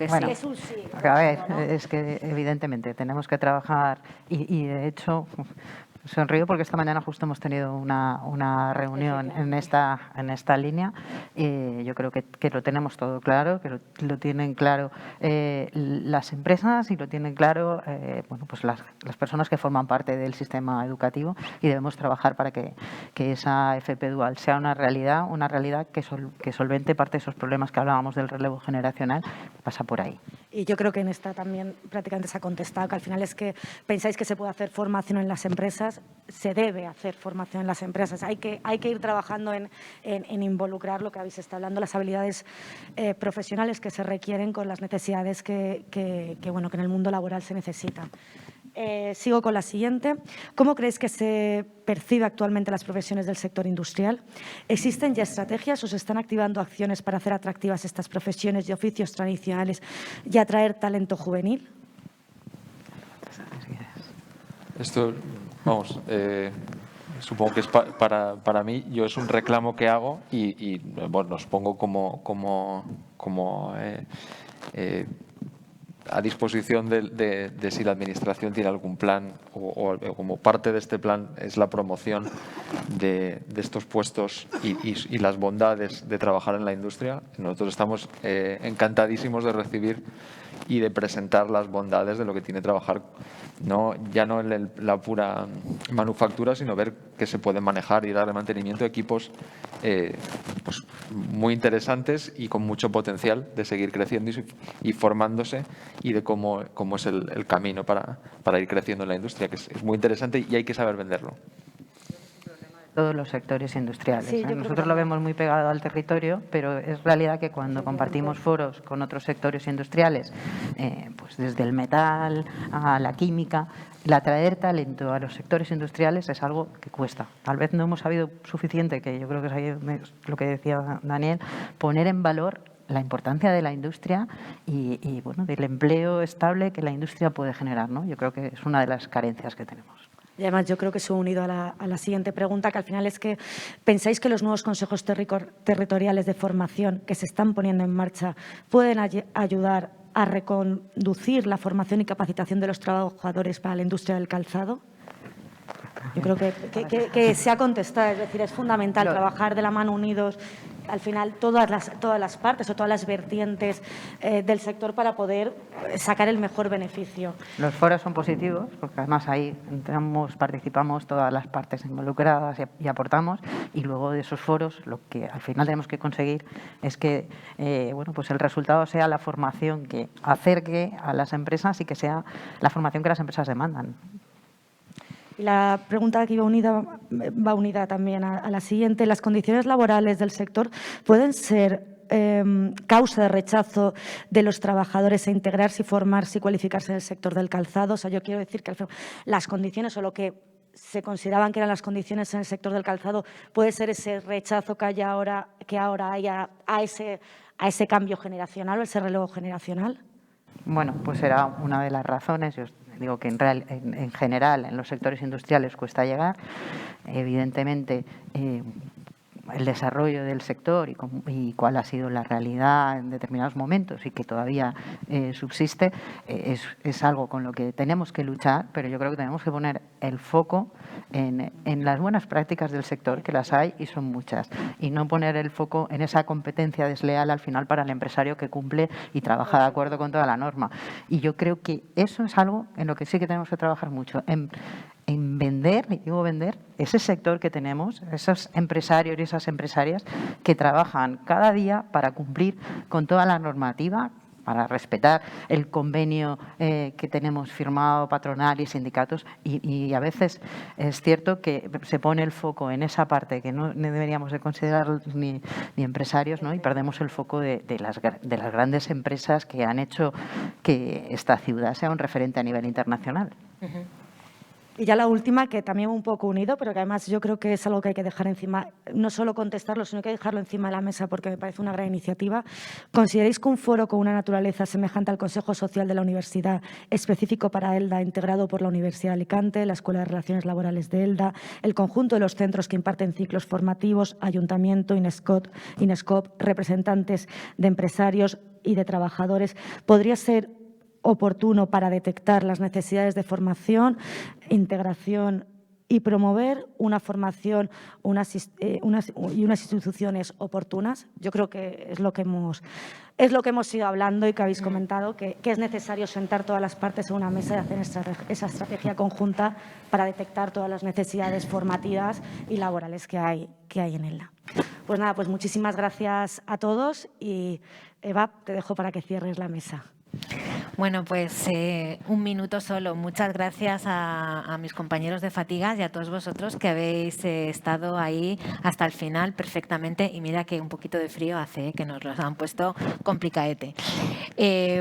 bueno, sí. Es un sí. A ver, ¿no? Es que evidentemente tenemos que trabajar y de hecho... Sonrío porque esta mañana justo hemos tenido una reunión en esta línea. Yo creo que lo tenemos todo claro, que lo tienen claro las empresas y lo tienen claro bueno, pues las personas que forman parte del sistema educativo y debemos trabajar para que esa FP dual sea una realidad que solvente parte de esos problemas que hablábamos del relevo generacional, que pasa por ahí. Y yo creo que en esta también prácticamente se ha contestado, que al final es que pensáis que se puede hacer formación en las empresas, se debe hacer formación en las empresas. Hay que ir trabajando en involucrar lo que habéis estado hablando, las habilidades profesionales que se requieren con las necesidades que en el mundo laboral se necesitan. Sigo con la siguiente. ¿Cómo creéis que se percibe actualmente las profesiones del sector industrial? ¿Existen ya estrategias o se están activando acciones para hacer atractivas estas profesiones y oficios tradicionales y atraer talento juvenil? Esto, vamos, supongo que es para mí, yo es un reclamo que hago y bueno, os pongo como a disposición de si la Administración tiene algún plan o como parte de este plan es la promoción de estos puestos y las bondades de trabajar en la industria. Nosotros estamos encantadísimos de recibir y de presentar las bondades de lo que tiene trabajar, ya no en la pura manufactura, sino ver que se pueden manejar y darle mantenimiento a equipos pues muy interesantes y con mucho potencial de seguir creciendo y formándose y de cómo es el camino para ir creciendo en la industria, que es muy interesante y hay que saber venderlo. todos los sectores industriales. Sí, yo creo Nosotros que lo vemos muy pegado al territorio, pero es realidad que cuando compartimos foros con otros sectores industriales, pues desde el metal a la química, el atraer talento a los sectores industriales es algo que cuesta. Tal vez no hemos sabido suficiente, que yo creo que es ahí lo que decía Daniel, poner en valor la importancia de la industria y bueno, del empleo estable que la industria puede generar, ¿no? Yo creo que es una de las carencias que tenemos. Y además yo creo que eso unido a la siguiente pregunta, que al final es que pensáis que los nuevos consejos territoriales de formación que se están poniendo en marcha pueden ayudar a reconducir la formación y capacitación de los trabajadores para la industria del calzado. Yo creo que se ha contestado, es decir, es fundamental trabajar de la mano unidos, al final todas las partes o todas las vertientes del sector para poder sacar el mejor beneficio. Los foros son positivos porque además ahí participamos todas las partes involucradas y aportamos, y luego de esos foros lo que al final tenemos que conseguir es que bueno, pues el resultado sea la formación que acerque a las empresas y que sea la formación que las empresas demandan. Y la pregunta que va unida también a la siguiente. ¿Las condiciones laborales del sector pueden ser causa de rechazo de los trabajadores a integrarse y formarse y cualificarse en el sector del calzado? O sea, yo quiero decir que las condiciones o lo que se consideraban que eran las condiciones en el sector del calzado puede ser ese rechazo que ahora haya a ese cambio generacional o ese relevo generacional. Bueno, pues será una de las razones. Yo digo que en general en los sectores industriales cuesta llegar. Evidentemente, el desarrollo del sector y cuál ha sido la realidad en determinados momentos y que todavía subsiste es algo con lo que tenemos que luchar, pero yo creo que tenemos que poner el foco en las buenas prácticas del sector, que las hay y son muchas, y no poner el foco en esa competencia desleal al final para el empresario que cumple y trabaja de acuerdo con toda la norma. Y yo creo que eso es algo en lo que sí que tenemos que trabajar mucho, en vender, y digo vender, ese sector que tenemos, esos empresarios y esas empresarias que trabajan cada día para cumplir con toda la normativa, para respetar el convenio que tenemos firmado patronal y sindicatos, y a veces es cierto que se pone el foco en esa parte que no deberíamos de considerar ni empresarios, ¿no? Y perdemos el foco de las grandes empresas que han hecho que esta ciudad sea un referente a nivel internacional. Y ya la última, que también un poco unido, pero que además yo creo que es algo que hay que dejar encima, no solo contestarlo, sino que hay que dejarlo encima de la mesa porque me parece una gran iniciativa. ¿Consideráis que un foro con una naturaleza semejante al Consejo Social de la Universidad, específico para ELDA, integrado por la Universidad de Alicante, la Escuela de Relaciones Laborales de ELDA, el conjunto de los centros que imparten ciclos formativos, Ayuntamiento, INESCOP, representantes de empresarios y de trabajadores, podría ser oportuno para detectar las necesidades de formación, integración y promover una formación y unas instituciones oportunas? Yo creo que es lo que hemos ido hablando y que habéis comentado, que es necesario sentar todas las partes en una mesa y hacer esa estrategia conjunta para detectar todas las necesidades formativas y laborales que hay en ELDA. Pues nada, pues muchísimas gracias a todos y Eva, te dejo para que cierres la mesa. Bueno, pues un minuto solo. Muchas gracias a mis compañeros de Fatigas y a todos vosotros que habéis estado ahí hasta el final perfectamente. Y mira que un poquito de frío hace, que nos los han puesto complicaete.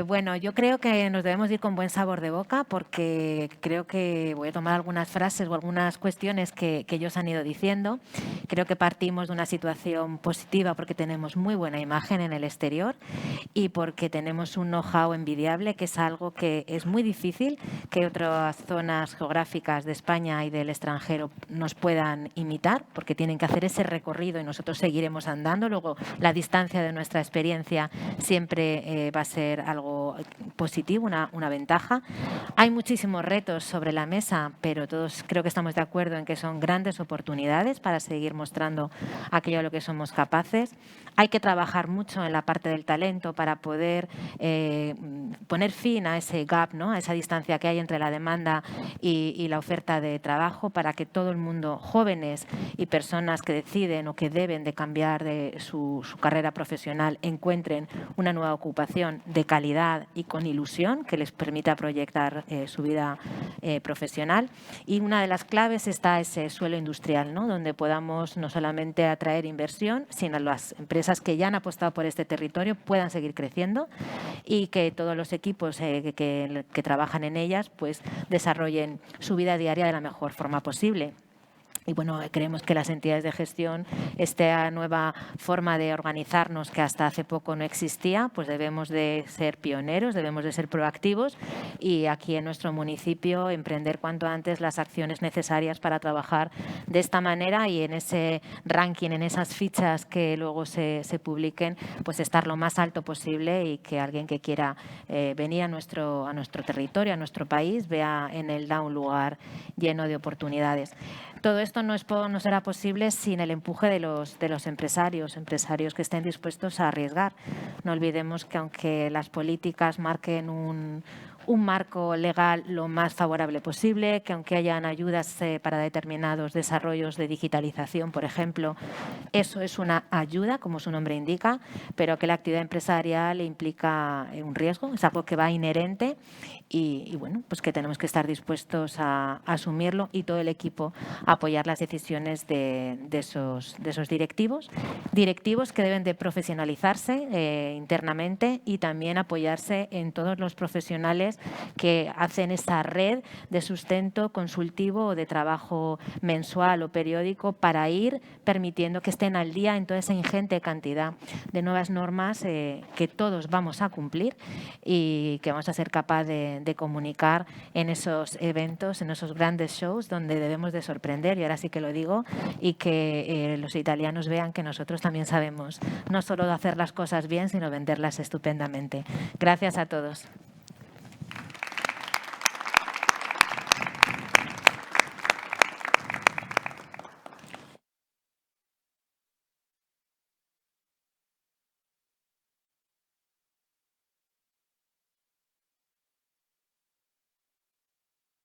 Bueno, yo creo que nos debemos ir con buen sabor de boca porque creo que voy a tomar algunas frases o algunas cuestiones que ellos han ido diciendo. Creo que partimos de una situación positiva porque tenemos muy buena imagen en el exterior y porque tenemos un know-how envidiable, que es algo que es muy difícil que otras zonas geográficas de España y del extranjero nos puedan imitar, porque tienen que hacer ese recorrido y nosotros seguiremos andando. Luego, la distancia de nuestra experiencia siempre va a ser algo positivo, una ventaja. Hay muchísimos retos sobre la mesa, pero todos creo que estamos de acuerdo en que son grandes oportunidades para seguir mostrando aquello a lo que somos capaces. Hay que trabajar mucho en la parte del talento para poder poner poner fin a ese gap, ¿no? A esa distancia que hay entre la demanda y la oferta de trabajo, para que todo el mundo, jóvenes y personas que deciden o que deben de cambiar de su carrera profesional, encuentren una nueva ocupación de calidad y con ilusión que les permita proyectar su vida profesional. Y una de las claves está ese suelo industrial, ¿no? Donde podamos no solamente atraer inversión, sino las empresas que ya han apostado por este territorio puedan seguir creciendo y que todos los equipos que trabajan en ellas pues desarrollen su vida diaria de la mejor forma posible. Y bueno, creemos que las entidades de gestión, esta nueva forma de organizarnos que hasta hace poco no existía, pues debemos de ser pioneros, debemos de ser proactivos y aquí en nuestro municipio emprender cuanto antes las acciones necesarias para trabajar de esta manera y en ese ranking, en esas fichas que luego se publiquen, pues estar lo más alto posible y que alguien que quiera venir a nuestro territorio, a nuestro país, vea en Elda un lugar lleno de oportunidades. Todo esto no será posible sin el empuje de los empresarios que estén dispuestos a arriesgar. No olvidemos que aunque las políticas marquen un marco legal lo más favorable posible, que aunque hayan ayudas para determinados desarrollos de digitalización, por ejemplo, eso es una ayuda, como su nombre indica, pero que la actividad empresarial implica un riesgo, es algo que va inherente y bueno, pues que tenemos que estar dispuestos a asumirlo y todo el equipo a apoyar las decisiones de esos directivos que deben de profesionalizarse internamente y también apoyarse en todos los profesionales que hacen esa red de sustento consultivo o de trabajo mensual o periódico para ir permitiendo que estén al día en toda esa ingente cantidad de nuevas normas que todos vamos a cumplir y que vamos a ser capaces de comunicar en esos eventos, en esos grandes shows donde debemos de sorprender, y ahora sí que lo digo, y que los italianos vean que nosotros también sabemos no solo hacer las cosas bien, sino venderlas estupendamente. Gracias a todos.